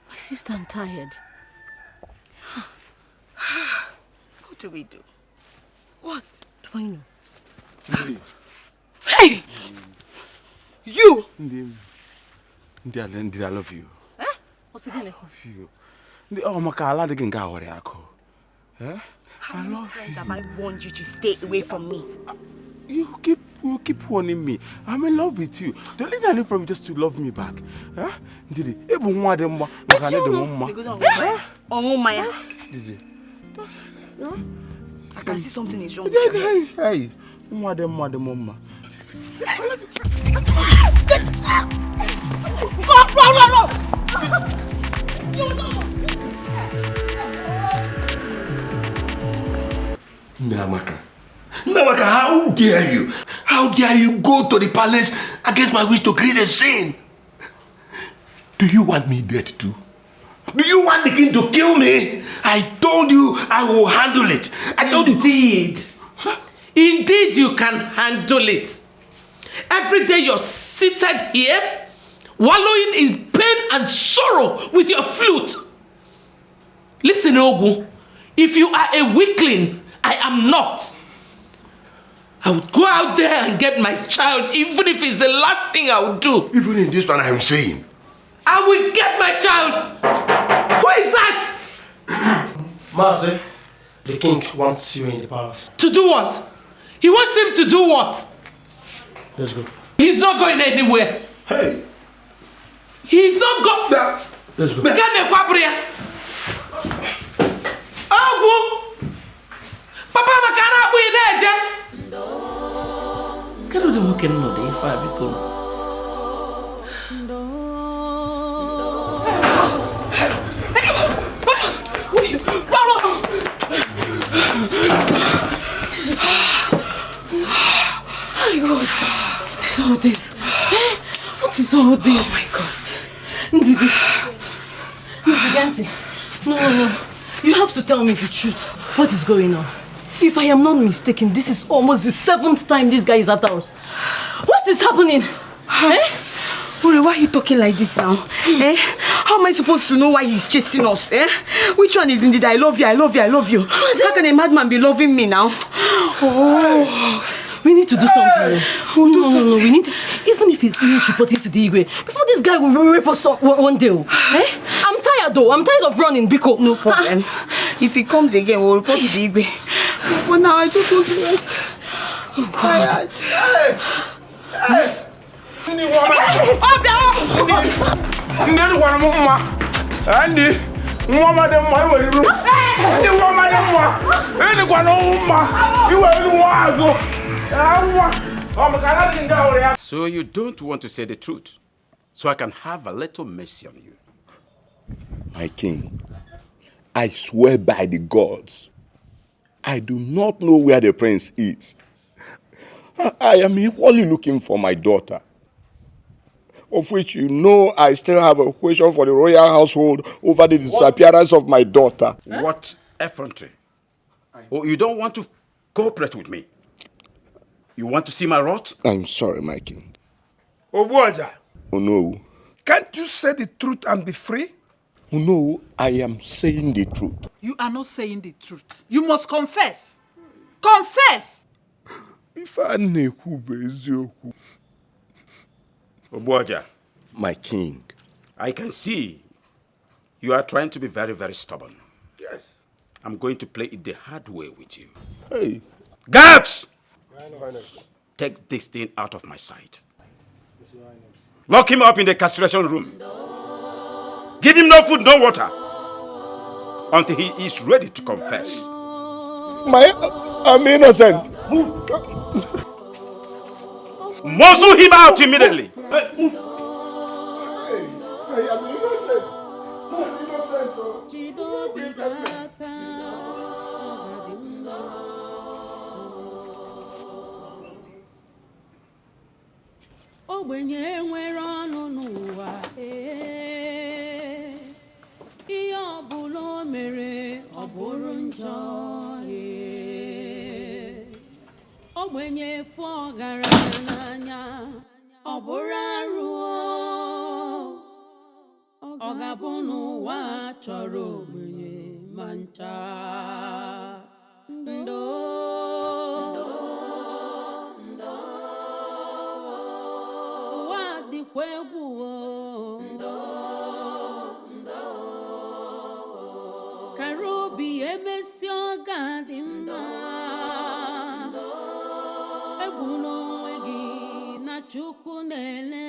My sister, I'm tired. What do we do? What? Do I know? Hey! You! Did I love you? What's it gonna? I love you. Oh, Makala, they can go where I go. How many times have I warned you to stay away from me? You keep warning me. I'm in love with you. The only thing I need from you just to love me back. Did it? Even one of them, I can see something is wrong with you. Hey, one of them, mama. Namaka, how dare you? How dare you go to the palace against my wish to create a scene? Do you want me dead too? Do you want the king to kill me? I told you I will handle it. I told you. Indeed you can handle it. Every day you're seated here, wallowing in pain and sorrow with your flute. Listen, Ogu, if you are a weakling, I am not. I would go out there and get my child, even if it's the last thing I would do. Even in this one I am saying. I will get my child. Who is that? Master, the king wants you in the palace. To do what? He wants him to do what? Let's go. He's not going anywhere. Hey. He's not going. Let's go. Papa makana abu ideje. Kero de muke no de ifa biko. What is all this? What is all this? Oh my God. Ndidi, no. You have to tell me the truth. What is going on? If I am not mistaken, this is almost the 7th time this guy is after us. What is happening? Uri, why are you talking like this now? How am I supposed to know why he's chasing us? Which one is indeed I love you, I love you, I love you? How can a madman be loving me now? We need to do something. No, we need to, even if it means reporting to the Igwe, before this guy will rape us one day. I'm tired though. I'm tired of running, Biko. No problem. If he comes again, we'll report to the Igwe. But for now, I just want to rest. I'm tired. Andy, mama dem ma iwe iru. Ni mama dem ma. Eni kwa no mma. Iwe iru wa azo. So you don't want to say the truth, so I can have a little mercy on you. My king, I swear by the gods, I do not know where the prince is. I am equally looking for my daughter, of which you know I still have a question for the royal household over the disappearance of my daughter. What effrontery? Oh, you don't want to cooperate with me? You want to see my wrath? I'm sorry, my king. Obuaja. Oh no. Can't you say the truth and be free? Oh no, I am saying the truth. You are not saying the truth. You must confess. Confess! If I neku Obuaja. My king. I can see you are trying to be very, very stubborn. Yes. I'm going to play it the hard way with you. Hey. Guards! Take this thing out of my sight. Lock him up in the castration room. Give him no food, no water. Until he is ready to confess. I'm innocent. Muzzle him out immediately. I am innocent. Ogbenye nwere ọnụ n'ụwa ihe ọbụla o mere ọ bụrụ njọ ogbenye fụ ọgaranya n'anya ọ bụrụ arụ ọ ga-abụ n'ụwa chọrọ ogbenye ma ncha Karobi emesi oga dị mma egbula onwe gị na Chukwu na-ele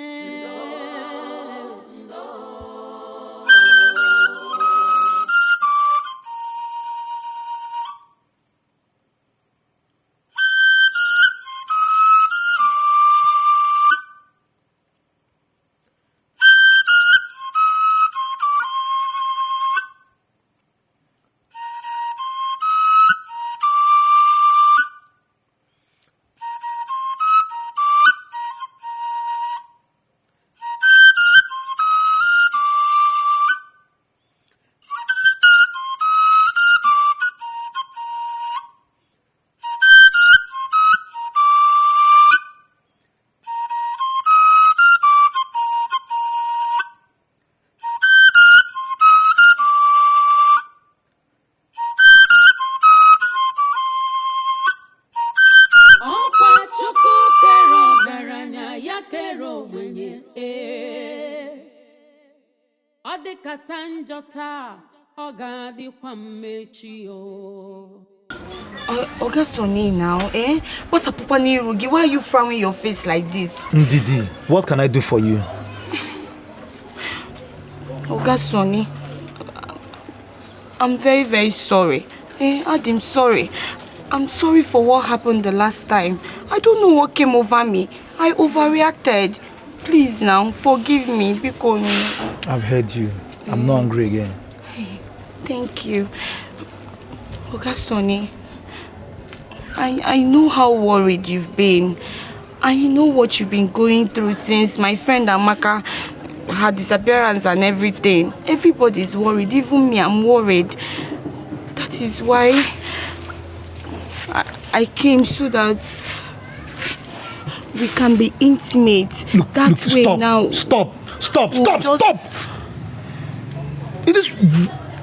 kere ogbenye ọ dịkata njọ taa ọ ga-adịkwa mmechi Oga Sonny now, eh? What's up, Papa Nirugi? Why are you frowning your face like this? Ndidi, what can I do for you? Oga Sonny, I'm very, very sorry. I'm sorry. I'm sorry for what happened the last time. I don't know what came over me. I overreacted. Please now, forgive me. I've heard you. I'm not angry again. Thank you. Oga Sonny, I know how worried you've been. I know what you've been going through since my friend Amaka, her disappearance and everything. Everybody's worried, even me, I'm worried. That is why I came so that we can be intimate. Look, way now. Stop! Is this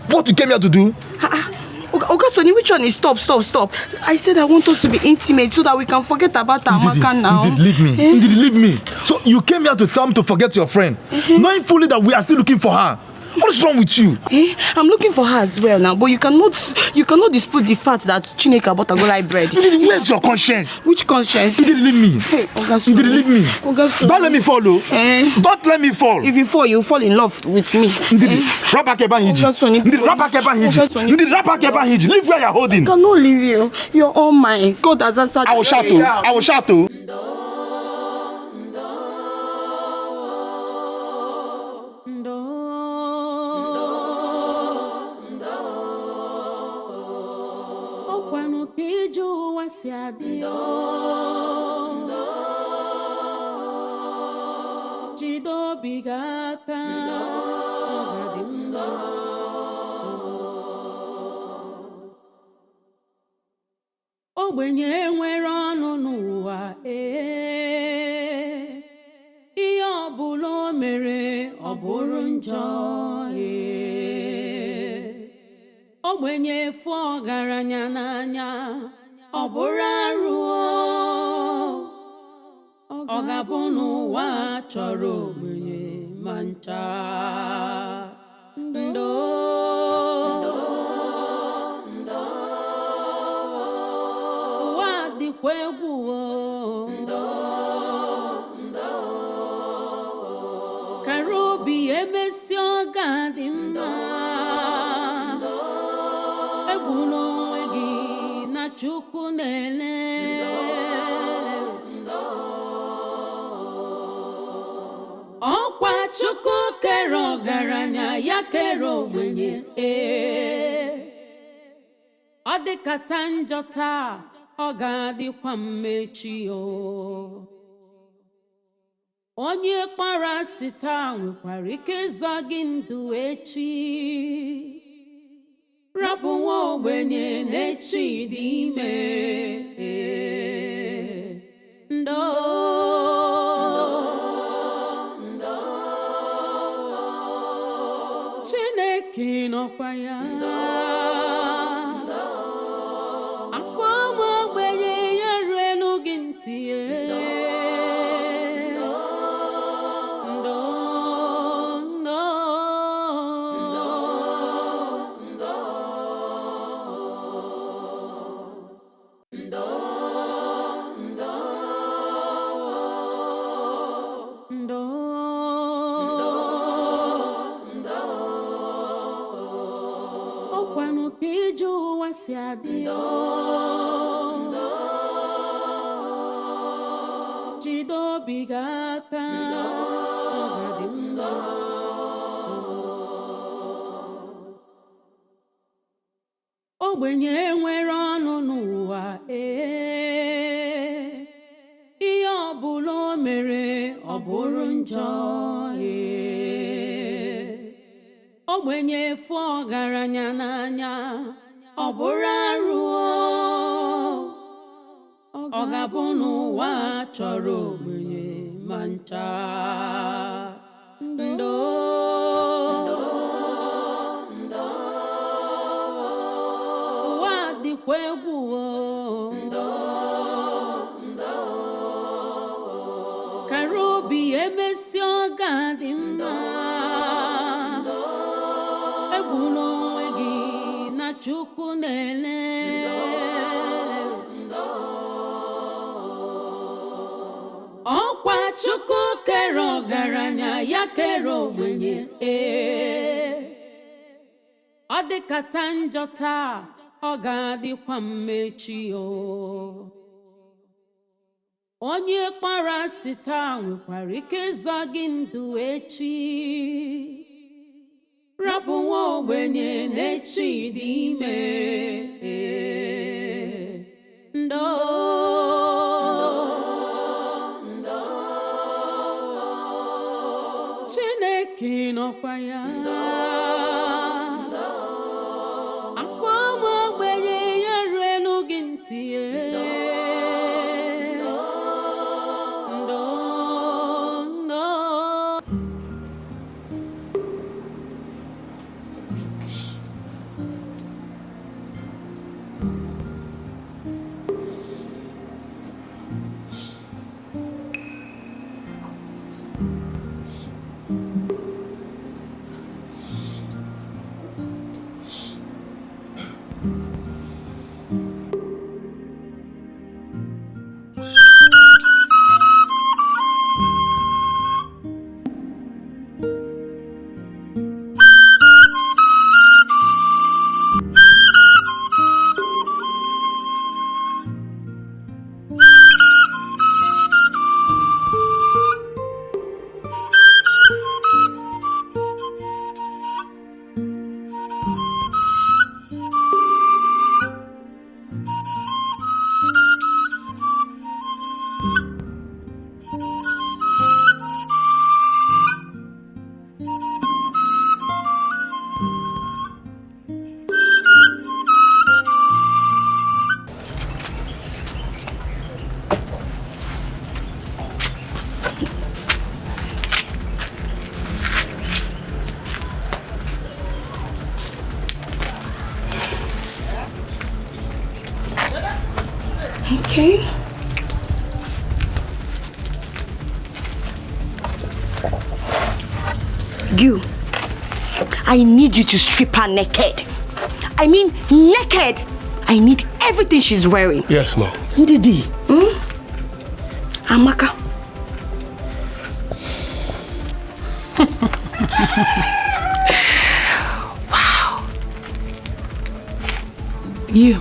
what you came here to do? Oga Sonny, which one is stop? I said I want us to be intimate so that we can forget about Amaka now. Ndidi, leave me. So you came here to tell me to forget your friend, knowing fully that we are still looking for her. What is wrong with you? I'm looking for her as well now, but you cannot dispute the fact that Chineke bought a golai bread. Ndidi, where's your conscience? Which conscience? Ndidi, leave me. Hey, Oga Sonny. Ndidi, leave me. Oga Sonny. Don't let me fall, though. Don't let me fall. If you fall, you fall in love with me. Ndidi, Rapa Keba Hiji. Ndidi, Rapa Keba Hiji. Ndidi, Rapa Keba Hiji. Leave where you're holding. I cannot leave you. You're all mine. God has answered. I will shout. Ogbenye nwere ọnụ n'ụwa ihe ọbụla o mere ọ bụrụ njọ ogbenye fụ ọgaranya n'anya ọ bụrụ arụ ọ ga-abụ n'ụwa chọrọ ogbenye ma ncha ụwa dịkwa egwu kara obi emesi ọ ga-adị mma egwu n'onwe gị na Chukwu na-ele ọkwa Chukwu kere ọgaranya ya kere ogbenye ọ dịkata njọ taa ọ ga-adịkwa mmechi onye kpara asị taa nwekwara ike ịzọ gị ndụ echi rapụ nwa ogbenye n'echi dị ime Chineke nọkwa ya akwa ụmụ ogbenye ya ruelu gị ntị si adị jide obi gị aka ogbenye nwere ọnụ n'ụwa ihe ọbụla o mere ọ bụrụ njọ ogbenye fụ ọgaranya n'anya ọ bụrụ arụ ọ ga-abụ n'ụwa chọrọ ogbenye ma ncha ụwa dịkwa egwu kara obi emesi oga dị mma egbuna onwe gị na Chukwu na-ele ọkwa Chukwu kere ọgaranya ya kere ogbenye ọ dịkata njọ taa ọ ga-adịkwa mma echi o onye kpara asị taa nwekwara ike ịzọ gị ndụ echi rapụ nwa ogbenye n'echi dị ime ndo Chineke nọkwa ya akwa nwa ogbenye ya ruelu gị ntị Okay. You, I need you to strip her naked. I mean naked. I need everything she's wearing. Yes, ma'am. Ndidi. Amaka. Wow. You.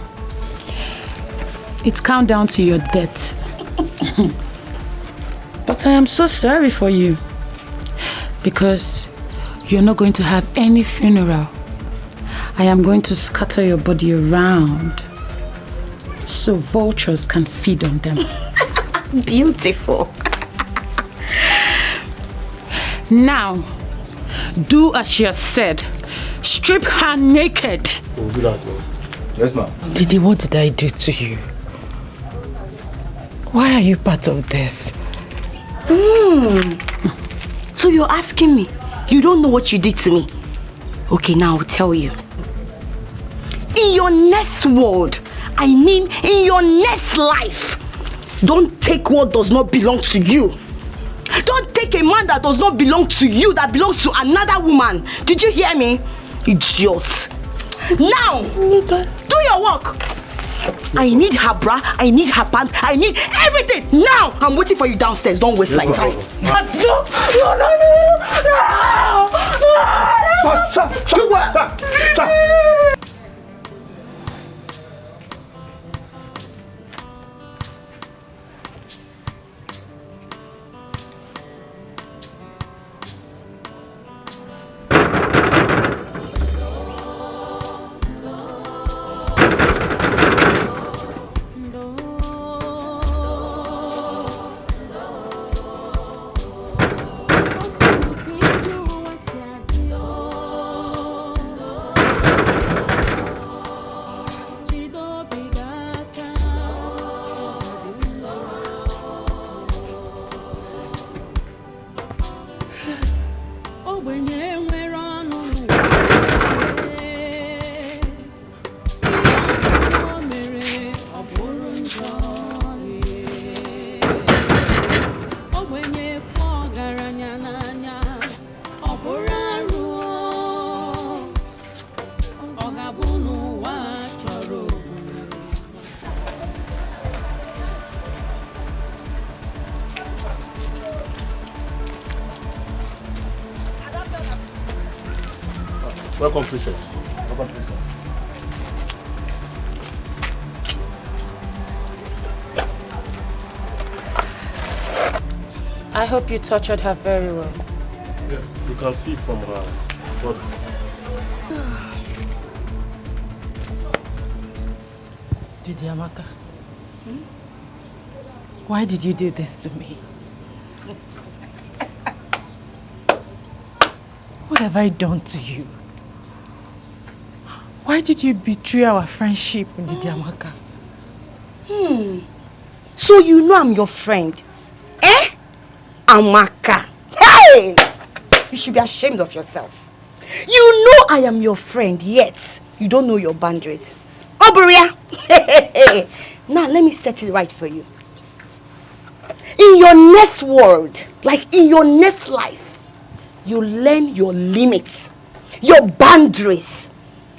It's countdown to your death. But I am so sorry for you. Because you're not going to have any funeral. I am going to scatter your body around so vultures can feed on them. Beautiful. Now, do as she has said. Strip her naked. We'll do that, ma'am. Yes, ma'am. Didi, what did I do to you? Why are you part of this? So you're asking me? You don't know what you did to me? Okay, now I'll tell you. In your next world, I mean in your next life, don't take what does not belong to you. Don't take a man that does not belong to you, that belongs to another woman. Did you hear me? Idiot. Now, do your work. I need her bra, I need her pants, I need everything. Now, I'm waiting for you downstairs. Don't waste my time. No. Stop. Welcome, Princess. Welcome, Princess. I hope you tortured her very well. Yes, you can see from her body. Didi Amaka, why did you do this to me? What have I done to you? Why did you betray our friendship, Didi Amaka? So you know I'm your friend? Eh? Amaka. Hey! You should be ashamed of yourself. You know I am your friend, yet you don't know your boundaries. Oberia! Now let me set it right for you. In your next world, like in your next life, you learn your limits, your boundaries.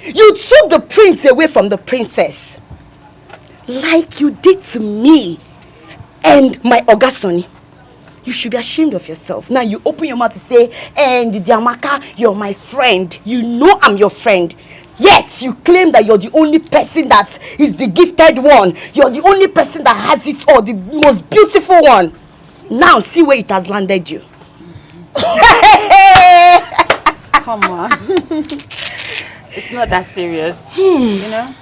You took the prince away from the princess, like you did to me and my Ogasoni. You should be ashamed of yourself. Now you open your mouth to say, and Didi Amaka, you're my friend. You know I'm your friend. Yet you claim that you're the only person that is the gifted one. You're the only person that has it all, the most beautiful one. Now see where it has landed you. Come on. It's not that serious. You know?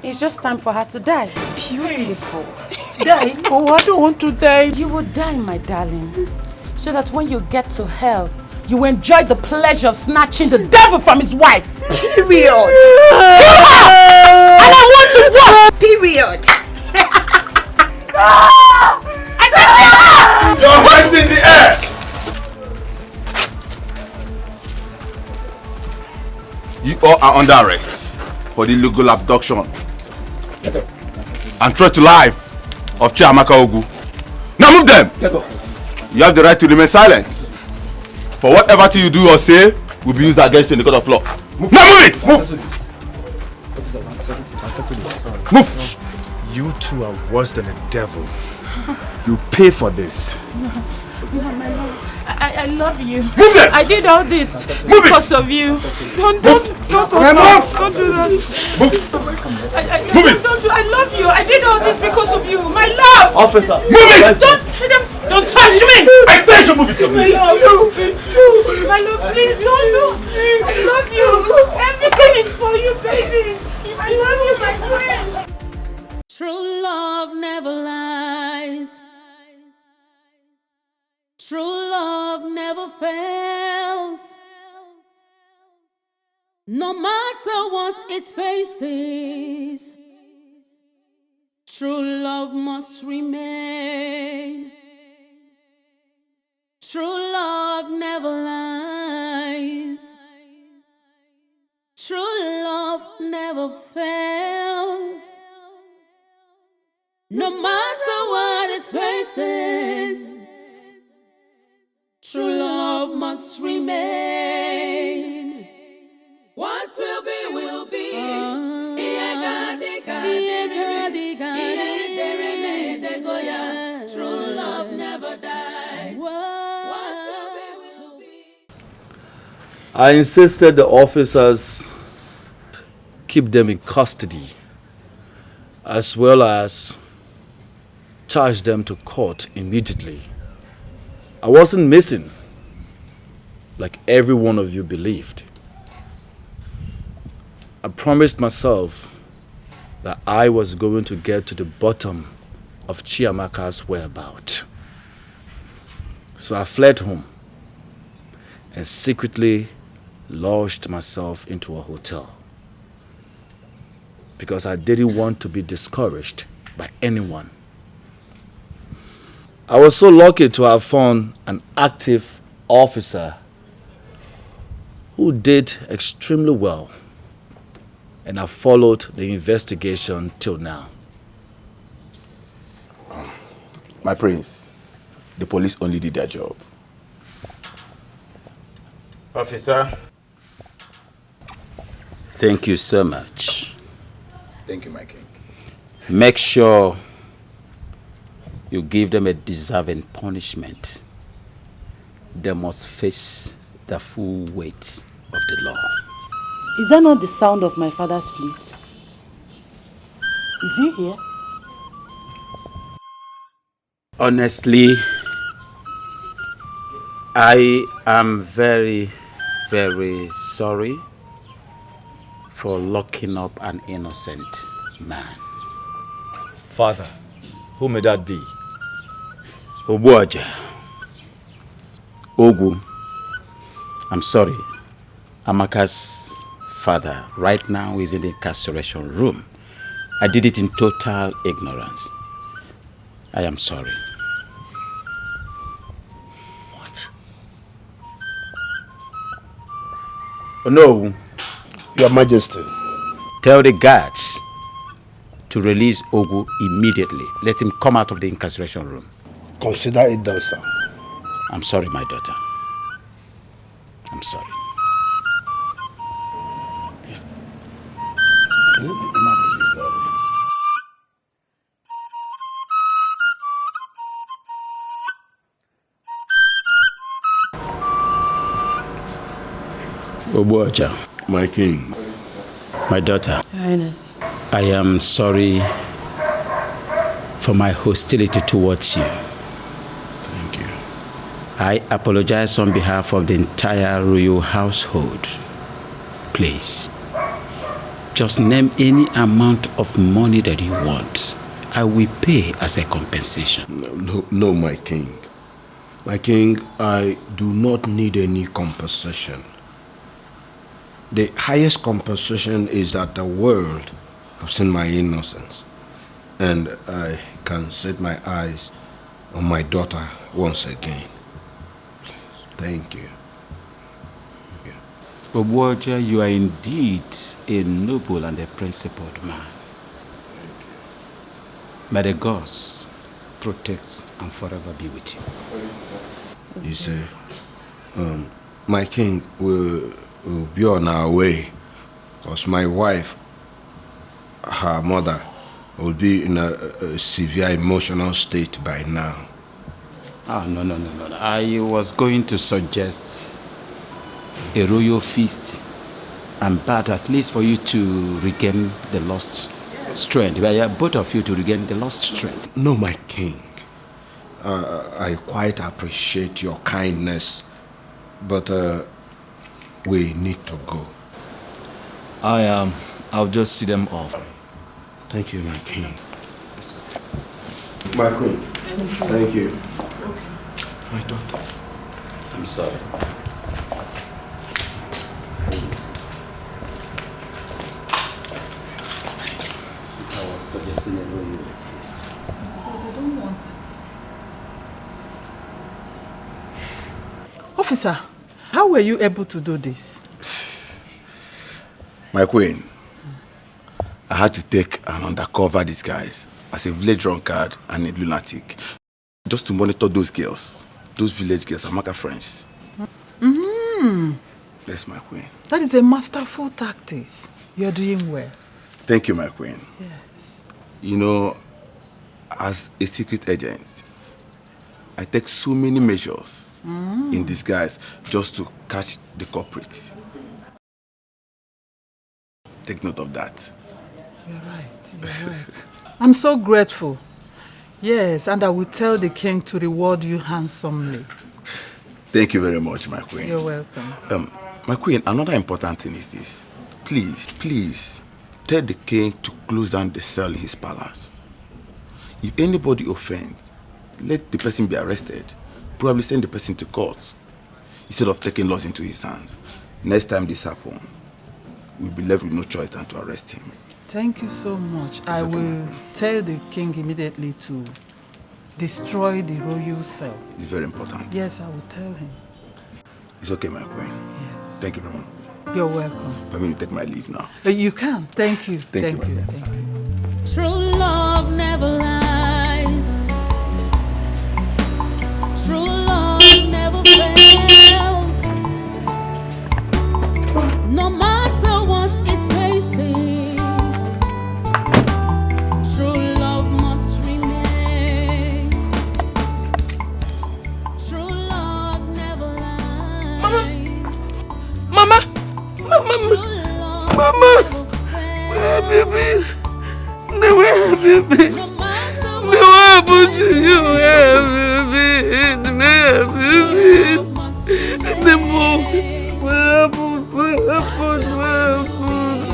It's just time for her to die. Beautiful. Die? Oh, I don't want to die. You will die, my darling. So that when you get to hell, you enjoy the pleasure of snatching the devil from his wife. Period. And I want to walk. Period. I said, your hands in the air. You all are under arrest for the illegal abduction and threat to life of Chiamaka Ogu. Now move them! You have the right to remain silent. For whatever thing you do or say will be used against you in the court of law. Move. Now move it! Move! Move! You two are worse than a devil. You pay for this. No, my love. I love you. Move them! I did all this because of you. Don't do that. Move! I love you. I did all this because of you. My love! Officer! Move it! Don't touch me! I said you move it! My love, please don't do. I love you. Everything is for you, baby. I love you, my friend. True love never lies. True love never fails. No matter what it faces, true love must remain. True love never lies. True love never fails. No matter what it faces, true love must remain. What will be, will be. True love never dies. What will be. I insisted the officers keep them in custody, as well as charge them to court immediately. I wasn't missing, like every one of you believed. I promised myself that I was going to get to the bottom of Chiamaka's whereabouts. So I fled home and secretly lodged myself into a hotel because I didn't want to be discouraged by anyone. I was so lucky to have found an active officer who did extremely well, and I followed the investigation till now. My prince, the police only did their job. Officer. Thank you so much. Thank you, my king. Make sure you give them a deserving punishment. They must face the full weight of the law. Is that not the sound of my father's flute? Is he here? Honestly, I am very, very sorry for locking up an innocent man. Father, who may that be? Obuaja. Ogu. I'm sorry. Amaka's father right now is in the incarceration room. I did it in total ignorance. I am sorry. What? Oh, no. Your Majesty. Tell the guards to release Ogu immediately. Let him come out of the incarceration room. Consider it done, sir. I'm sorry, my daughter. I'm sorry. Obuaja. My king. My daughter. Your Highness. I am sorry for my hostility towards you. Thank you. I apologize on behalf of the entire royal household. Please, just name any amount of money that you want. I will pay as a compensation. No, my king. My king, I do not need any compensation. The highest compensation is that the world have seen my innocence, and I can set my eyes on my daughter once again. Please, thank you. Obuaja, you are indeed a noble and a principled man. May the gods protect and forever be with you. You say, my king will be on our way, because my wife, her mother, will be in a severe emotional state by now. No. I was going to suggest a royal feast and bath, at least for you to regain the lost strength. Both of you to regain the lost strength. No, my king. I quite appreciate your kindness, but we need to go. I'll just see them off. Thank you, my king. My queen. Thank you. Okay. My daughter. I'm sorry. I was suggesting a royal feast. I don't want it. Officer, how were you able to do this? My queen, I had to take an undercover disguise as a village drunkard and a lunatic, just to monitor those girls, those village girls, Amaka friends. Yes, my queen. That is a masterful tactic. You're doing well. Thank you, my queen. Yes. You know, as a secret agent, I take so many measures in disguise just to catch the culprit. Take note of that. You're right. I'm so grateful. Yes, and I will tell the king to reward you handsomely. Thank you very much, my queen. You're welcome. My queen, another important thing is this. Please, tell the king to close down the cell in his palace. If anybody offends, let the person be arrested. Probably send the person to court instead of taking laws into his hands. Next time this happens, we'll be left with no choice than to arrest him. Thank you so much. I will tell the king immediately to destroy the royal cell. It's very important. Yes, I will tell him. It's okay, my queen. Yes. Thank you very much. You're welcome. Let me take my leave now. You can. Thank you. Thank you. True love never lies. True love never fails. No matter what it faces, true love must remain. True love never lies. Mama! True love food, food.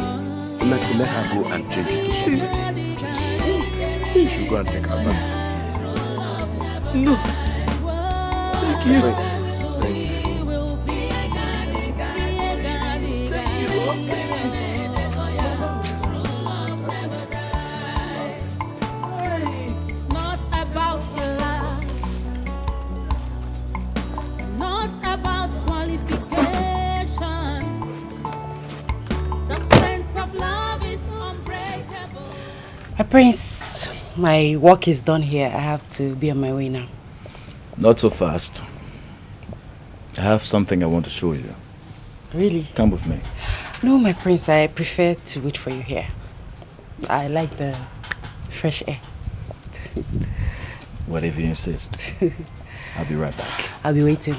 Let her go and change into something. Please. She should go and take her bath. No. Thank you. Thank you. It's not about class, not about qualification. The strength of love is unbreakable. Prince, my work is done here. I have to be on my way now. Not so fast. I have something I want to show you. Really? Come with me. No, my prince, I prefer to wait for you here. I like the fresh air. What if you insist? I'll be right back. I'll be waiting.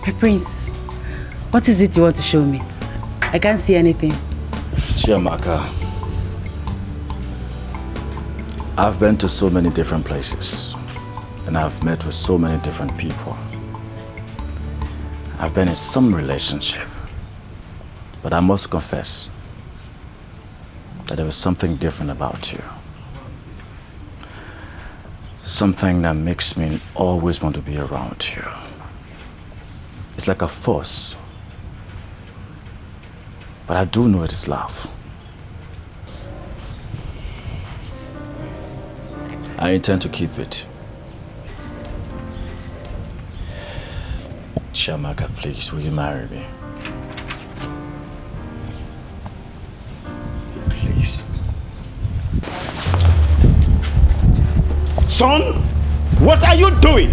My prince, what is it you want to show me? I can't see anything. Chiamaka, I've been to so many different places and I've met with so many different people. I've been in some relationship, but I must confess that there was something different about you. Something that makes me always want to be around you. It's like a force. But I do know it is love. I intend to keep it. Chiamaka, please, will you marry me? Please. Son, what are you doing?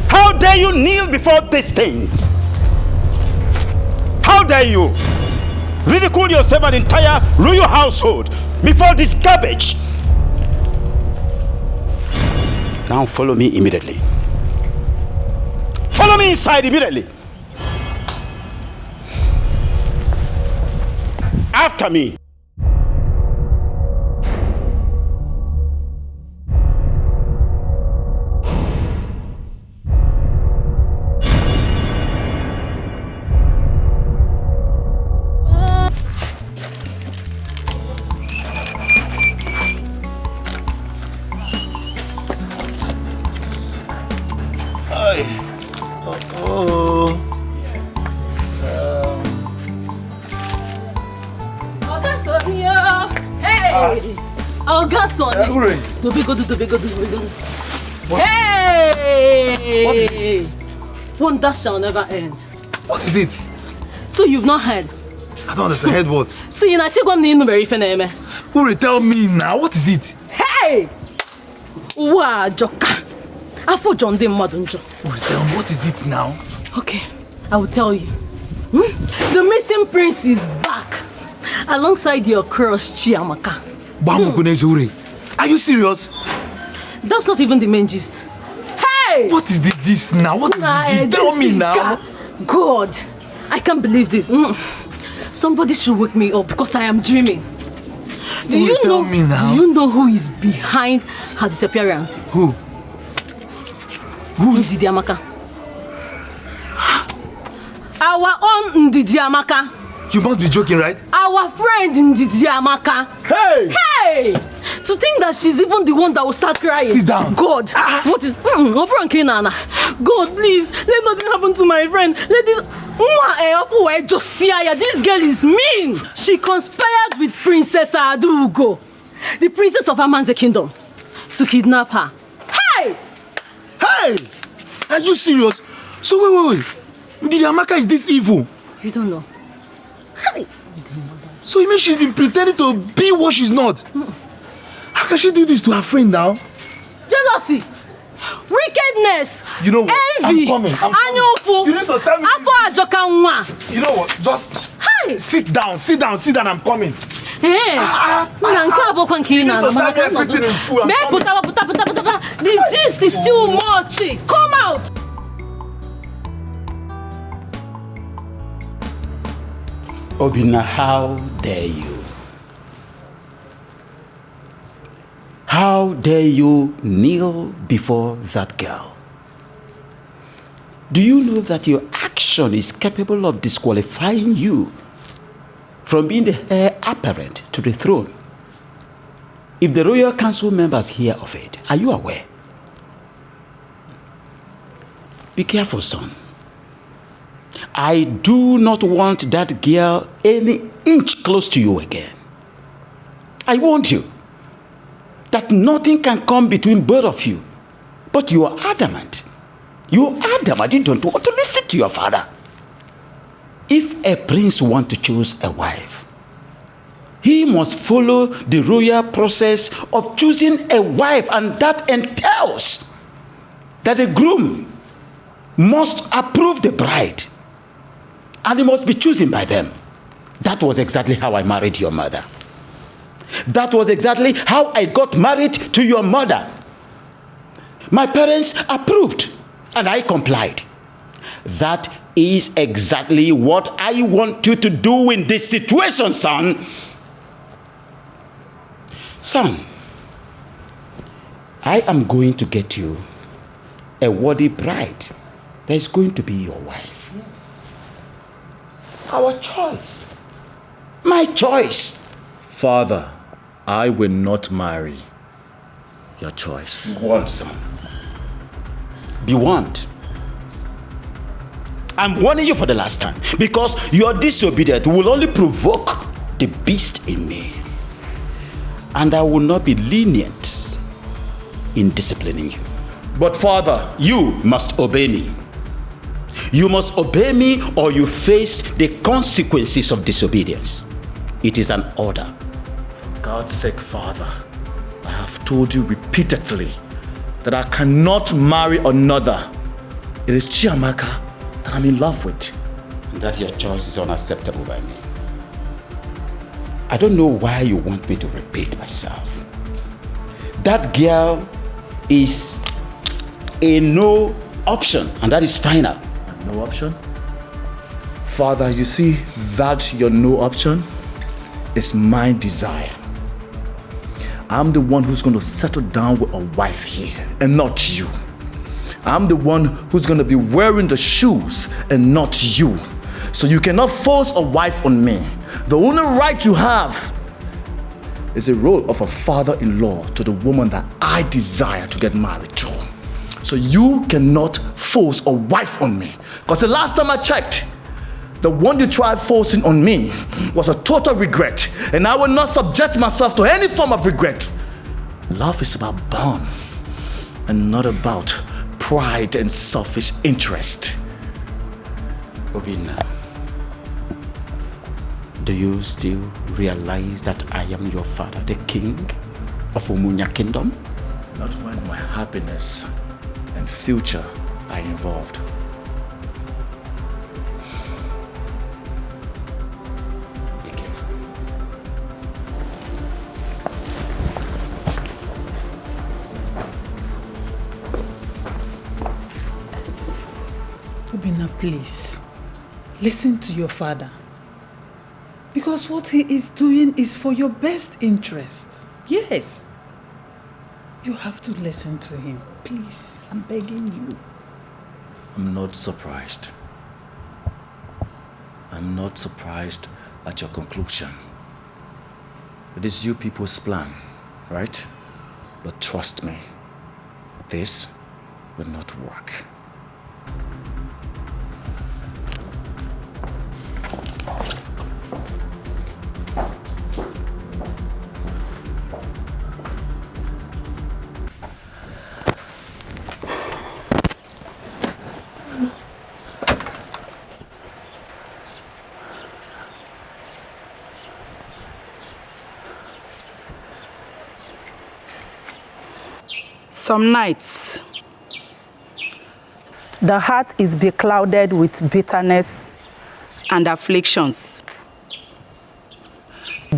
How dare you kneel before this thing? How dare you ridicule yourself and entire royal household before this garbage? Now follow me immediately. Follow me inside immediately. After me. Hey! What is it? Wonder shall never end. What is it? So you've not heard? I don't understand. Heard what? So you know, Uri, tell me now. What is it? Hey! Wow, Joka. I thought John didn't Madunjo. Uri, tell me, what is it now? Okay, I will tell you. The missing prince is back alongside your crush Chiamaka. Uri, are you serious? That's not even the main gist. Hey! What is this now? What is the gist? Tell me now. God, I can't believe this. Somebody should wake me up because I am dreaming. Do you know who is behind her disappearance? Who? Who? Ndidi Amaka. Our own Ndidi Amaka. You must be joking, right? Our friend Ndidi Amaka. Hey! Hey! To think that she's even the one that will start crying. Sit down. God, what is... God, please, let nothing happen to my friend. Let this... This girl is mean. She conspired with Princess Adugo, the princess of Amanze kingdom, to kidnap her. Hey! Hey! Are you serious? So wait. Ndidi Amaka is this evil? You don't know. Hey! So you mean she's been pretending to be what she's not? How can she do this to her friend now? Jealousy, wickedness, you know what? envy, I'm coming. You need to tell me. You know what? Just sit down. I'm coming. Hey, the gist is too much. Come out. Obina, how dare you? How dare you kneel before that girl? Do you know that your action is capable of disqualifying you from being the heir apparent to the throne? If the royal council members hear of it, are you aware? Be careful, son. I do not want that girl any inch close to you again. I warned you that nothing can come between both of you, but you are adamant. You are adamant you don't want to listen to your father. If a prince wants to choose a wife, he must follow the royal process of choosing a wife, and that entails that the groom must approve the bride, and he must be chosen by them. That was exactly how I married your mother. That was exactly how I got married to your mother. My parents approved, and I complied. That is exactly what I want you to do in this situation, son. Son, I am going to get you a worthy bride that is going to be your wife. Yes. Our choice. My choice. Father, I will not marry. Your choice. Be warned, son. Be warned. I'm warning you for the last time, because your disobedience will only provoke the beast in me. And I will not be lenient in disciplining you. But Father, you must obey me. You must obey me, or you face the consequences of disobedience. It is an order. For God's sake, Father, I have told you repeatedly that I cannot marry another. It is Chiamaka that I'm in love with. And that your choice is unacceptable by me. I don't know why you want me to repeat myself. That girl is a no option, and that is final. No option? Father, you see that your no option is my desire. I'm the one who's going to settle down with a wife here, and not you. I'm the one who's going to be wearing the shoes, and not you. So you cannot force a wife on me. The only right you have is the role of a father-in-law to the woman that I desire to get married to. So you cannot force a wife on me. Because the last time I checked, the one you tried forcing on me was a total regret. And I will not subject myself to any form of regret. Love is about bond and not about pride and selfish interest. Obina, do you still realize that I am your father, the king of Umunya Kingdom? Not when my happiness and future are involved. Be careful. Obina, please, listen to your father. Because what he is doing is for your best interest. Yes. You have to listen to him. Please, I'm begging you. I'm not surprised. I'm not surprised at your conclusion. It is you people's plan, right? But trust me, this will not work. Some nights, the heart is beclouded with bitterness and afflictions.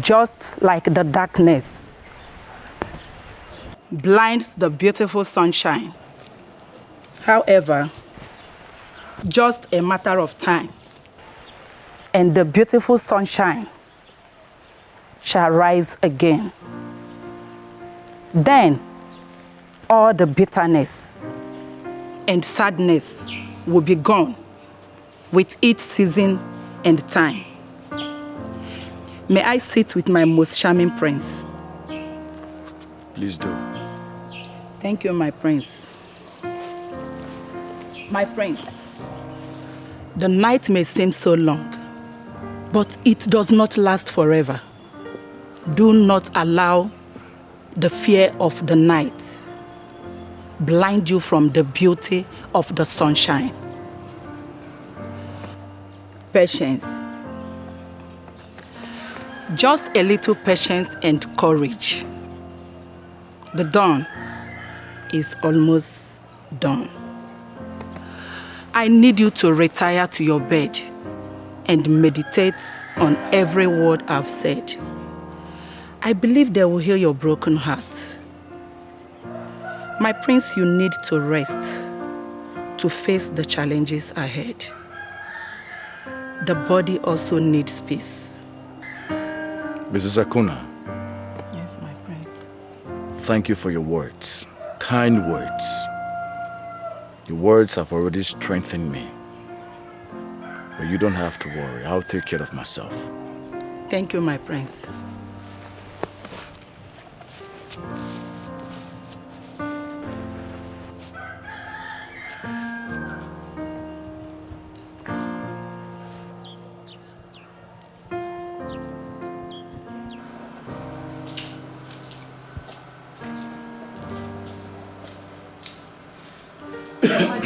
Just like the darkness blinds the beautiful sunshine. However, just a matter of time, and the beautiful sunshine shall rise again. Then all the bitterness and sadness will be gone with each season and time. May I sit with my most charming prince? Please do. Thank you, my prince. My prince, the night may seem so long, but it does not last forever. Do not allow the fear of the night blind you from the beauty of the sunshine. Patience. Just a little patience and courage. The dawn is almost done. I need you to retire to your bed and meditate on every word I've said. I believe they will heal your broken heart. My prince, you need to rest to face the challenges ahead. The body also needs peace. Mrs. Akuna. Yes, my prince. Thank you for your words. Kind words. Your words have already strengthened me. But you don't have to worry. I'll take care of myself. Thank you, my prince.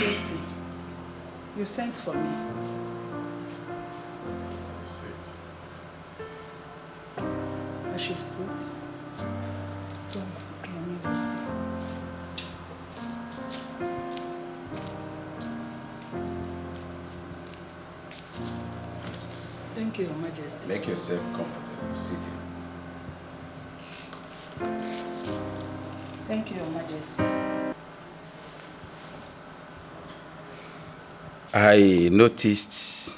Majesty, you sent for me. Sit. I should sit. So, Your Majesty. Thank you, Your Majesty. Make yourself comfortable sitting. Thank you, Your Majesty. I noticed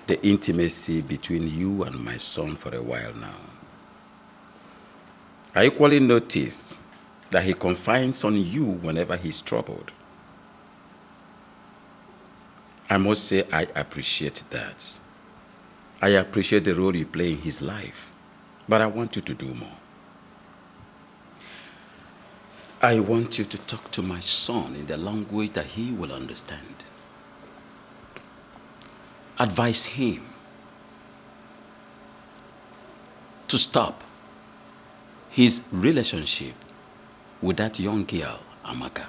the intimacy between you and my son for a while now. I equally noticed that he confides on you whenever he's troubled. I must say I appreciate that. I appreciate the role you play in his life, but I want you to do more. I want you to talk to my son in the language that he will understand. Advise him to stop his relationship with that young girl, Amaka.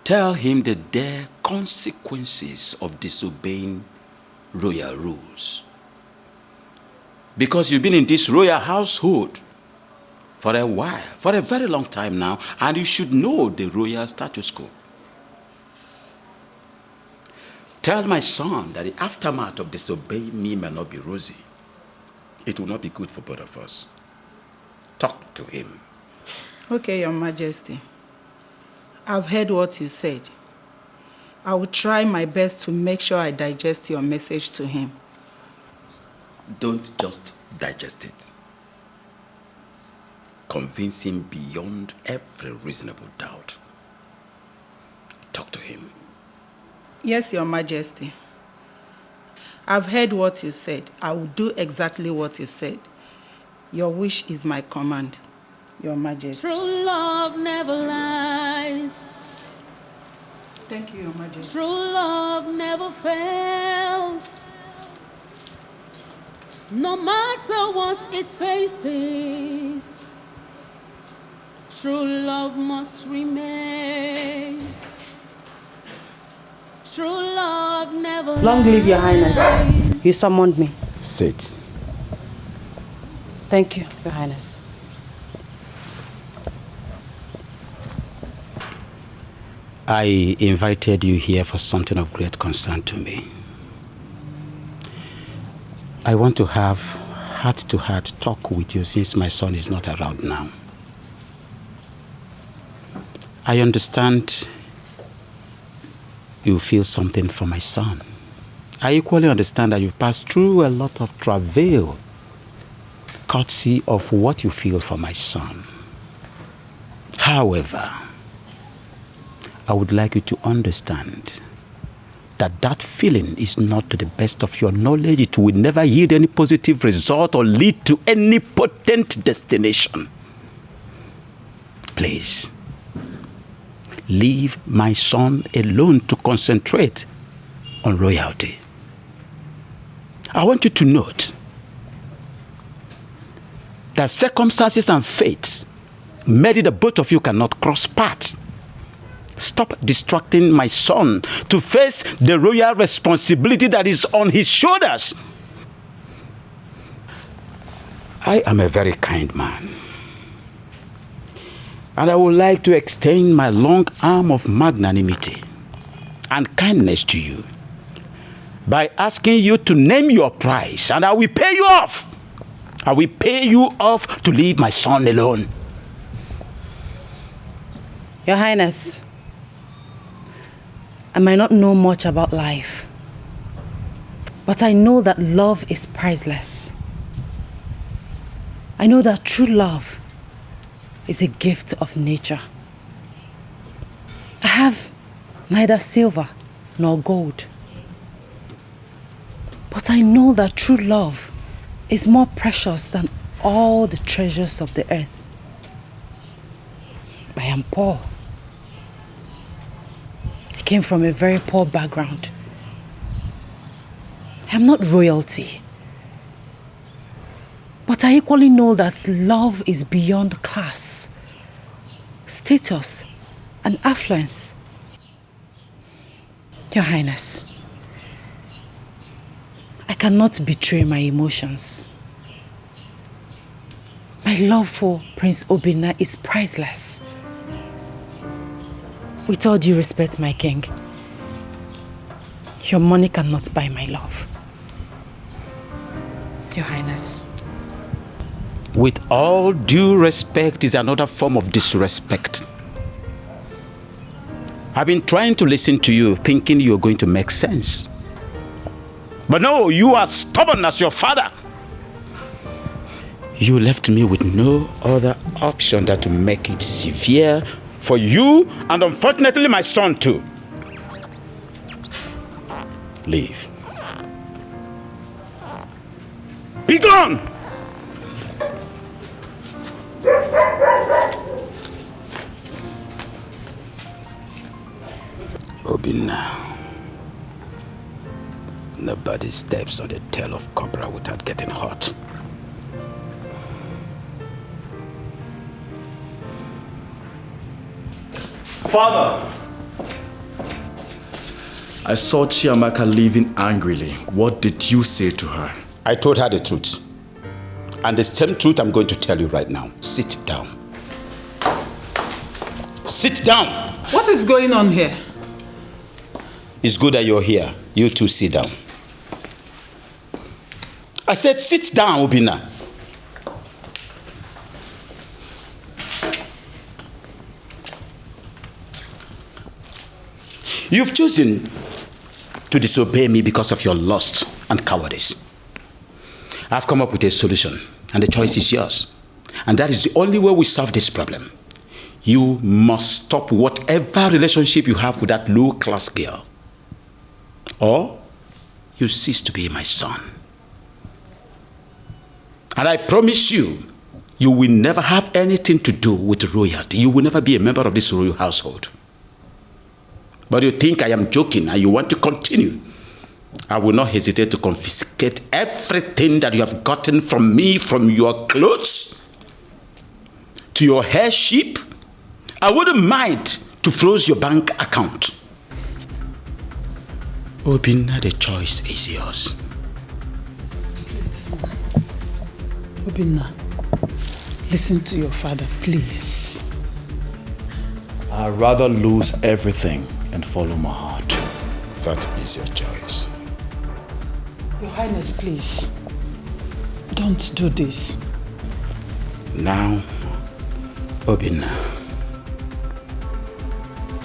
Tell him the dire consequences of disobeying royal rules. Because you've been in this royal household for a while, for a very long time now, and you should know the royal status quo. Tell my son that the aftermath of disobeying me may not be rosy. It will not be good for both of us. Talk to him. Okay, Your Majesty. I've heard what you said. I will try my best to make sure I digest your message to him. Don't just digest it. Convince him beyond every reasonable doubt. Talk to him. Yes, Your Majesty. I've heard what you said. I will do exactly what you said. Your wish is my command, Your Majesty. True love never lies. Thank you, Your Majesty. True love never fails. No matter what it faces, true love must remain. True love never Long live Your Highness. You summoned me. Sit. Thank you, Your Highness. I invited you here for something of great concern to me. I want to have heart-to-heart talk with you since my son is not around now. I understand you feel something for my son. I equally understand that you've passed through a lot of travail, courtesy of what you feel for my son. However, I would like you to understand that that feeling is not to the best of your knowledge. It will never yield any positive result or lead to any potent destination. Please, leave my son alone to concentrate on royalty. I want you to note that circumstances and fate made it that both of you cannot cross paths. Stop distracting my son to face the royal responsibility that is on his shoulders. I am a very kind man, and I would like to extend my long arm of magnanimity and kindness to you by asking you to name your price, and I will pay you off. I will pay you off to leave my son alone. Your Highness, I might not know much about life, but I know that love is priceless. I know that true love is a gift of nature. I have neither silver nor gold, but I know that true love is more precious than all the treasures of the earth. I am poor. I came from a very poor background. I am not royalty. But I equally know that love is beyond class, status, and affluence. Your Highness, I cannot betray my emotions. My love for Prince Obinna is priceless. With all due respect, my king, your money cannot buy my love. Your Highness. With all due respect is another form of disrespect. I've been trying to listen to you, thinking you're going to make sense. But no, you are stubborn as your father. You left me with no other option than to make it severe for you and unfortunately my son too. Leave. Be gone! Obinna. Nobody steps on the tail of cobra without getting hurt. Father! I saw Chiamaka leaving angrily. What did you say to her? I told her the truth. And the same truth I'm going to tell you right now. Sit down. Sit down! What is going on here? It's good that you're here. You two sit down. I said sit down, Obinna. You've chosen to disobey me because of your lust and cowardice. I've come up with a solution, and the choice is yours. And that is the only way we solve this problem. You must stop whatever relationship you have with that low-class girl, or you cease to be my son. And I promise you, you will never have anything to do with royalty. You will never be a member of this royal household. But you think I am joking and you want to continue. I will not hesitate to confiscate everything that you have gotten from me, from your clothes to your hairship. I wouldn't mind to freeze your bank account. Obinna, the choice is yours. Please. Obinna, listen to your father, please. I'd rather lose everything and follow my heart. That is your choice. Your Highness, please. Don't do this. Now, Obinna,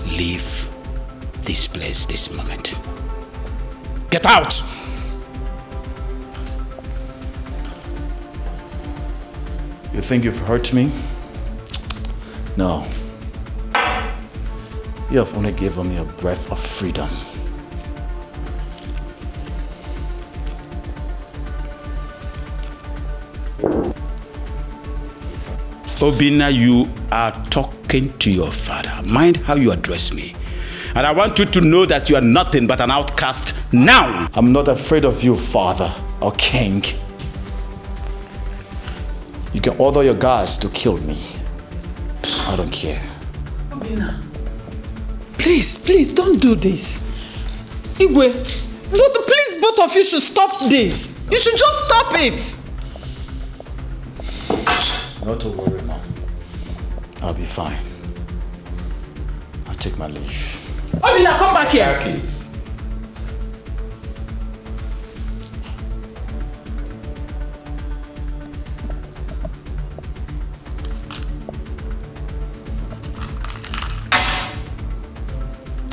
leave this place this moment. Get out! You think you've hurt me? No. You have only given me a breath of freedom. Obinna, you are talking to your father. Mind how you address me. And I want you to know that you are nothing but an outcast now. I'm not afraid of you, father or king. You can order your guards to kill me. I don't care. Obinna, please don't do this. Igwe, please both of you should stop this. You should just stop it. Not to worry, Mom. I'll be fine. I'll take my leave. Obinna, come back here. Please.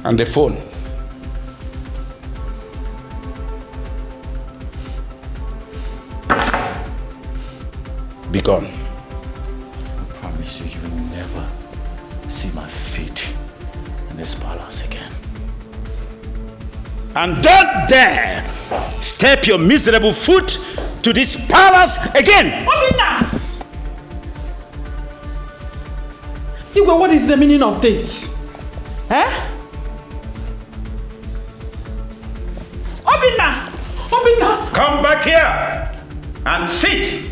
And the phone. Be gone. I promise you, you will never see my feet in this palace again. And don't dare step your miserable foot to this palace again! Obinna! Igwe, what is the meaning of this? Eh? Obinna! Obinna! Come back here and sit!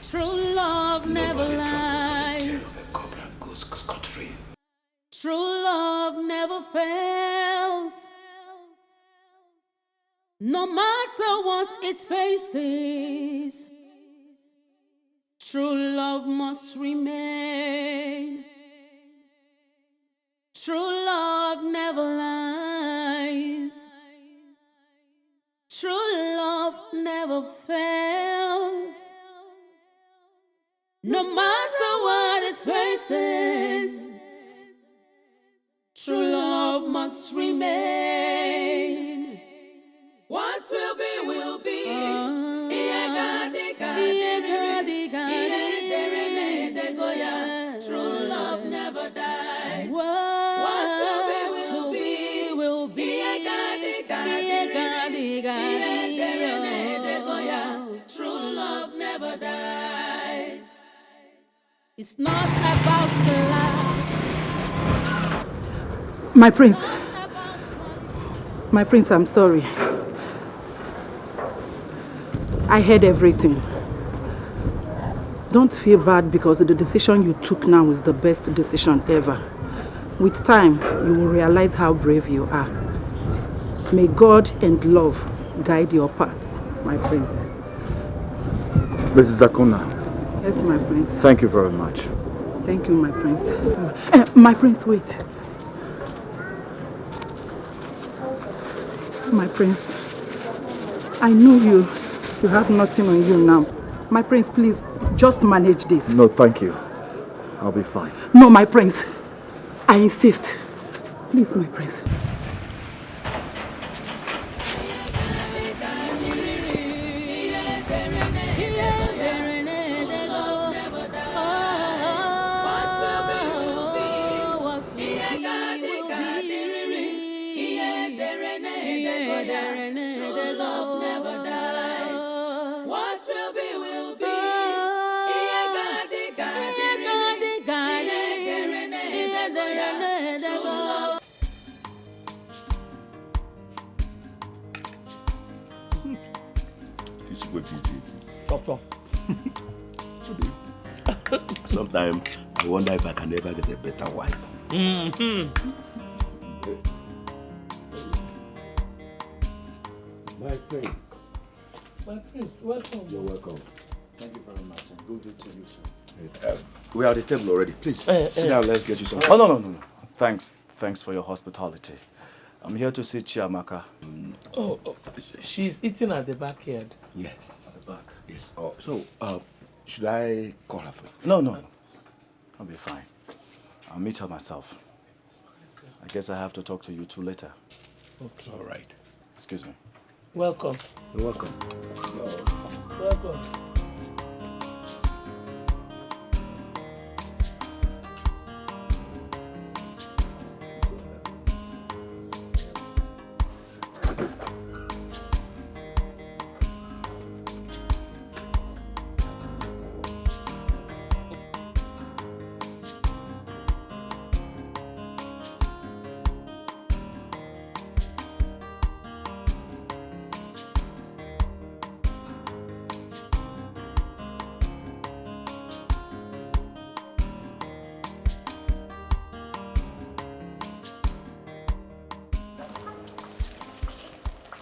True love never lies. True love never fails. No matter what it faces, true love must remain. True love never lies. True love never fails. No matter what it faces, true love must remain. What will be, will be. True love never dies. What will be, will be. True love never dies. It's not about love. My prince, I'm sorry. I heard everything. Don't feel bad because the decision you took now is the best decision ever. With time, you will realize how brave you are. May God and love guide your paths, my prince. Mrs. Akuna. Yes, my prince. Thank you very much. Thank you, my prince. My prince, wait. My prince, I know you have nothing on you now. My prince, please, just manage this. No, thank you. I'll be fine. No, my prince, I insist. Please, my prince. Sometimes I wonder if I can ever get a better wife. My prince, My priest, welcome. You're welcome. Thank you very much, and good day to you, sir. We are at the table already. Please, sit down, let's get you some. Oh, no. Thanks for your hospitality. I'm here to see Chiamaka. Oh, she's eating at the backyard. Yes. At the back. Yes. Oh, so, should I call her for you? No. I'll be fine. I'll meet her myself. I guess I have to talk to you two later. Okay. All right. Excuse me. Welcome. You're welcome. Welcome.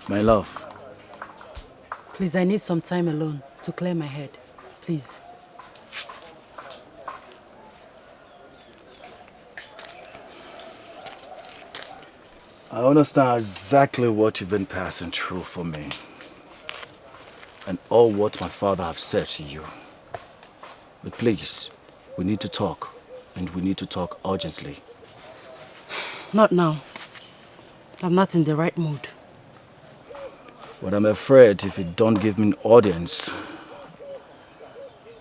My love. Please, I need some time alone to clear my head. Please. I understand exactly what you've been passing through for me. And all what my father have said to you. But please, we need to talk. And we need to talk urgently. Not now. I'm not in the right mood. But I'm afraid if you don't give me an audience,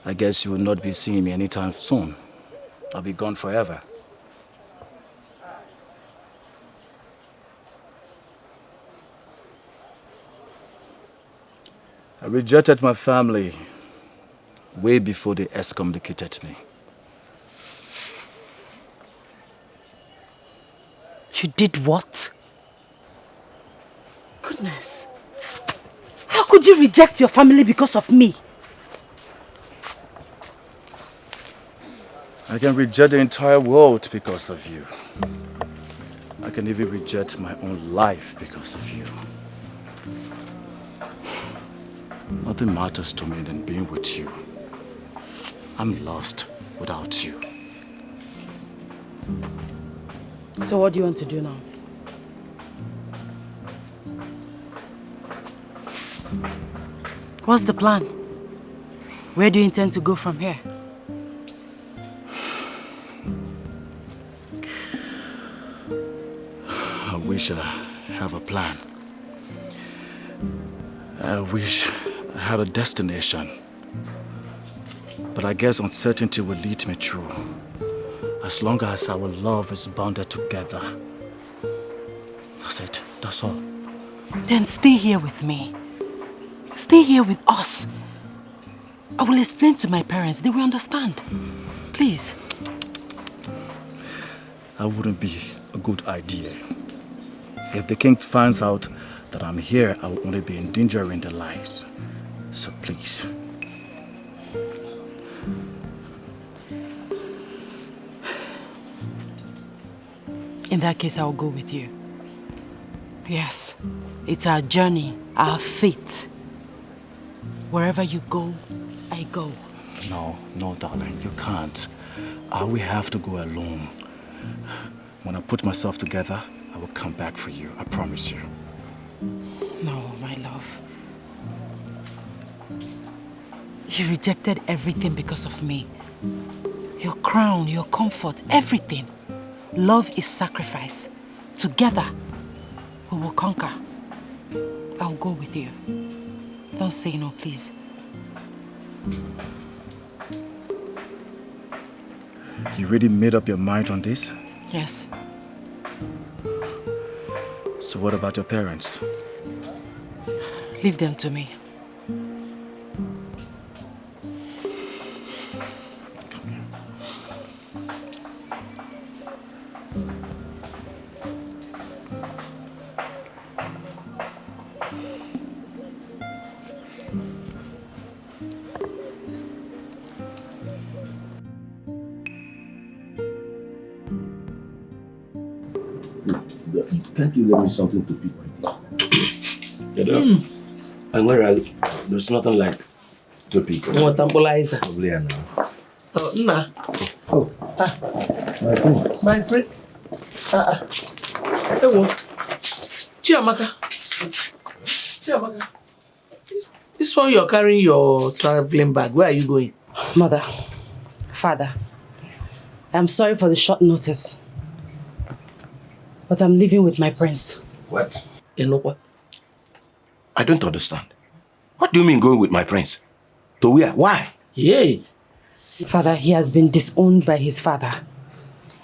I guess you will not be seeing me anytime soon. I'll be gone forever. I rejected my family way before they excommunicated me. You did what? Goodness. How could you reject your family because of me? I can reject the entire world because of you. I can even reject my own life because of you. Nothing matters to me than being with you. I'm lost without you. So what do you want to do now? What's the plan? Where do you intend to go from here? I wish I have a plan. I wish I had a destination. But I guess uncertainty will lead me through. As long as our love is bounded together. That's it. That's all. Then stay here with me. Stay here with us. I will explain to my parents. They will understand. Please. That wouldn't be a good idea. If the king finds out that I'm here, I will only be endangering their lives. So please. In that case, I will go with you. Yes, it's our journey, our fate. Wherever you go, I go. No, darling, you can't. I will have to go alone. When I put myself together, I will come back for you. I promise you. No, my love. You rejected everything because of me. Your crown, your comfort, everything. Love is sacrifice. Together, we will conquer. I'll go with you. Don't say no, please. You really made up your mind on this? Yes. So what about your parents? Leave them to me. Can't you lend me something to pick my teeth? Get up. And where are there's nothing like two people. What ambulance? Probably now. Oh, nah. Oh. My friend. Hey, Chiamaka. This one you're carrying your traveling bag. Where are you going? Mother, father, I'm sorry for the short notice, but I'm living with my prince. What? You know what? I don't understand. What do you mean going with my prince? To where? Why? Yay. Father, he has been disowned by his father,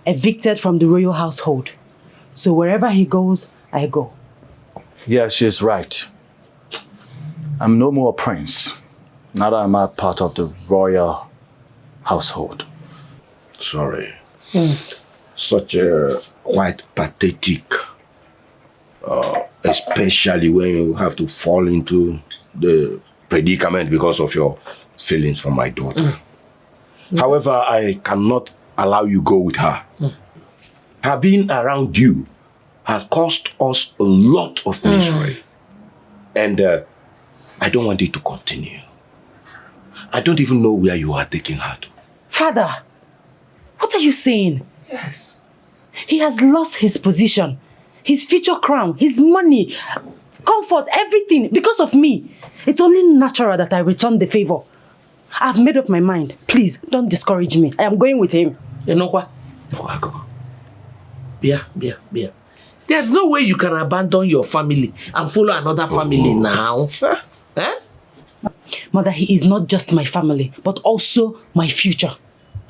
evicted from the royal household. So wherever he goes, I go. Yeah, she's right. I'm no more a prince. Neither am I part of the royal household. Sorry. Such a quite pathetic, especially when you have to fall into the predicament because of your feelings for my daughter. However, I cannot allow you go with her. Her being around you has caused us a lot of misery. And I don't want it to continue. I don't even know where you are taking her to. Father, what are you saying? Yes. He has lost his position, his future crown, his money, comfort, everything because of me. It's only natural that I return the favor. I've made up my mind. Please, don't discourage me. I am going with him. You know what? Bia. There's no way you can abandon your family and follow another family now. Eh? Mother, he is not just my family, but also my future.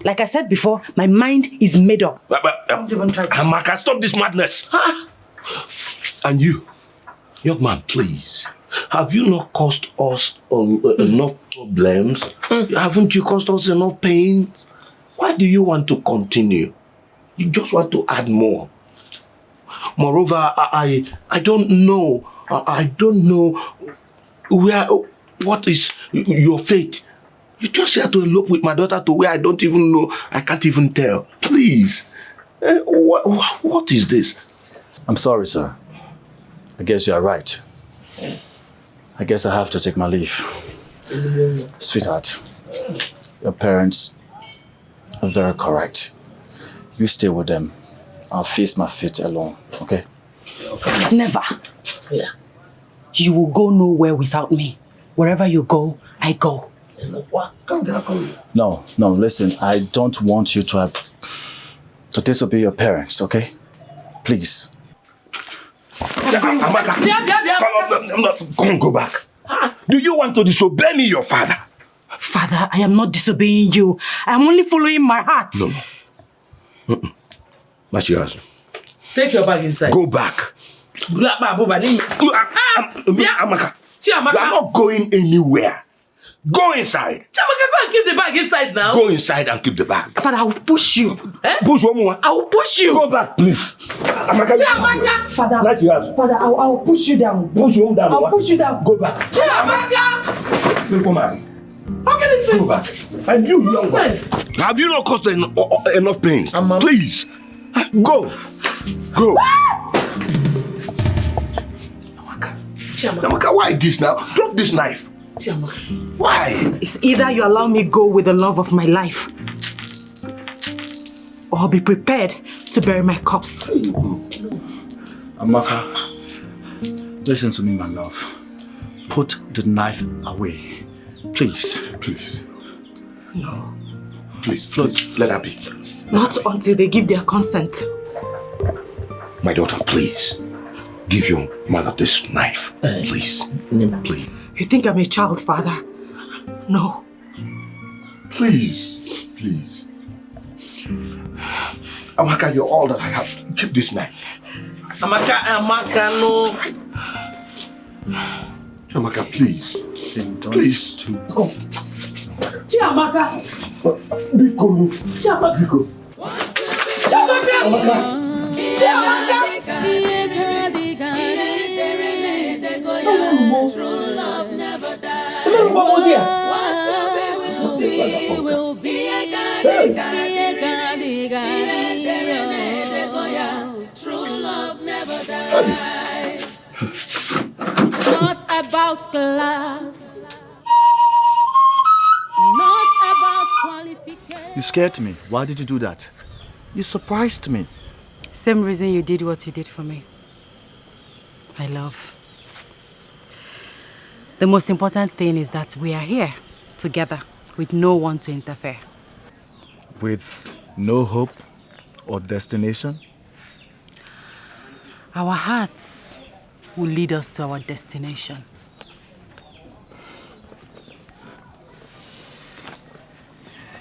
Like I said before, my mind is made up. Don't even try to... Amaka, stop this madness. And you, young man, please. Have you not caused us enough problems? Haven't you caused us enough pain? Why do you want to continue? You just want to add more. Moreover, I don't know. I don't know what is your fate. You just here to elope with my daughter to where I don't even know. I can't even tell. Please. What is this? I'm sorry, sir. I guess you are right. I guess I have to take my leave. Sweetheart, your parents are very correct. You stay with them. I'll face my fate alone, okay? Never. Yeah. You will go nowhere without me. Wherever you go, I go. No, listen, I don't want you to disobey your parents, okay? Please. Amaka, come on, go back. Do you want to disobey me, your father? Father, I am not disobeying you. I am only following my heart. No. That's yours. Take your bag inside. Go back. Amaka, you are not going anywhere. Go inside. Chiamaka, go and keep the bag inside now. Go inside and keep the bag. Father, I will push you. Push one more. I will push you. Go back, please. Amaka, Father, that's yours. Father, I will push you down. Push him down. I will push you down. Go back. Chiamaka! Come on. How can this Go back. And you, young man, sense? have you not caused enough pain? Please. Go. Amaka, why this now? Drop this knife. Why? It's either you allow me go with the love of my life, or be prepared to bury my corpse. Amaka, listen to me, my love. Put the knife away. Please. No. Please, let her be. Not until they give their consent. My daughter, please. Give your mother this knife. Please. Please. You think I'm a child, Father? No. Please. Amaka, you're all that I have. Keep this knife. Amaka, no. Amaka, please. Please. Go. Chiamaka. Biko. Chiamaka. True love never dies. What will be True love never dies. It's not about about class, not about qualification. You scared me. Why did you do that? You surprised me. Same reason you did what you did for me. My love. The most important thing is that we are here together with no one to interfere. With no hope or destination? Our hearts will lead us to our destination.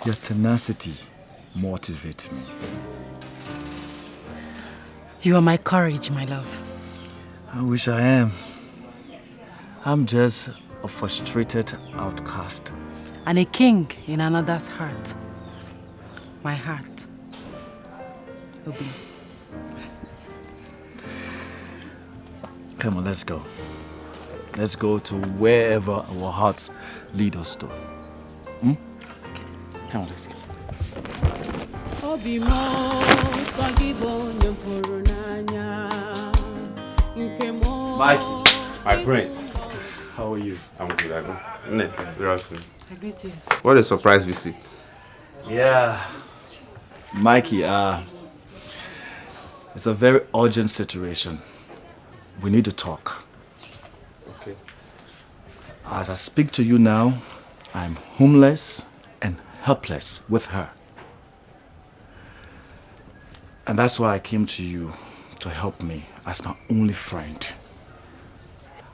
Your tenacity motivates me. You are my courage, my love. I wish I am. I'm just a frustrated outcast. And a king in another's heart. My heart. Obi. Come on, let's go. Let's go to wherever our hearts lead us to. Come on, let's go. Mikey, my prince. How are you? I'm good, I know. Ne, good afternoon. I greet you. What a surprise visit. Yeah. Mikey, it's a very urgent situation. We need to talk. Okay. As I speak to you now, I'm homeless and helpless with her. And that's why I came to you to help me as my only friend.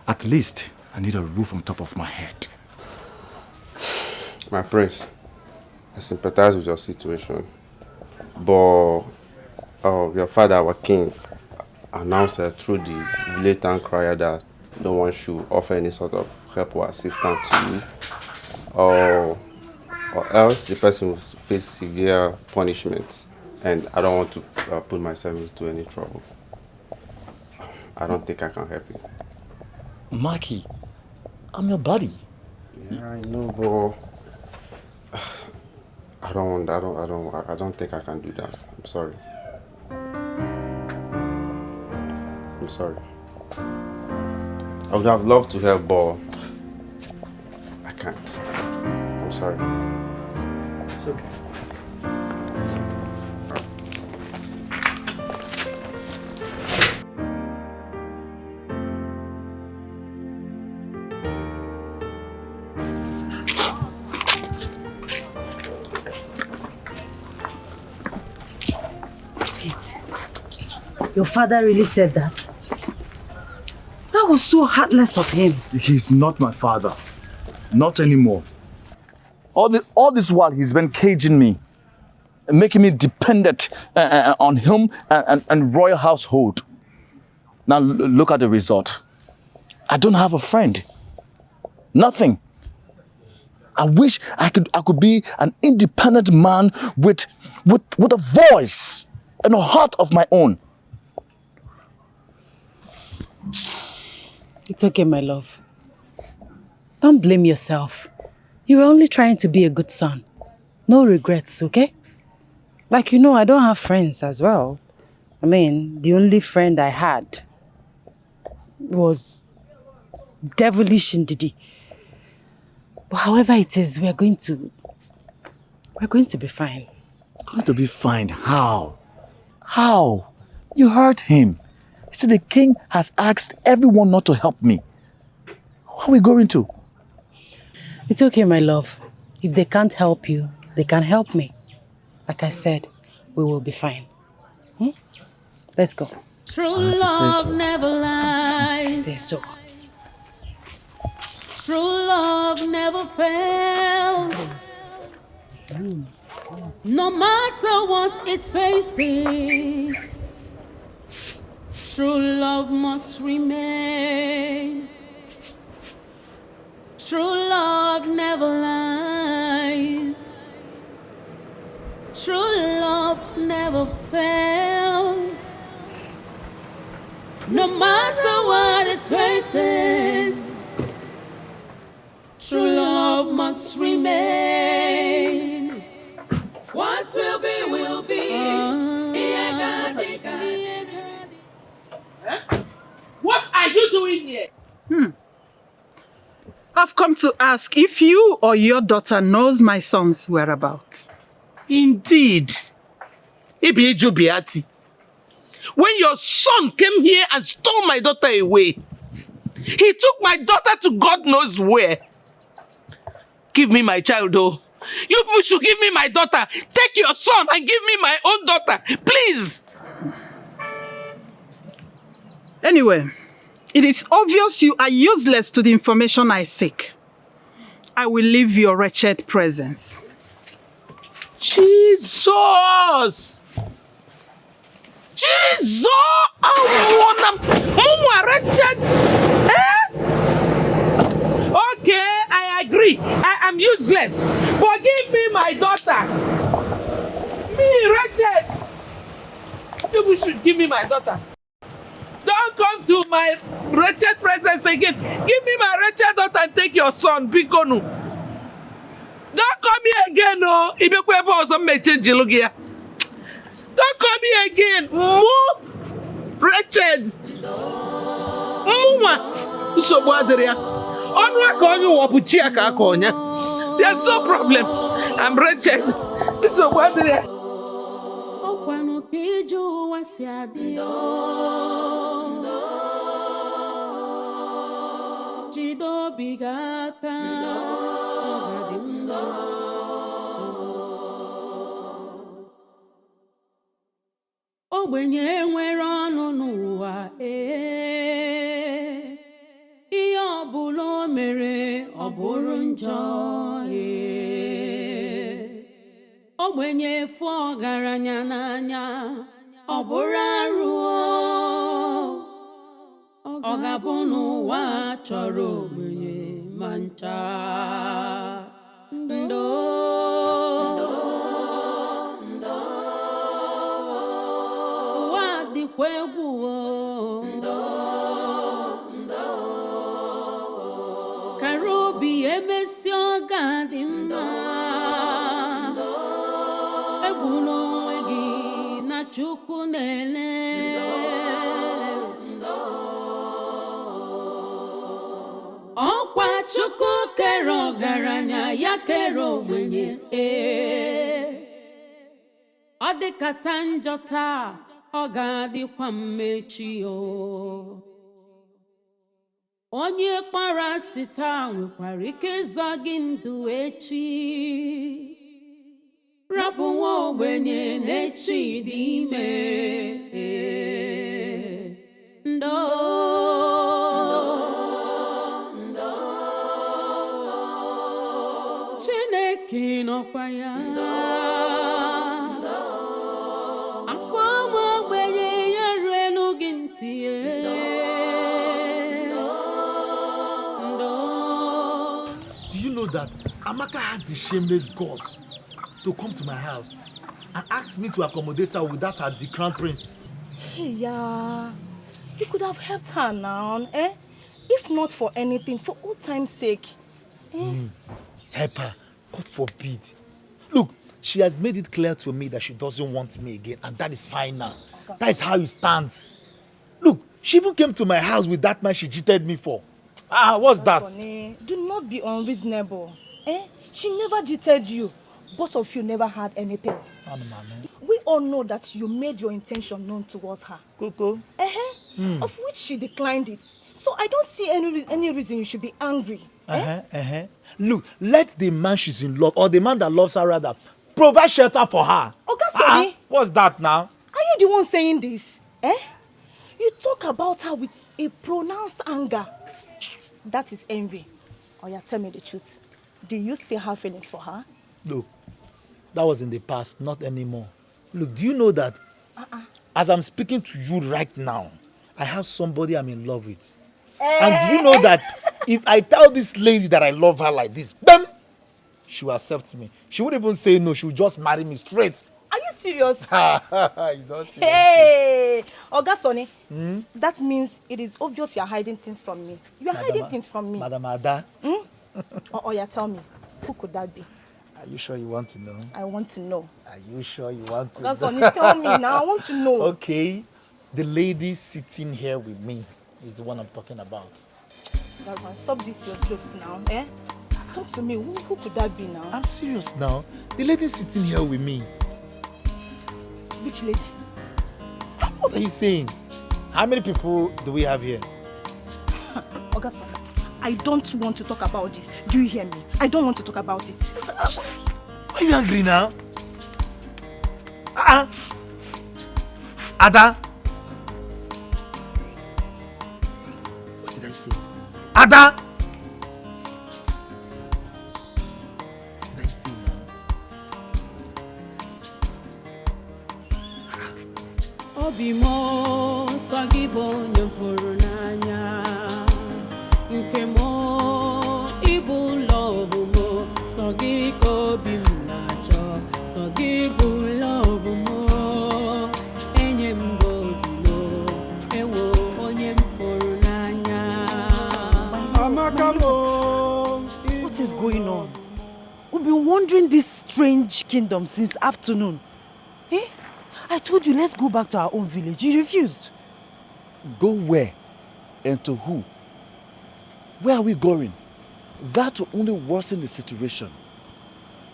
At least I need a roof on top of my head. My prince, I sympathize with your situation. But your father, our king, announced through the blatant crier that no one should offer any sort of help or assistance to you. Or else the person will face severe punishment. And I don't want to put myself into any trouble. I don't think I can help you. Mikey, I'm your buddy. Yeah, I know, but I don't think I can do that. I'm sorry. I'm sorry. I would have loved to help, but I can't. I'm sorry. It's okay. It's okay. Your father really said that? That was so heartless of him. He's not my father. Not anymore. All this while he's been caging me, making me dependent on him and royal household. Now look at the result. I don't have a friend. Nothing. I wish I could be an independent man with a voice and a heart of my own. It's okay, my love. Don't blame yourself. You were only trying to be a good son. No regrets, okay? Like you know, I don't have friends as well. I mean, the only friend I had was devilish Ndidi. But however it is, we're going to be fine. Going to be fine? How? How? You hurt him. He said the king has asked everyone not to help me. How are we going to? It's okay, my love. If they can't help you, they can help me. Like I said, we will be fine. Let's go. True love never lies. I say so. True love never fails. No matter what it faces, true love must remain. True love never lies. True love never fails. No matter what it faces, true love must remain. What will be, will be. What are you doing here? I've come to ask if you or your daughter knows my son's whereabouts. Indeed. Ibijubiati. When your son came here and stole my daughter away, he took my daughter to God knows where. Give me my child, though. You people should give me my daughter. Take your son and give me my own daughter. Please. Anyway, it is obvious you are useless to the information I seek. I will leave your wretched presence. Jesus! Jesus! Wretched! Okay, I agree. I am useless. But give me my daughter. Me, wretched. You should give me my daughter. Don't come to my wretched presence again. Give me my wretched daughter and take your son, Bikonu. Don't come here again, no. Don't come here again. More wretched. There's no problem. I'm wretched. Ogbenye nwere ọnụ n'ụwa ihe ọbụla o mere ọ bụrụ njọ ogbenye fụ ọgaranya n'anya ọ bụrụ arụ ọ ga-abụ n'ụwa chọrọ ogbenye ma ncha Karobi emesi ọga dị mma egwu n'onwe gị na Chukwu na-ele ọkwa Chukwu kere ọgaranya ya kere ogbenye ọ dịkata njọ taa ọ ga-adịkwa mmechi onye kpara asị taa nwekwara ike ịzọ gị ndụ echi rapụ nwa ogbenye n'echi dị ime Chineke nọkwa ya That Amaka has the shameless guts to come to my house and ask me to accommodate her without her the crown prince. Hey, yeah. You could have helped her now, eh? If not for anything, for old time's sake. Help her? God forbid. Look, she has made it clear to me that she doesn't want me again, and that is fine now. Okay. That is how it stands. Look, she even came to my house with that man she cheated me for. What's that? Funny. Do not be unreasonable. She never cheated you. Both of you never had anything. We all know that you made your intention known towards her. Coco. Of which she declined it. So I don't see any reason you should be angry. Look, let the man she's in love, or the man that loves her rather, provide shelter for her. Okay, what's that now? Are you the one saying this? You talk about her with a pronounced anger. That is envy. Oh yeah, tell me the truth. Do you still have feelings for her? Look, that was in the past, not anymore. Look, do you know that as I'm speaking to you right now, I have somebody I'm in love with. And do you know that if I tell this lady that I love her like this, bam, she will accept me. She wouldn't even say no, she will just marry me straight. Are you serious? You don't see Hey, Oga Sonny, that means it is obvious you are hiding things from me. You are hiding things from me. Madam Ada. Oh yeah, tell me, who could that be? Are you sure you want to know? I want to know. Are you sure you want to Oga know? Sonny, tell me now, I want to know. Okay, the lady sitting here with me is the one I'm talking about. Galvan, stop this your jokes now, eh? Talk to me. Who could that be now? I'm serious now. The lady sitting here with me. Which lady? What are you saying? How many people do we have here? Ogason, I don't want to talk about this. Do you hear me? I don't want to talk about it. Why are you angry now? Ada? What did I say? Ada? What did I say now? Obimo sagibo nyamfuru n'anya nke mo ibu love mo sagiko bimnacho sagibu love mo enyem godilo ewo onyem furu n'anya amakamo. What is going on? We've been wandering this strange kingdom since afternoon. Eh? I told you, let's go back to our own village. You refused. Go where? And to who? Where are we going? That will only worsen the situation.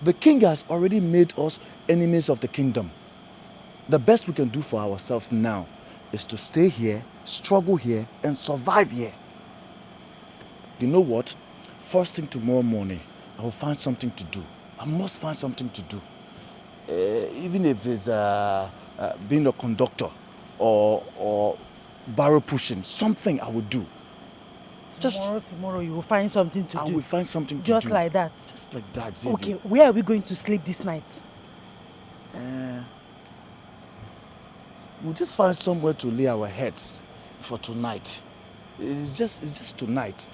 The king has already made us enemies of the kingdom. The best we can do for ourselves now is to stay here, struggle here, and survive here. You know what? First thing tomorrow morning, I will find something to do. I must find something to do. Even if it's being a conductor or barrel pushing, something I will do. Tomorrow you will find something to do. I will find something to do. Just like that? Just like that, baby. Okay, where are we going to sleep this night? We'll just find somewhere to lay our heads for tonight. It's just tonight.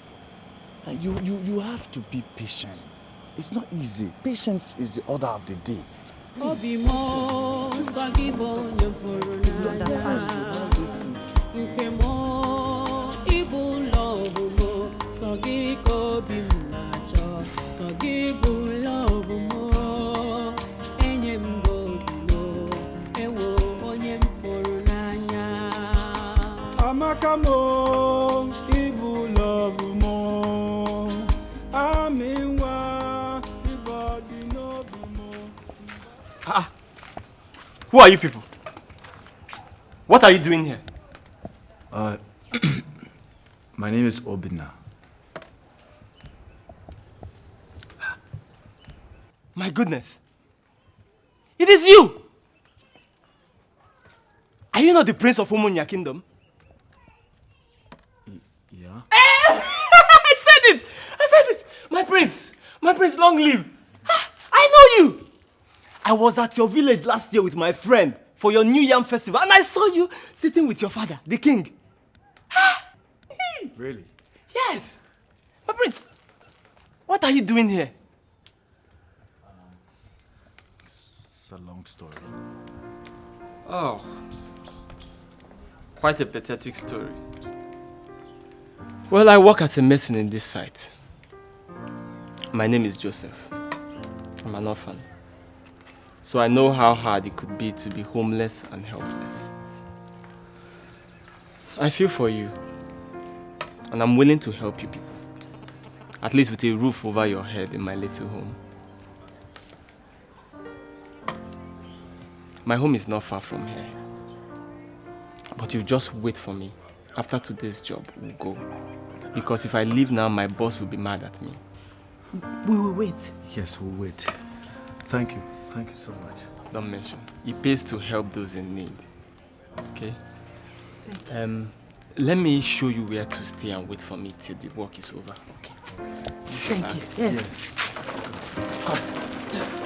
And you have to be patient. It's not easy. Patience is the order of the day. Obimo sagibo nyamfuru n'anya nke mo ibu love mo sagiko bimnacho sagibu love mo enyem godilo ewo onyem furu n'anya amakamo ibu love mo aminwa ibadi no mo. Who are you people? What are you doing here? My name is Obina. My goodness. It is you! Are you not the prince of Umunya kingdom? Yeah? I said it! My prince, long live. I know you! I was at your village last year with my friend for your New Yam festival and I saw you sitting with your father, the king. Really? Yes! My prince, what are you doing here? It's a long story. Oh, quite a pathetic story. Well, I work as a mason in this site. My name is Joseph. I'm an orphan. So I know how hard it could be to be homeless and helpless. I feel for you. And I'm willing to help you people. At least with a roof over your head in my little home. My home is not far from here. But you just wait for me. After today's job, we'll go. Because if I leave now, my boss will be mad at me. We will wait. Yes, we'll wait. Thank you. Thank you so much. Don't mention. It pays to help those in need. Okay? Let me show you where to stay and wait for me till the work is over. Okay? Thank you. Yes. Come. Yes.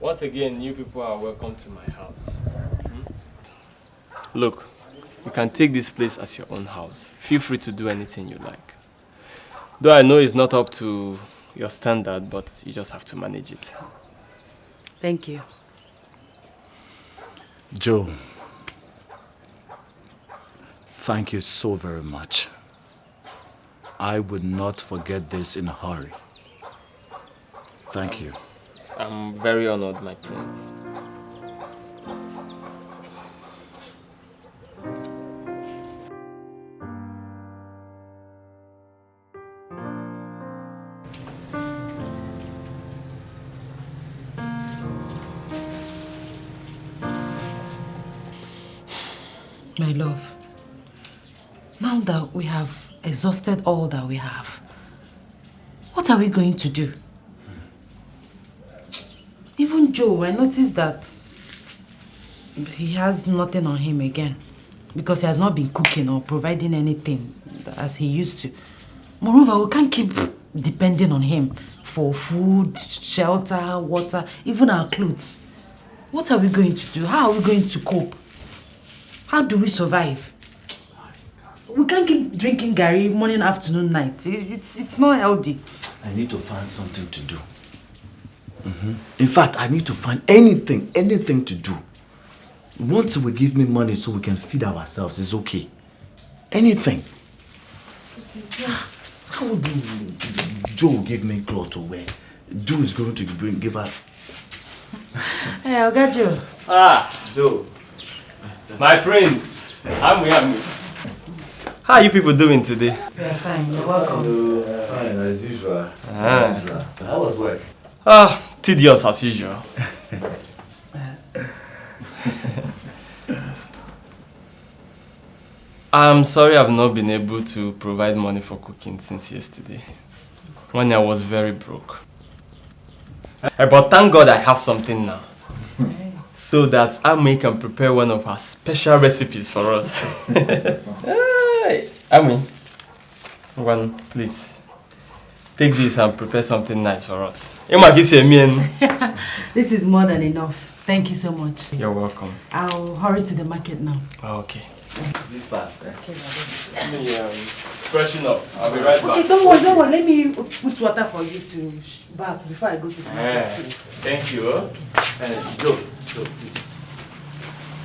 Once again, you people are welcome to my house. Look, you can take this place as your own house. Feel free to do anything you like. Though I know it's not up to your standard, but you just have to manage it. Thank you. Joe, thank you so very much. I would not forget this in a hurry. Thank you. I'm very honored, my prince. My love, now that we have exhausted all that we have, what are we going to do? Even Joe, I noticed that he has nothing on him again because he has not been cooking or providing anything as he used to. Moreover, we can't keep depending on him for food, shelter, water, even our clothes. What are we going to do? How are we going to cope? How do we survive? We can't keep drinking Gary morning, afternoon, night. It's not healthy. I need to find something to do. In fact, I need to find anything to do. Once will give me money so we can feed ourselves, it's okay. Anything. How would Joe give me clothes to wear? Joe is going to give her... Hey, I got Joe. Joe. My prince. I'm How are you people doing today? We are fine, you're welcome. Hello. Fine, as usual. How was work? Tedious as usual. I'm sorry I've not been able to provide money for cooking since yesterday, when I was very broke. But thank God I have something now, so that Amy can prepare one of her special recipes for us. Hey, Amy, please, take this and prepare something nice for us. This is more than enough. Thank you so much. You're welcome. I'll hurry to the market now. Okay. Be fast, eh? Let me freshen up. I'll be right back. Okay, don't worry. Let me put water for you to bath before I go to the market. Thank you. Joe, please.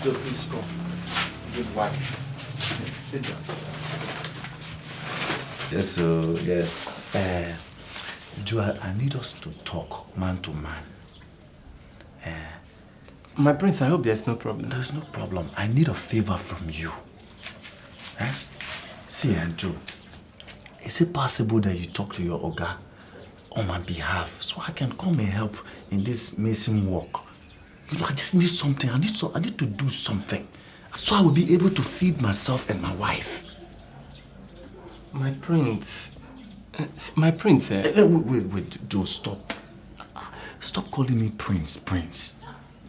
Joe, please come. Good wife. Sit down. Yes, so, yes. Joe, I need us to talk man to man. My prince, I hope there's no problem. There's no problem. I need a favor from you. See, Joe, is it possible that you talk to your Oga on my behalf so I can come and help in this mason work? You know, I just need something. I need to do something so I will be able to feed myself and my wife. My prince. Wait, Joe, stop. Stop calling me Prince.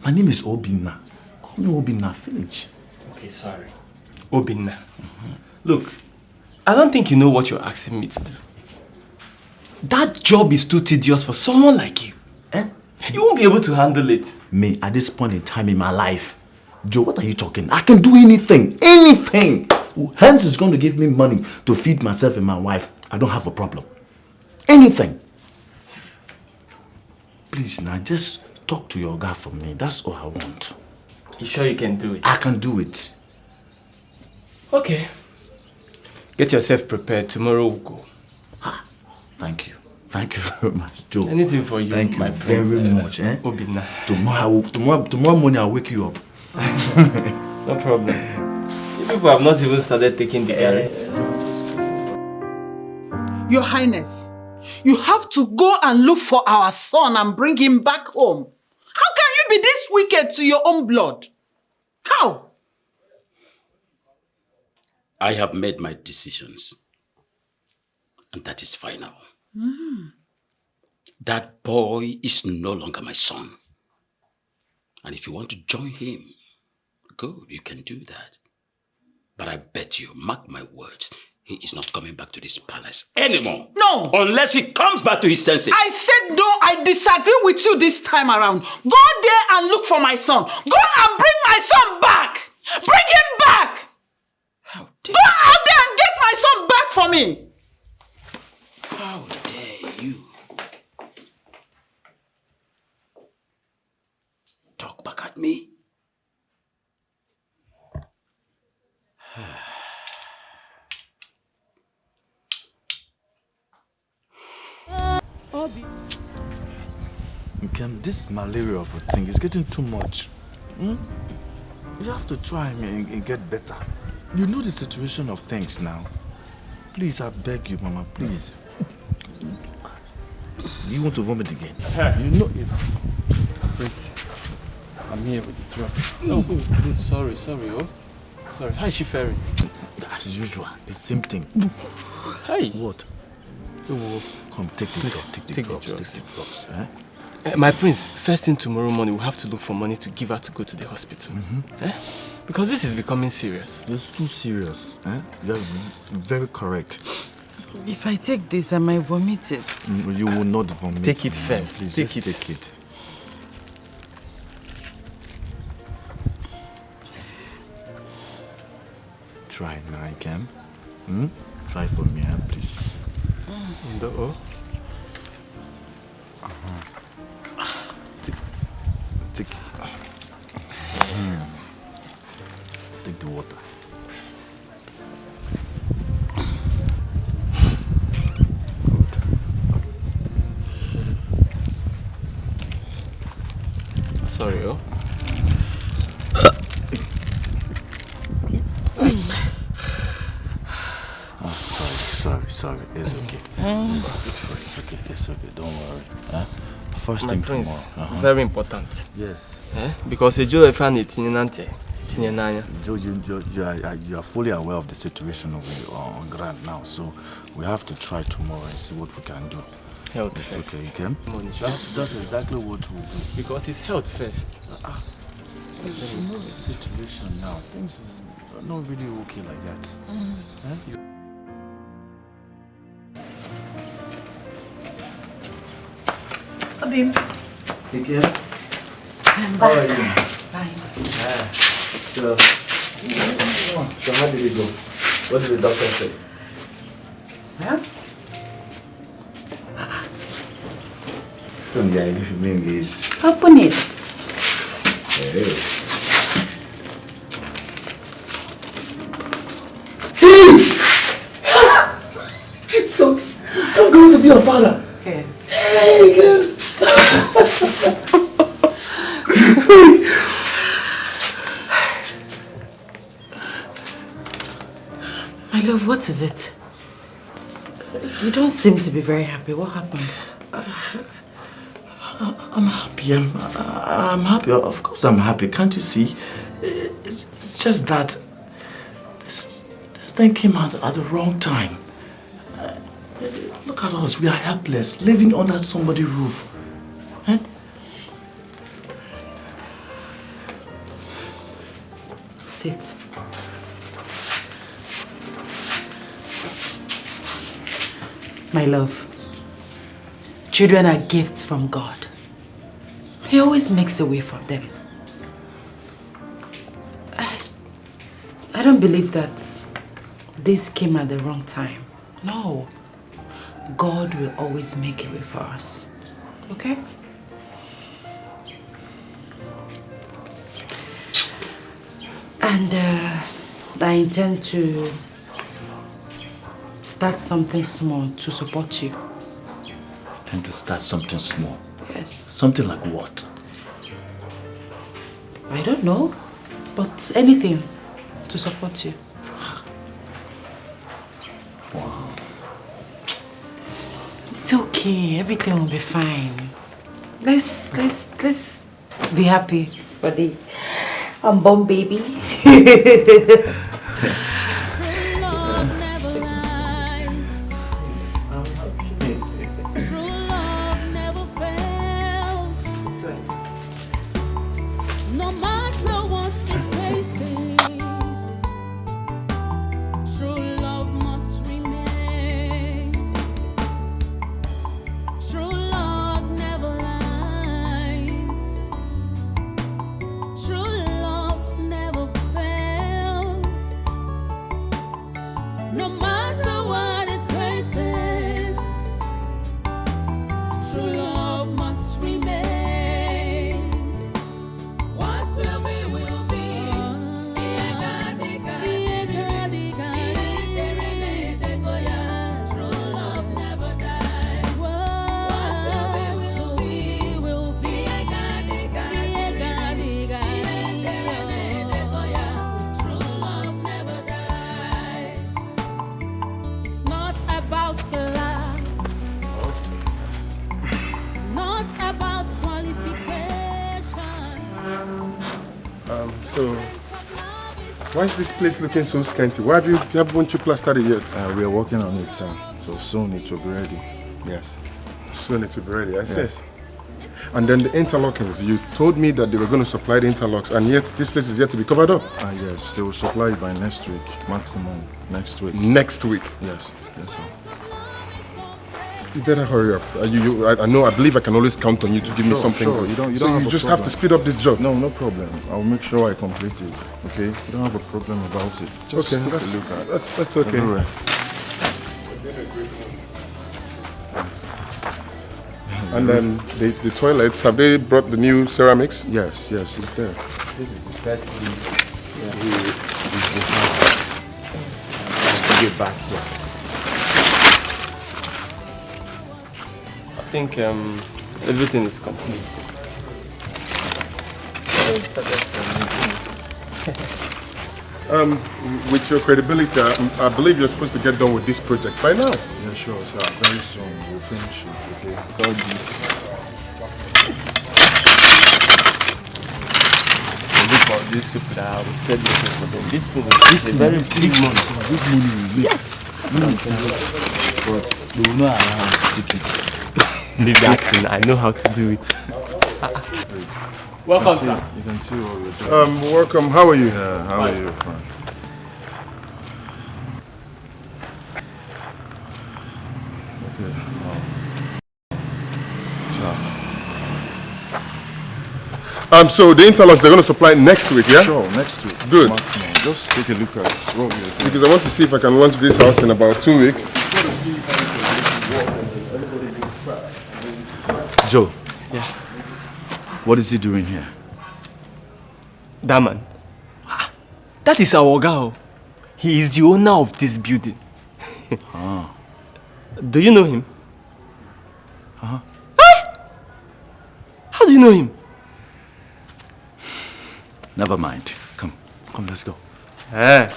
My name is Obinna. Call me Obinna, finish. Okay, sorry. Obinna. Look, I don't think you know what you're asking me to do. That job is too tedious for someone like you. You won't be able to handle it. Me, at this point in time in my life, Joe, what are you talking? I can do anything. Anything. Hence is going to give me money to feed myself and my wife. I don't have a problem. Anything. Please, now just talk to your guy for me. That's all I want. You sure you can do it? I can do it. Okay. Get yourself prepared. Tomorrow we'll go. Thank you. Thank you very much, Joe. Anything for you, Thank you my very much. Obinna. Tomorrow morning I'll wake you up. No problem. You people have not even started taking the Gary. Your Highness, you have to go and look for our son and bring him back home. How can you be this wicked to your own blood? How? I have made my decisions. And that is final. That boy is no longer my son. And if you want to join him, good, you can do that. But I bet you, mark my words, he is not coming back to this palace anymore. No. Unless he comes back to his senses. I said no, I disagree with you this time around. Go there and look for my son. Go and bring my son back. Bring him back. Go out there and get my son back for me. How dare you? Talk back at me. This malaria of a thing is getting too much. You have to try and get better. You know the situation of things now. Please, I beg you, Mama, please. You want to vomit again? You know if... Prince, I'm here with the drugs. Oh, good. Sorry. Sorry. How is she faring? As usual, the same thing. Hey. What? Come, take the drugs. Take the drugs. My prince, first thing tomorrow morning, we'll have to look for money to give her to go to the hospital. Because this is becoming serious. It's too serious. You are very correct. If I take this, I might vomit it. You will not vomit. Take it first. Please, take it. Try it now, Ken. Try for me, please. Take it. Take the water. Sorry, Sorry. It's okay. It's okay. Don't worry. First My thing prince, tomorrow. very important. Yes. Because you are fully aware of the situation on ground now, so we have to try tomorrow and see what we can do. Health it's first. Okay, Ken? That's exactly what we'll do. Because it's health first. You know the situation now. Things is not really okay like that. Abim. Hey, Ken? I'm How are back. you? Fine. So how did it go? What did the doctor say? Huh? So yeah, if you mean this. Open it. Hey. Jesus! So I'm going to be your father. Yes. Hey, girl. My love, what is it? You don't seem to be very happy. What happened? I'm happy. I'm happy. Of course I'm happy. Can't you see? It's just that this thing came out at the wrong time. Look at us. We are helpless, living under somebody's roof. Sit. My love, children are gifts from God. He always makes a way for them. I don't believe that this came at the wrong time. No. God will always make a way for us. Okay? And I intend to start something small to support you. Tend to start something small. Yes. Something like what? I don't know, but anything to support you. Wow. It's okay. Everything will be fine. Let's be happy for the unborn baby. No matter what it faces, true love must So, why is this place looking so scanty? Why haven't you plastered it yet? We are working on it, sir. So soon it will be ready. Yes. Soon it will be ready, I see. Yes. And then the interlockings, you told me that they were going to supply the interlocks, and yet this place is yet to be covered up. Yes, they will supply it by next week, maximum next week. Next week? Yes, yes, sir. You better hurry up. I believe I can always count on you to give me something Sure. good. You don't so have you a just problem. have to speed up this job. No problem. I'll make sure I complete it. Okay? You don't have a problem about it. Just Okay, take that's, a look at that's okay. everywhere. And then the toilets, have they brought the new ceramics? Yes, it's there. This is the best we I'll get back here. I think everything is complete. With your credibility, I believe you're supposed to get done with this project by now. Yeah, sure, sir. Very soon we'll finish it, okay? God Look at these people that I will sell this for them. This thing is a very big money. This money will make. Yes. But they will not allow us to take it. Leave that thing. I know how to do it. Welcome, sir. You can see what we're doing. Welcome. How are you? Yeah, how are you? Fine. So the interlocks they're going to supply next week, yeah? Sure, next week. Good. Just take a look at what we're doing. Because I want to see if I can launch this house in about 2 weeks. Joe. Yeah. What is he doing here? That man. That is our Oga. He is the owner of this building. Do you know him? Uh-huh. How do you know him? Never mind. Come, let's go. Eh.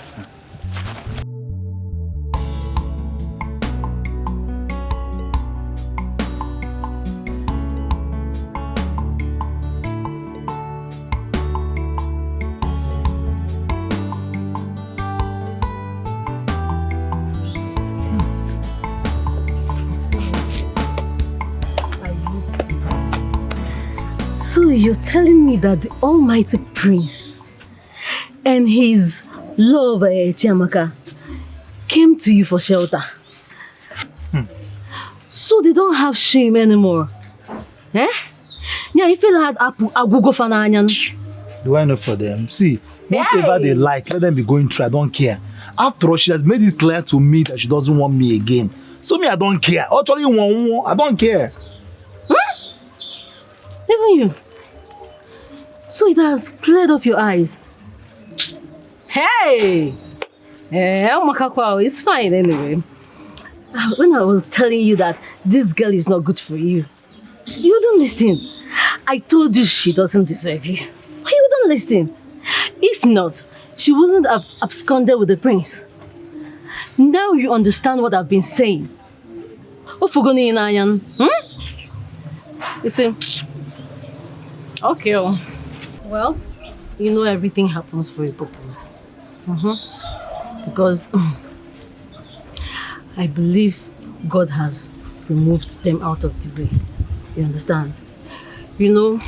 So you're telling me that the almighty prince and his lover, Chiamaka, came to you for shelter? So they don't have shame anymore? Eh? Yeah, you feel had agugo fananyan. Do I know for them? See, whatever they like, let them be going through. I don't care. After all, she has made it clear to me that she doesn't want me again. So me, I don't care. Actually, I don't care. Even you. So it has cleared up your eyes. Hey! It's fine anyway. When I was telling you that this girl is not good for you, you don't listen. I told you she doesn't deserve you. Why you don't listen? If not, she wouldn't have absconded with the prince. Now you understand what I've been saying. What for going in Ayan? You see? Okay. Well, you know everything happens for a purpose. Because I believe God has removed them out of the way. You understand? You know,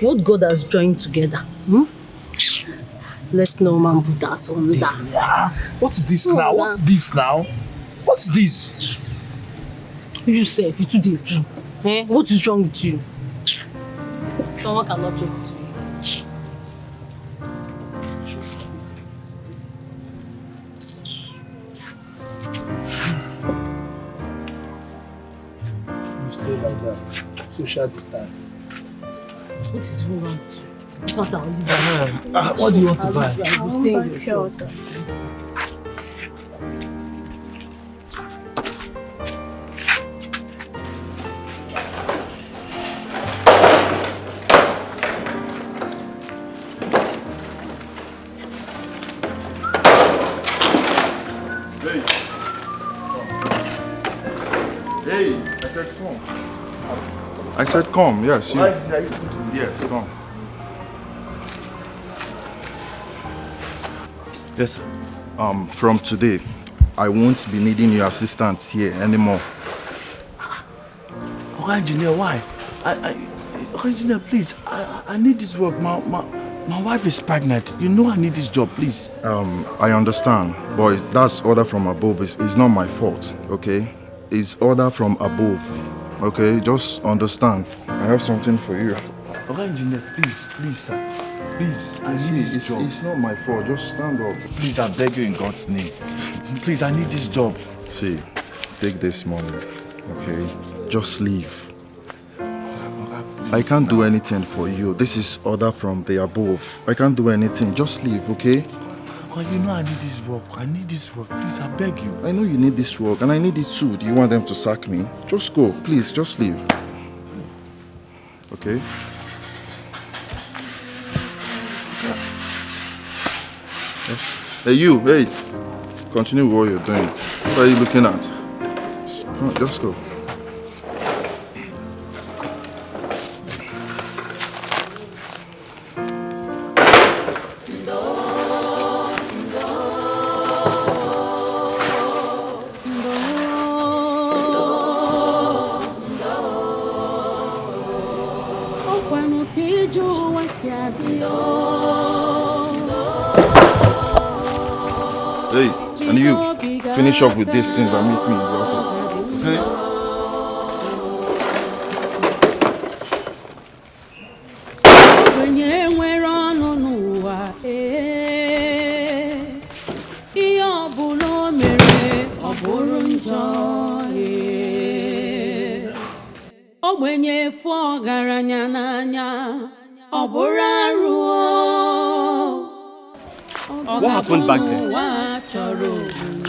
what God has joined together. Let's no man put us on that. What is this now? What's this now? What's this? You say if you do too. Eh? What is wrong with you? Someone cannot joke with you. You stay like that. Social distance. What is wrong with you? It's not our living. What do you want to buy? I will stay in your shop. I said come, yes. Why did I put him? Yes, come. Yes, sir. From today, I won't be needing your assistance here anymore. Okay, engineer, why? Okay, engineer, please. I need this work. My wife is pregnant. You know I need this job, please. I understand, but that's order from above. It's not my fault, okay? It's order from above, okay? Just understand. I have something for you. Okay, engineer, please, sir. Please, I need this job. It's not my fault. Just stand up. Please, I beg you in God's name. Please, I need this job. See, take this money, okay? Just leave. I can't do anything for you. This is order from the above. I can't do anything. Just leave, okay? Well, you know I need this work. I need this work. Please, I beg you. I know you need this work, and I need it too. Do you want them to sack me? Just go. Please, just leave. Okay? Hey, you, wait. Continue what you're doing. What are you looking at? Come on, just go. Hey, and you, finish up with these things and meet me in the office, okay? What happened back there?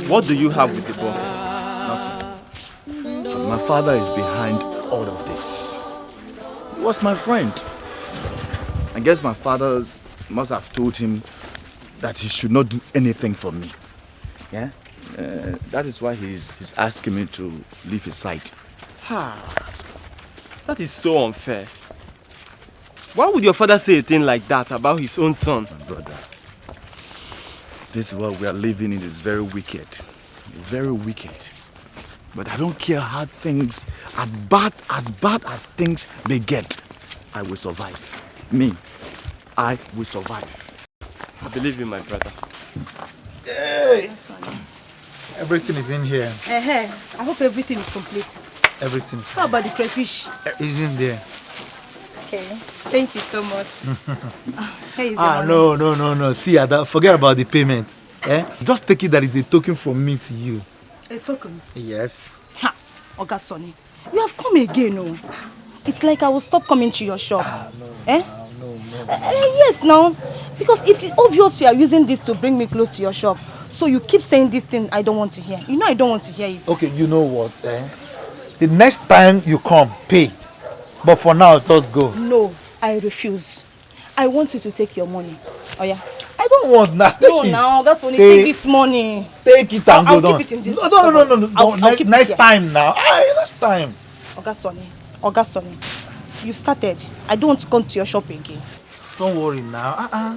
What do you have with the boss? Nothing. But my father is behind all of this. He was my friend. I guess my father must have told him that he should not do anything for me. Yeah? That is why he's asking me to leave his side. That is so unfair. Why would your father say a thing like that about his own son? My brother, this world we are living in is very wicked. Very wicked. But I don't care how things, as bad as things may get, I will survive. Me, I will survive. I believe you, my brother. Hey! Everything is in here. I hope everything is complete. Everything is How about the crayfish? It's in there. Okay, thank you so much. Hey, is the money? No. See, Ada, forget about the payment. Just take it that it's a token from me to you. A token? Yes. Ha! Oga Sonny, you have come again, no? It's like I will stop coming to your shop. No. Yes, now. Because it is obvious you are using this to bring me close to your shop. So you keep saying this thing I don't want to hear. You know I don't want to hear it. Okay, you know what? The next time you come, pay. But for now, just go. No, I refuse. I want you to take your money. Oh yeah. I don't want that. No, now that's only take this money. Take it and go down. I'll keep it in this. No. Next time now. Next time. Oga Sonny, you started. I don't want to come to your shop again. Don't worry now.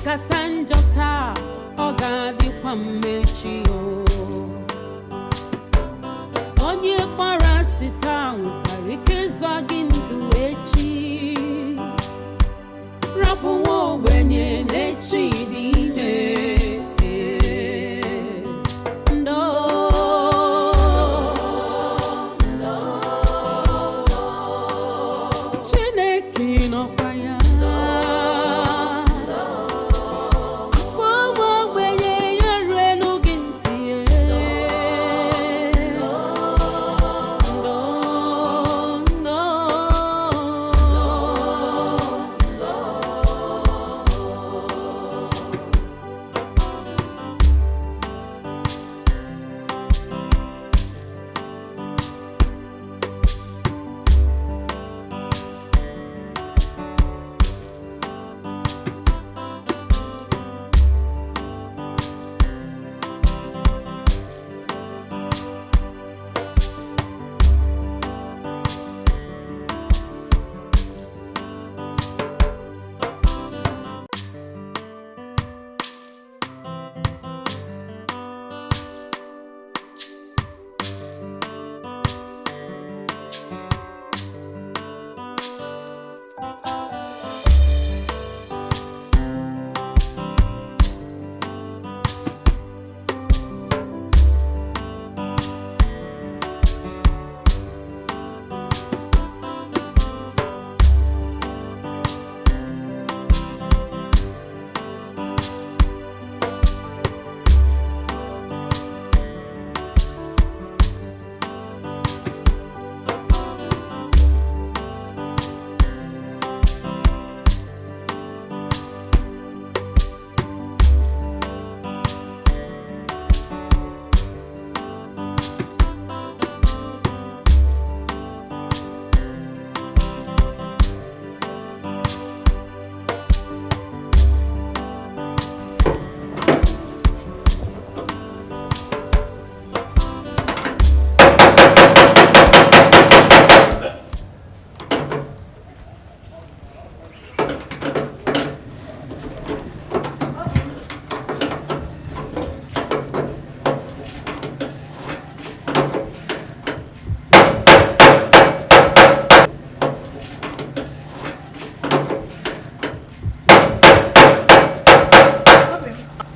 kata njọ taa, ọ ga-adịkwa mmechi o. Onye kpara asị taa nwekwara ike ịzọ gị ndụ echi. Rapụ nwa ogbenye n'echi dị ime.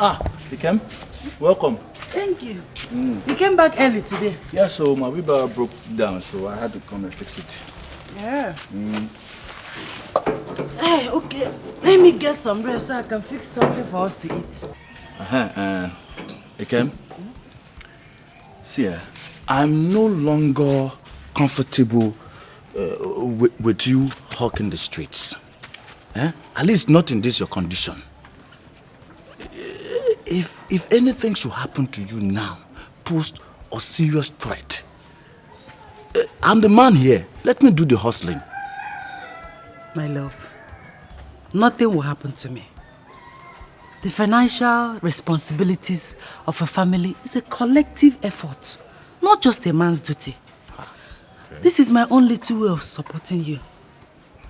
Ah, you came? Welcome. Thank you. You came back early today. Yeah, so my wheelbarrow broke down, so I had to come and fix it. Yeah. Hey, okay. Let me get some rest so I can fix something for us to eat. You came? See, I'm no longer comfortable with you hawking the streets. At least not in this your condition. If anything should happen to you now, pose a serious threat, I'm the man here. Let me do the hustling. My love, nothing will happen to me. The financial responsibilities of a family is a collective effort, not just a man's duty. Okay. This is my only way of supporting you.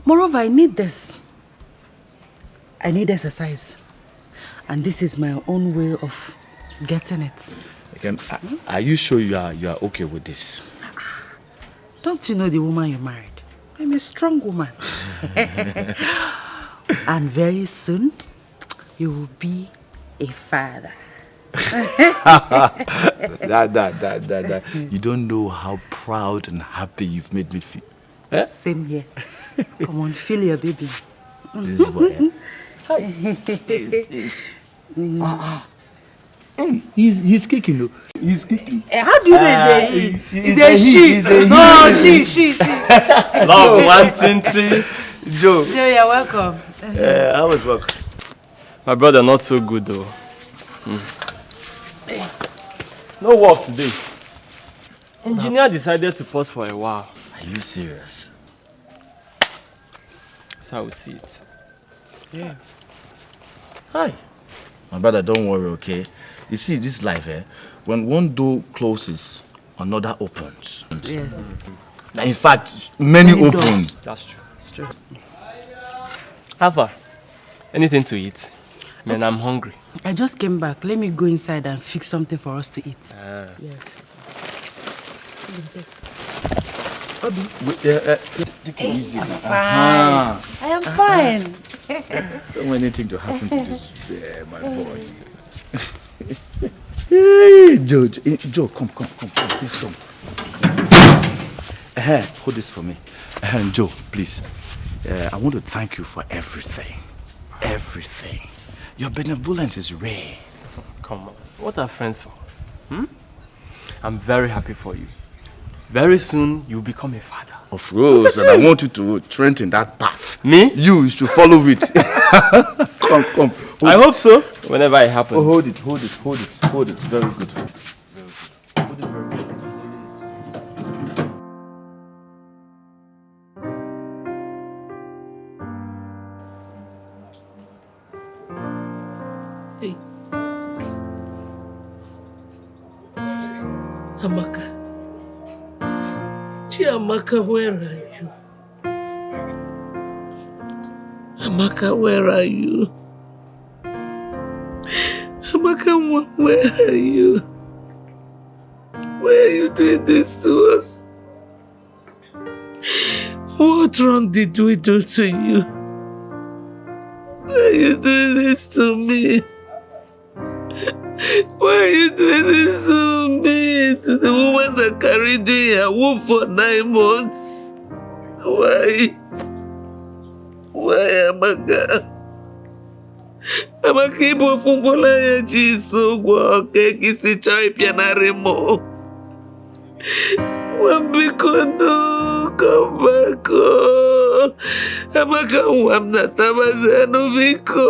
Moreover, I need this. I need exercise. And this is my own way of getting it. Again, are you sure you are okay with this? Don't you know the woman you married? I'm a strong woman. And very soon, you will be a father. You don't know how proud and happy you've made me feel. Eh? Same here. Come on, feel your baby. This is what. He's kicking though. He's kicking. How do you know he's a she? No, she. Love, one tinty. Joe, you're welcome. I was welcome. My brother not so good though. No work today. Engineer decided to pause for a while. Are you serious? That's how we see it. Yeah. Hi. My brother, don't worry, okay? You see, this life, when one door closes, another opens. Yes. In fact, many open. That's true. It's true. How far? Anything to eat? Then I'm hungry. I just came back. Let me go inside and fix something for us to eat. Yes. Obi. Take it easy. I'm fine. I am fine. Don't want anything to happen to this, my boy. Hey, Joe, come, please come. Hold this for me. Joe, please. I want to thank you for everything. Everything. Your benevolence is rare. Come on. What are friends for? I'm very happy for you. Very soon, you'll become a father. Of course, and I want you to trend in that path. Me? You should follow it. Come. I hope so. Whenever it happens. Oh, hold it. Very good. Hey. Amaka. Amaka, where are you? Amaka, where are you? Amaka, where are you? Why are you doing this to us? What wrong did we do to you? Why are you doing this to me? Why are you doing this to me? To the woman that carried you in her womb for 9 months? Why? Why, Amaka? Amaka, ibo fungola ya jiso gwa keki si chai pianare mo. Wambiko no, come back. Amaka, wamna tabazano biko.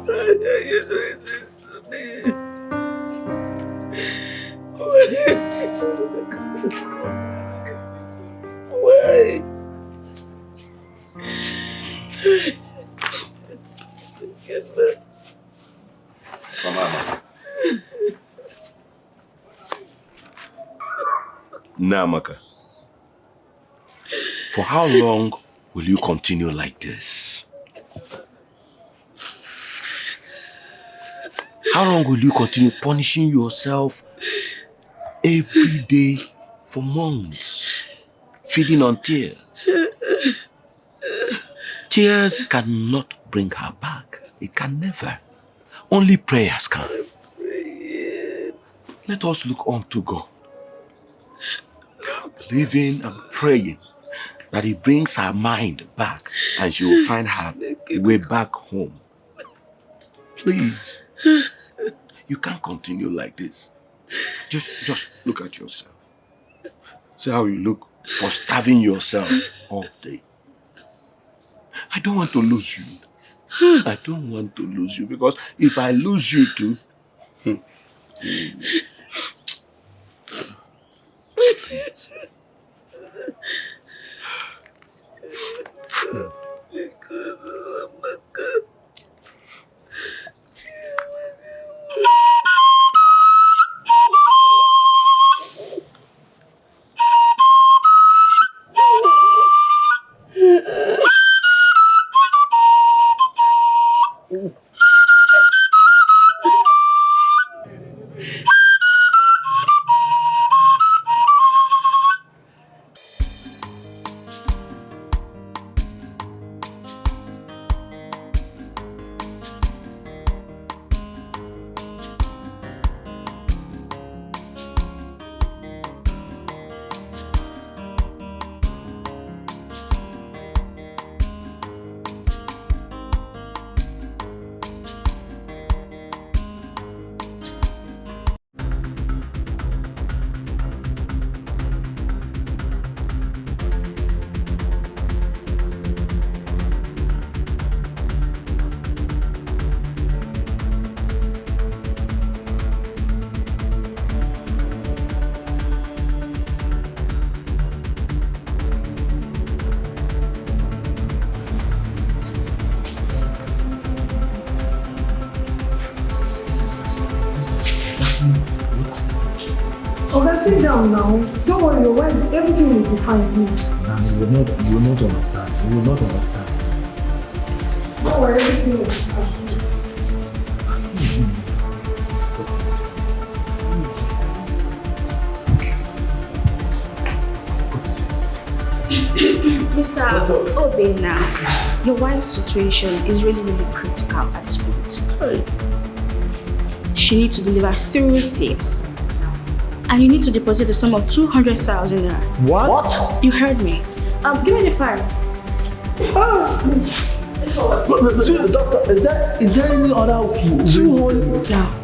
Why are you doing this to me? Why? Mama. Namaka, for how long will you continue like this? How long will you continue punishing yourself every day for months, feeding on tears? Tears cannot bring her back. It can never. Only prayers can. Let us look unto God, believing and praying that He brings her mind back and she will find her way back home. Please. You can't continue like this. Just look at yourself. See how you look for starving yourself all day. I don't want to lose you. I don't want to lose you because if I lose you too, Sit down now. Don't worry, your wife, everything will be fine, please. You will not understand. You will not understand. Don't worry, everything will be fine. Mr. Obey now, your wife's situation is really, really critical at this point. She needs to deliver through 6. And you need to deposit the sum of 200,000 naira. What? You heard me. Give me the file. Doctor, is there any other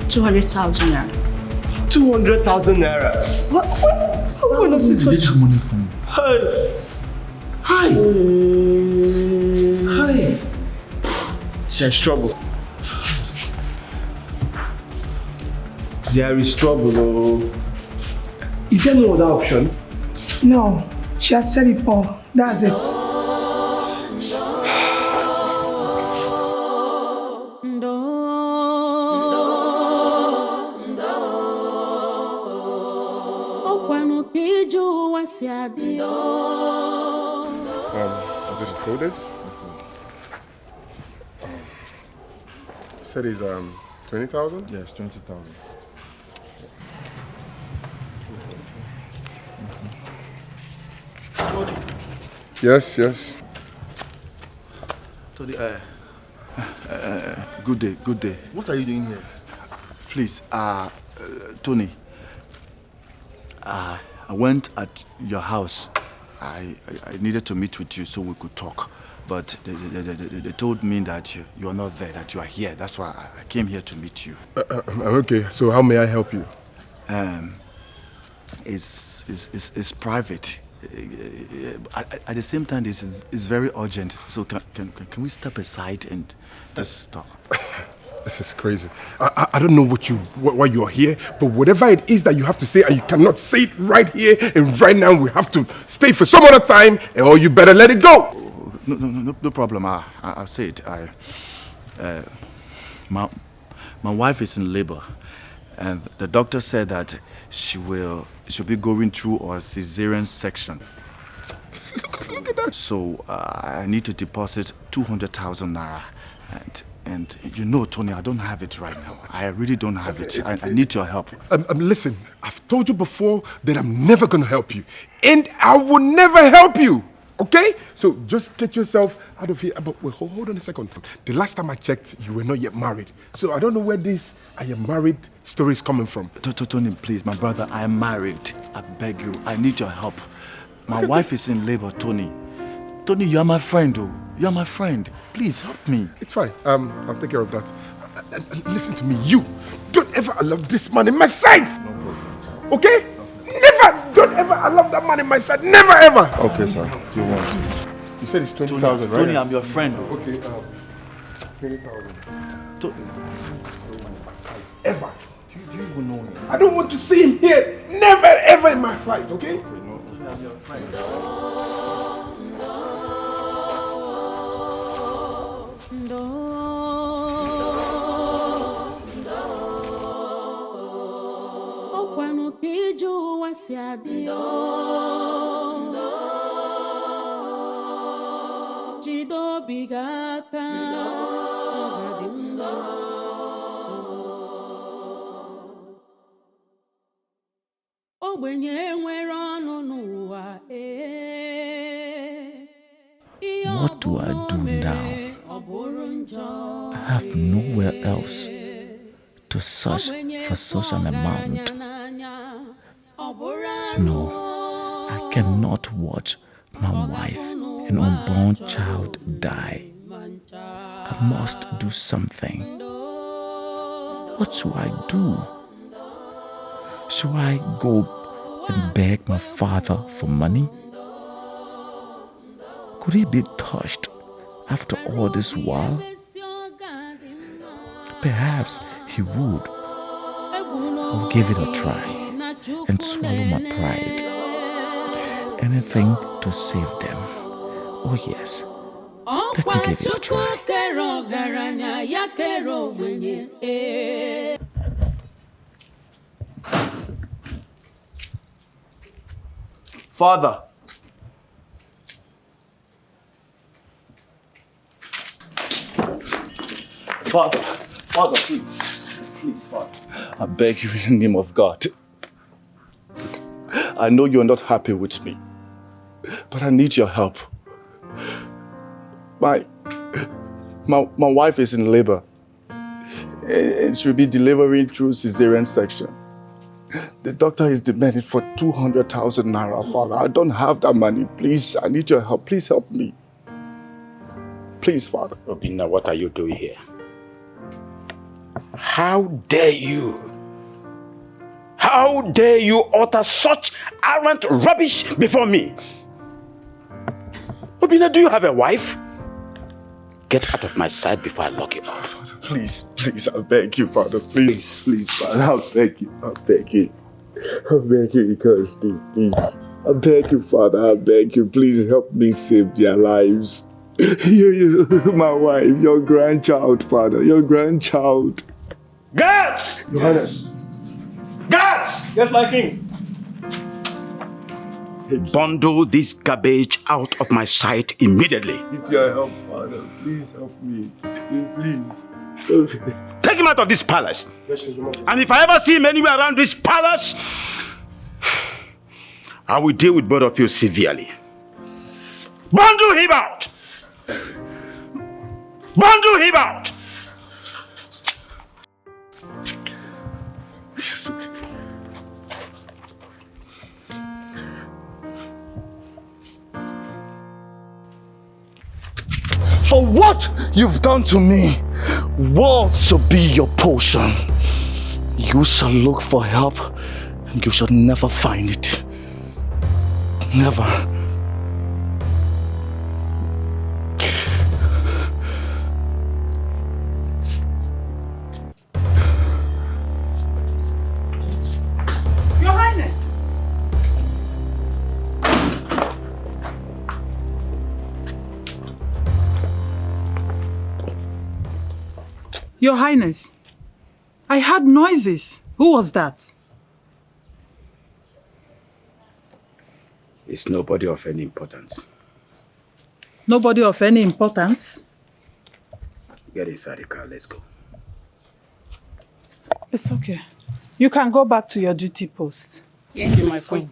200,000 naira. 200,000 naira. What kind of situation? Where did you get money from? Hi. There's trouble. There is trouble. Oh. Is there no other option? No, she has said it all. That's it. This is code is? Said he's 20,000? Yes, 20,000. Yes, yes. Tony, good day, good day. What are you doing here? Please, Tony, I went at your house. I needed to meet with you so we could talk. But they told me that you are not there, that you are here. That's why I came here to meet you. Okay, so how may I help you? It's private. At the same time, this is very urgent. So can we step aside and just talk? This is crazy. I don't know why you are here, but whatever it is that you have to say, and you cannot say it right here and right now, we have to stay for some other time, or you better let it go. No problem. I'll say it. My wife is in labor, and the doctor said that she'll be going through a cesarean section. Look at that. So I need to deposit 200,000 naira, and you know, Tony, I don't have it right now. I really don't have it. I need your help. Listen, I've told you before that I'm never going to help you, and I will never help you. Okay? So just get yourself out of here. But wait, hold on a second. The last time I checked, you were not yet married. So I don't know where this I am married story is coming from. Tony, please, my brother, I am married. I beg you. I need your help. My wife is in labor, Tony. Tony, you are my friend, oh. You are my friend. Please help me. It's fine. I'll take care of that. Listen to me, you. Don't ever allow this man in my sight. No problem. Okay? Never! Don't ever allow that man in my sight. Never ever! Okay, sir. You want? You said it's 20,000, right? Tony, I'm your friend. Okay, 20,000. Ever. Do you even know him? I don't want to see him here. Never ever in my sight, okay? No, I'm your friend. What do I do now? I have nowhere else to search for such an amount. No, I cannot watch my wife and unborn child die. I must do something. What should I do? Should I go and beg my father for money? Could he be touched after all this while? Perhaps he would. I'll give it a try and swallow my pride. Anything to save them. Oh yes, let me give it a try. Father. Father, please. Please, Father. I beg you in the name of God. I know you're not happy with me, but I need your help. My wife is in labor. And she'll be delivering through cesarean section. The doctor is demanding for 200,000 naira, Father. I don't have that money. Please, I need your help. Please help me. Please, Father. Obina, what are you doing here? How dare you? How dare you utter such arrant rubbish before me? Obina, do you have a wife? Get out of my sight before I lock you up. Father, please, I beg you, Father. Please, Father, I beg you. I beg you, because please. I beg you, Father, I beg you. Please help me save their lives. You, my wife, your grandchild, Father, your grandchild. Guards! Your Highness. Guards! Yes, my king. Bundle this garbage out of my sight immediately. Need your help, Father. Please help me. Please. Take him out of this palace. And if I ever see him anywhere around this palace, I will deal with both of you severely. Bundle him out! Bundle him out! For what you've done to me, war shall be your portion. You shall look for help, and you shall never find it. Never. Your Highness! Your Highness, I heard noises. Who was that? It's nobody of any importance. Nobody of any importance? Get inside the car, let's go. It's okay. You can go back to your duty post. Thank you, my queen.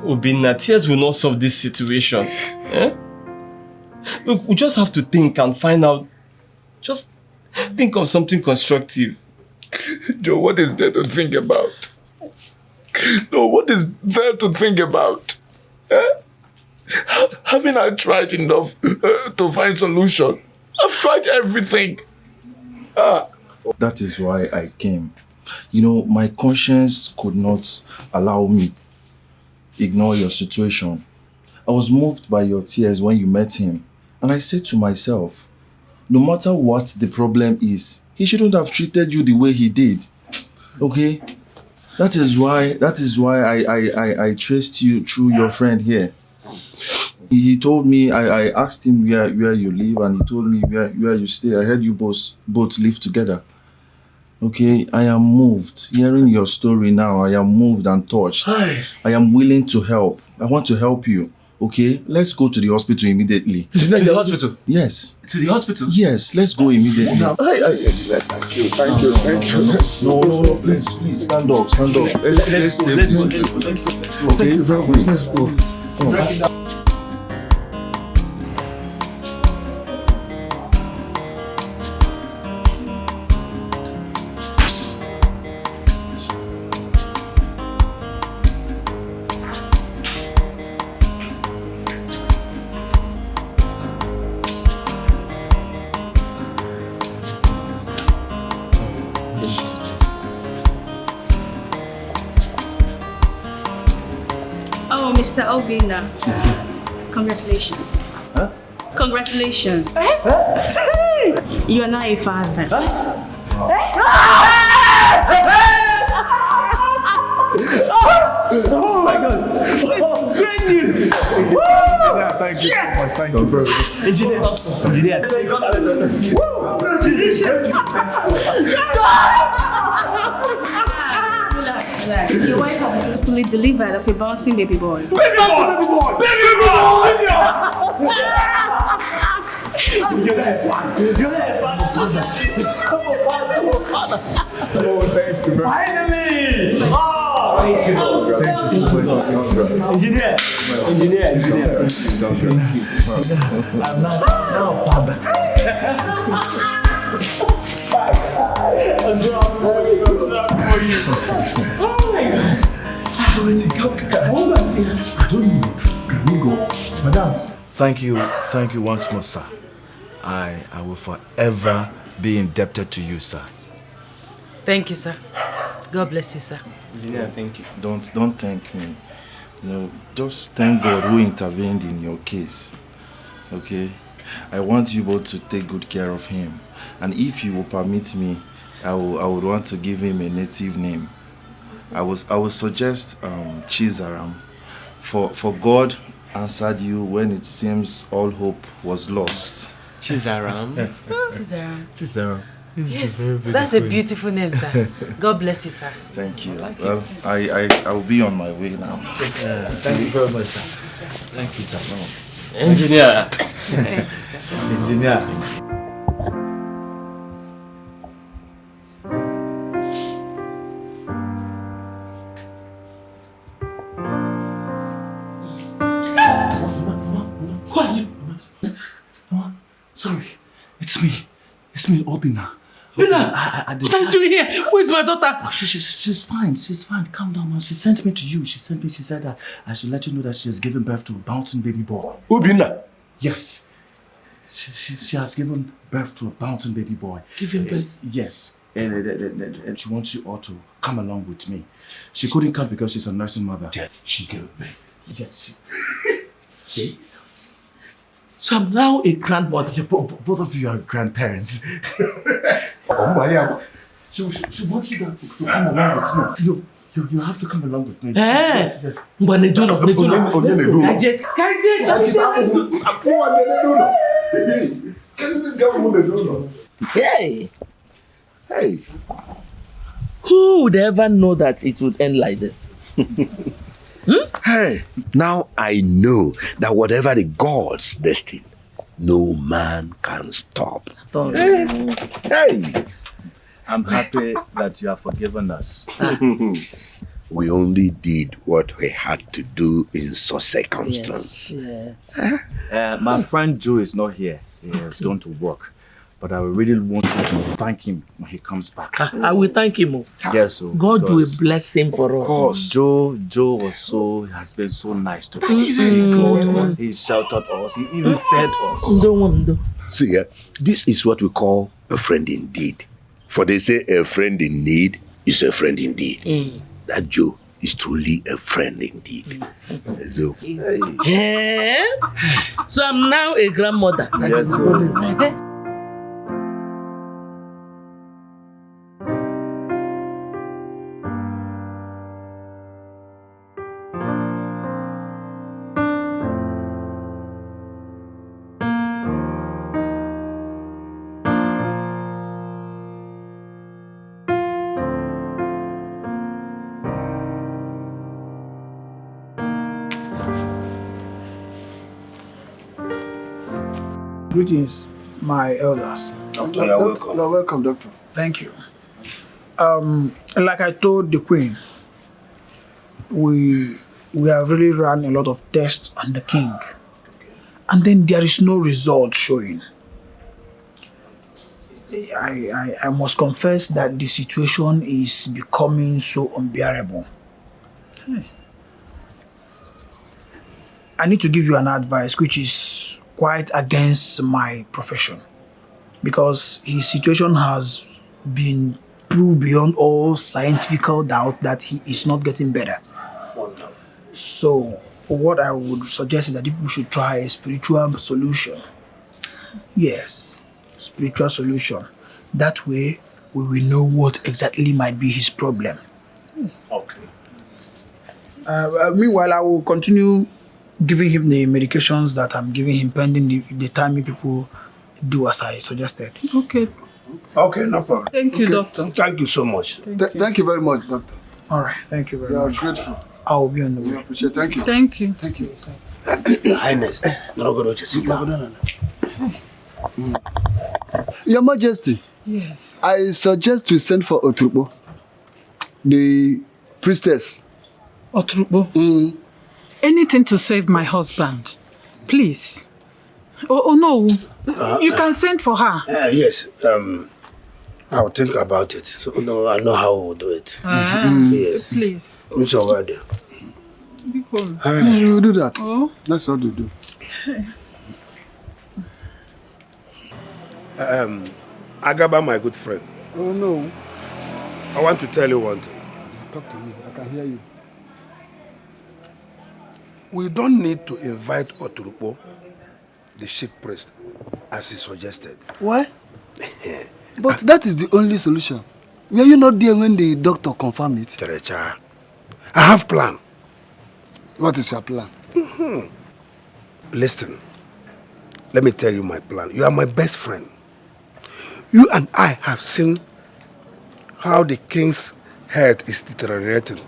Obina, tears will not solve this situation. Eh? Look, we just have to think and find out. Just think of something constructive. Joe, what is there to think about? No, what is there to think about? Eh? Haven't I tried enough to find solution? I've tried everything. That is why I came. You know, my conscience could not allow me ignore your situation. I was moved by your tears when you met him. And I said to myself, no matter what the problem is, he shouldn't have treated you the way he did. Okay? That is why I traced you through your friend here. He told me, I asked him where you live, and he told me where you stay. I heard you both live together. Okay, I am moved. Hearing your story now, I am moved and touched. I am willing to help. I want to help you. Okay, let's go to the hospital immediately. To the hospital? Yes. To the hospital? Yes, let's go immediately. Thank you. No, please, stand up. Let's save this. Okay, let's go. Come on. Oh, Mr. Obina. Congratulations. Huh? Congratulations. You are now a father. Oh my God! Great news! Thank you. Yes! Thank you, bro. Engineer. Congratulations! Relax. Your wife has successfully delivered of a bouncing baby boy. Baby boy! Baby boy! Oh, thank you, bro. Finally! Oh, thank you. Engineer. I'm now father. What's wrong for you? Oh my God. Hold on, see. I don't know. Can we go? Madam. Thank you once more, sir. I will forever be indebted to you, sir. Thank you, sir. God bless you, sir. Engineer, thank you. Don't thank me. No, just thank God who intervened in your case. Okay? I want you both to take good care of him. And if you will permit me, I would want to give him a native name. I would suggest Chizaram. For God answered you when it seems all hope was lost. Chizaram? Chizaram. Yes, that's a beautiful name, sir. God bless you, sir. Thank you. Well, I will be on my way now. Thank you very much, sir. Thank you, sir. Engineer. Engineer. Who are you? Sorry, it's me, Obina. Bina, what are you doing here? Where's my daughter? Oh, she's fine. Calm down, man. She sent me to you. She said that I should let you know that she has given birth to a bouncing baby boy. Obina? Yes. She has given birth to a bouncing baby boy. Giving birth? Yes. And she wants you all to come along with me. She couldn't come because she's a nursing mother. She gave birth? Yes. Jesus. So I'm now a grandmother. Yeah, both of you are grandparents. Oh my God. She wants you to come along with me. You have to come along with me. Yes. Hey. Who would ever know that it would end like this? Hey, now I know that whatever the gods destine, no man can stop. Hey, I'm happy that you have forgiven us. We only did what we had to do in such circumstance. Yes. My friend Joe is not here. He has gone to work. But I really want you to thank him when he comes back. I will thank him. Yes, God will bless him for us. Of course, Joe has been so nice to us. He clothed us, he sheltered us, he even fed us. See, this is what we call a friend indeed. For they say a friend in need is a friend indeed. That Joe is truly a friend indeed. So, so I'm now a grandmother. Yes, Greetings, my elders. Doctor, you're welcome. You're welcome, Doctor. Thank you. Like I told the Queen, we have really run a lot of tests on the King. And then there is no result showing. I must confess that the situation is becoming so unbearable. I need to give you an advice which is quite against my profession, because his situation has been proved beyond all scientific doubt that he is not getting better. So what I would suggest is that people should try a spiritual solution. Yes, spiritual solution. That way we will know what exactly might be his problem. Okay. Meanwhile, I will continue giving him the medications that I'm giving him pending the time you people do as I suggested. Okay. Okay, no problem. Thank you, doctor. Thank you so much. Thank you very much, doctor. All right, thank you very We are much. grateful. I will be on the way. We appreciate it. Thank you. Thank you. Thank you. Your Highness, sit down. Your Majesty. Yes. I suggest we send for Oturbo, the priestess. Oturbo? Anything to save my husband. Please. Oh no. You can send for her. Yes. I'll think about it. So no, I know how we'll do it. Yes. Please. It's already. We will do that. Oh. That's what we do. Agaba, my good friend. Oh no. I want to tell you one thing. Talk to me. I can hear you. We don't need to invite Oturukpo, the chief priest, as he suggested. Why? But that is the only solution. Were you not there when the doctor confirmed it? Terecha, I have a plan. What is your plan? Listen, let me tell you my plan. You are my best friend. You and I have seen how the king's health is deteriorating.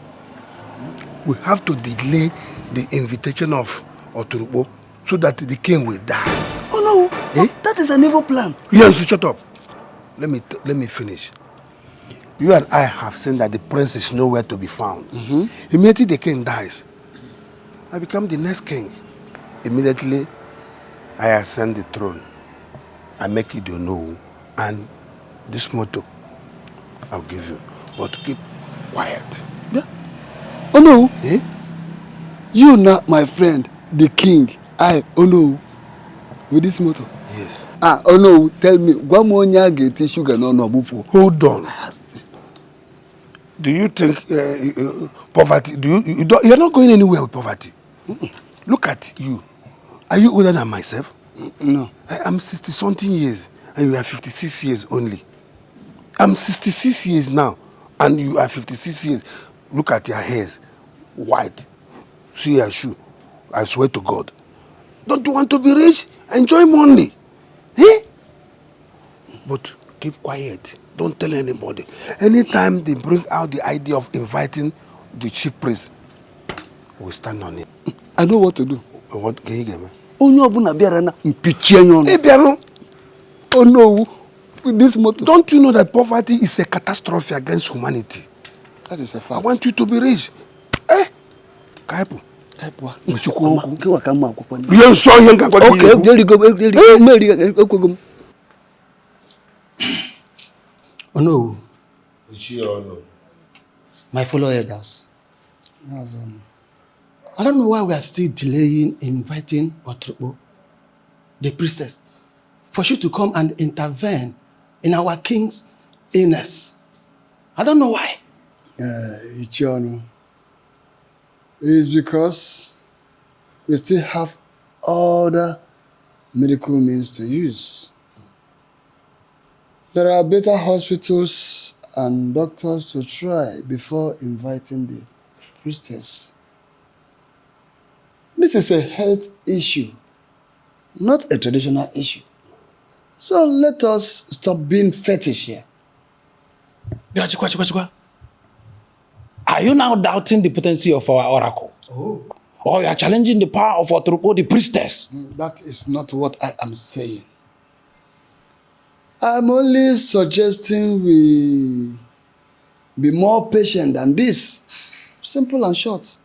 We have to delay the invitation of Oturukpo so that the king will die. Oh no, that is an evil plan. Yes, shut up. Let me finish. You and I have seen that the prince is nowhere to be found. Immediately the king dies, I become the next king. Immediately, I ascend the throne. I make it know, and this motto I'll give you. But keep quiet. Yeah. Oh no. You not my friend, the king. Oh no. With this motto. Yes. Oh no. Tell me, Guamonia get sugar no bufo. Hold on. Do you think poverty? You're not going anywhere with poverty. Look at you. Are you older than myself? No. I'm 60-something years, and you are 56 years only. I'm 66 years now, and you are 56 years. Look at your hairs, white. See your shoe. I swear to God. Don't you want to be rich? Enjoy money. But keep quiet. Don't tell anybody. Anytime they bring out the idea of inviting the chief priest, we stand on it. I know what to do. What can you get me? Oh no, oh no, with this motto. Don't you know that poverty is a catastrophe against humanity? That is a fact. I want you to be rich. Kaipu. Okay, there you go. Oh no. My fellow elders. I don't know why we are still delaying inviting Oturukpo, the priestess, for you to come and intervene in our king's illness. I don't know why. Ichiono. It's because we still have other medical means to use. There are better hospitals and doctors to try before inviting the priestess. This is a health issue, not a traditional issue. So let us stop being fetish here. Are you now doubting the potency of our oracle? Or you are challenging the power of Oturukpo, the priestess? That is not what I am saying. I'm only suggesting we be more patient than this. Simple and short.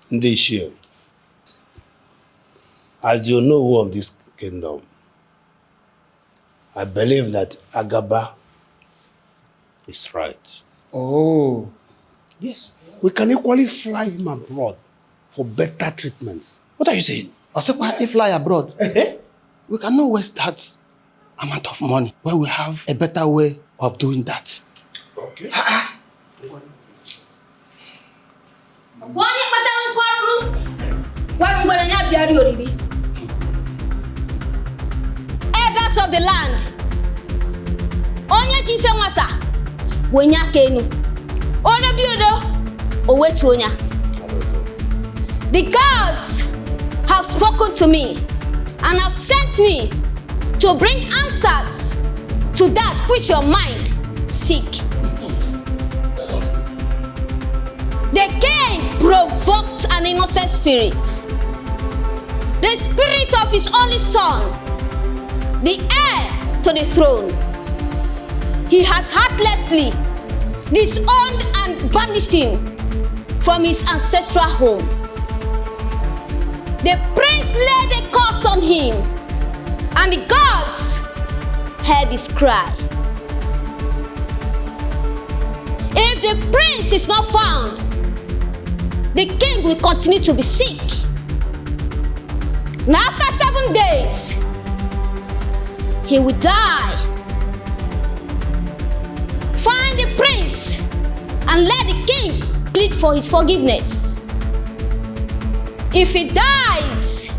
This year, as you know who of this kingdom, I believe that Agaba is right. Oh. Yes. We can equally fly him abroad for better treatments. What are you saying? If we fly abroad, we cannot waste that amount of money when we have a better way of doing that. Okay. Elders of the land, onye jife nwata, wonya kenu. Ono biodo, owetu onya. The gods have spoken to me and have sent me to bring answers to that which your mind seek. The king provoked an innocent spirit, the spirit of his only son, the heir to the throne. He has heartlessly disowned and banished him from his ancestral home. The prince laid a curse on him, and the gods heard his cry. If the prince is not found, the king will continue to be sick. And after 7 days, he will die. Find the prince and let the king plead for his forgiveness. If he dies,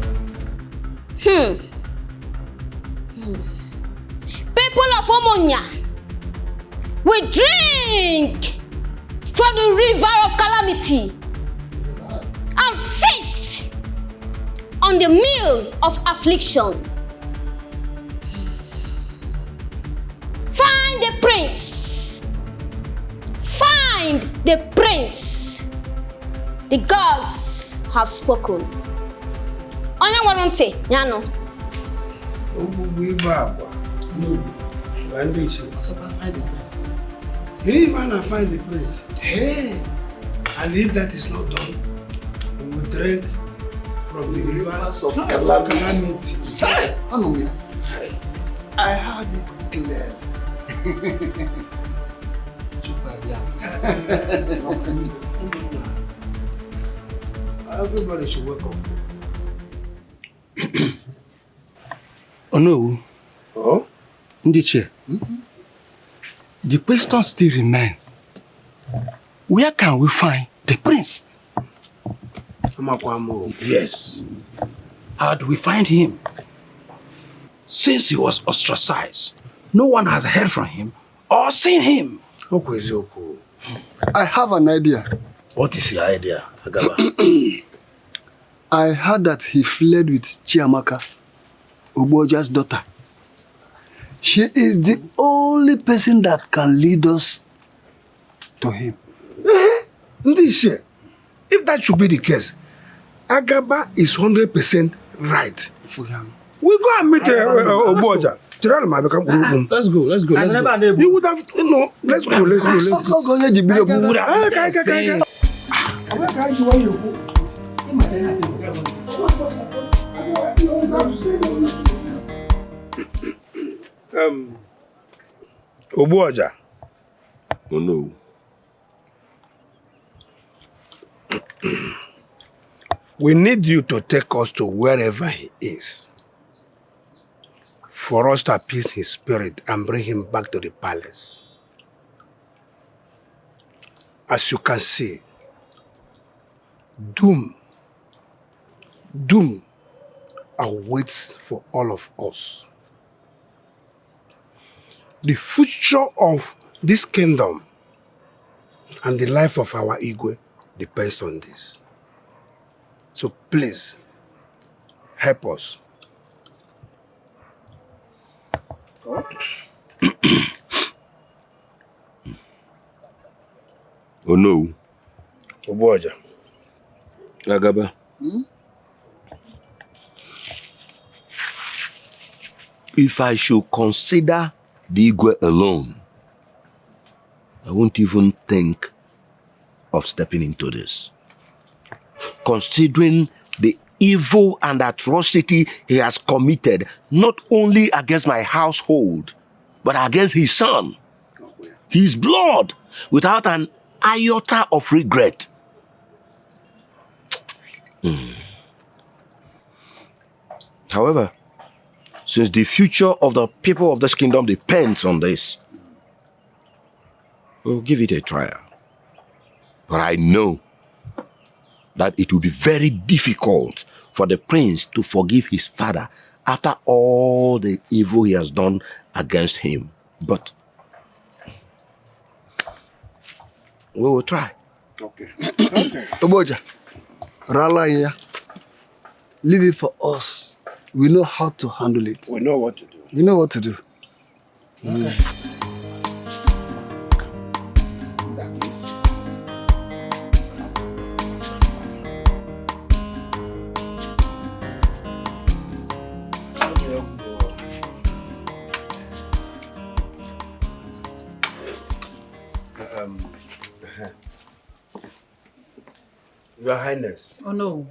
people of Omonia will drink from the river of calamity and feast on the meal of affliction. Find the prince. Find the prince. The gods have spoken. Onye warranty, Yano. Find the prince. He didn't even find the prince. Hey! And if that is not done, we will drink from the rivers of calamity. Hey! I heard it clear. Everybody should wake up. Oh no. Oh? Ndiche. The question still remains. Where can we find the prince? Yes. How do we find him? Since he was ostracized, no one has heard from him or seen him. I have an idea. What is your idea, Agaba? I heard that he fled with Chiamaka, Uboja's daughter. She is the only person that can lead us to him. Ndishe, if that should be the case, Agaba is 100% right. We go and meet Oboja. Let's go. You would have, let's go. Oboja. Oh no. We need you to take us to wherever he is, for us to appease his spirit and bring him back to the palace. As you can see, doom awaits for all of us. The future of this kingdom and the life of our Igwe depends on this. So please, help us. Oh no. Oboja. Agaba. If I should consider the Igwe alone, I won't even think of stepping into this. Considering the evil and atrocity he has committed, not only against my household, but against his son, his blood, without an iota of regret. However, since the future of the people of this kingdom depends on this, we'll give it a trial. But I know that it will be very difficult for the prince to forgive his father after all the evil he has done against him. But we will try. Okay. Oboja, Ralaya, leave it for us. We know how to handle it. We know what to do. We know what to do. Okay. Your Highness. Oh no.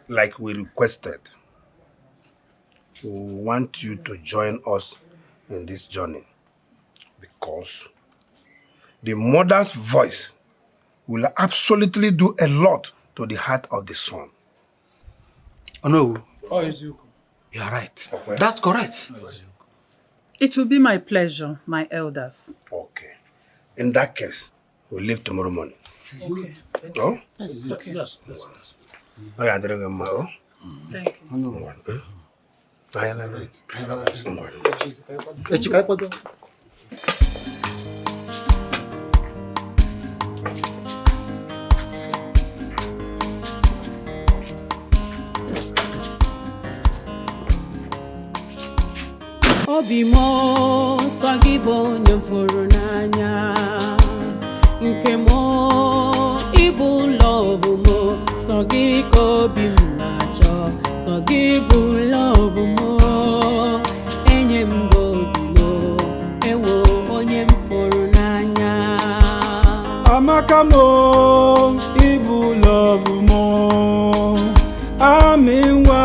Like we requested, we want you to join us in this journey because the mother's voice will absolutely do a lot to the heart of the son. Oh no. Oh, you are right. That's correct. It will be my pleasure, my elders. Okay. In that case, we'll leave tomorrow morning. Okay. Oh? Yes. Oh, yeah, drink a mo. Thank you. No. I elaborate. Obi mo sagibo nyamfuru n'anya nke mo ibu love mo sagi ko bi mnacho sagi bu love mo enyem go bi mo ewo onyem furu n'anya amaka mo ibu love mo aminwa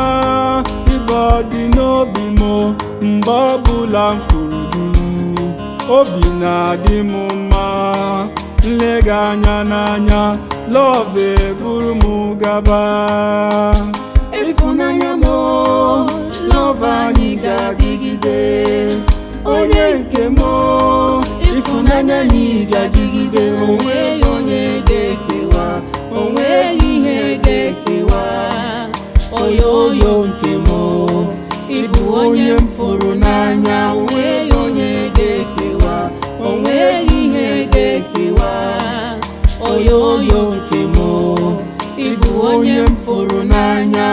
ibodi no bi mo mbabula mfuru obi na-adị m mma nlega anya n'anya love buru m gaba ịfụnanya m love anyị ga-adịgide onye nke m ịfụnanya anyị ga-adịgide onweghị onye ga-ekewa onweghị ihe ga-ekewa oyoyo nke m Ibu onye mfuru n'anya onweghị onye ga-ekewa onweghị ihe ga-ekewa oyoyo nke m Ibu onye mfuru n'anya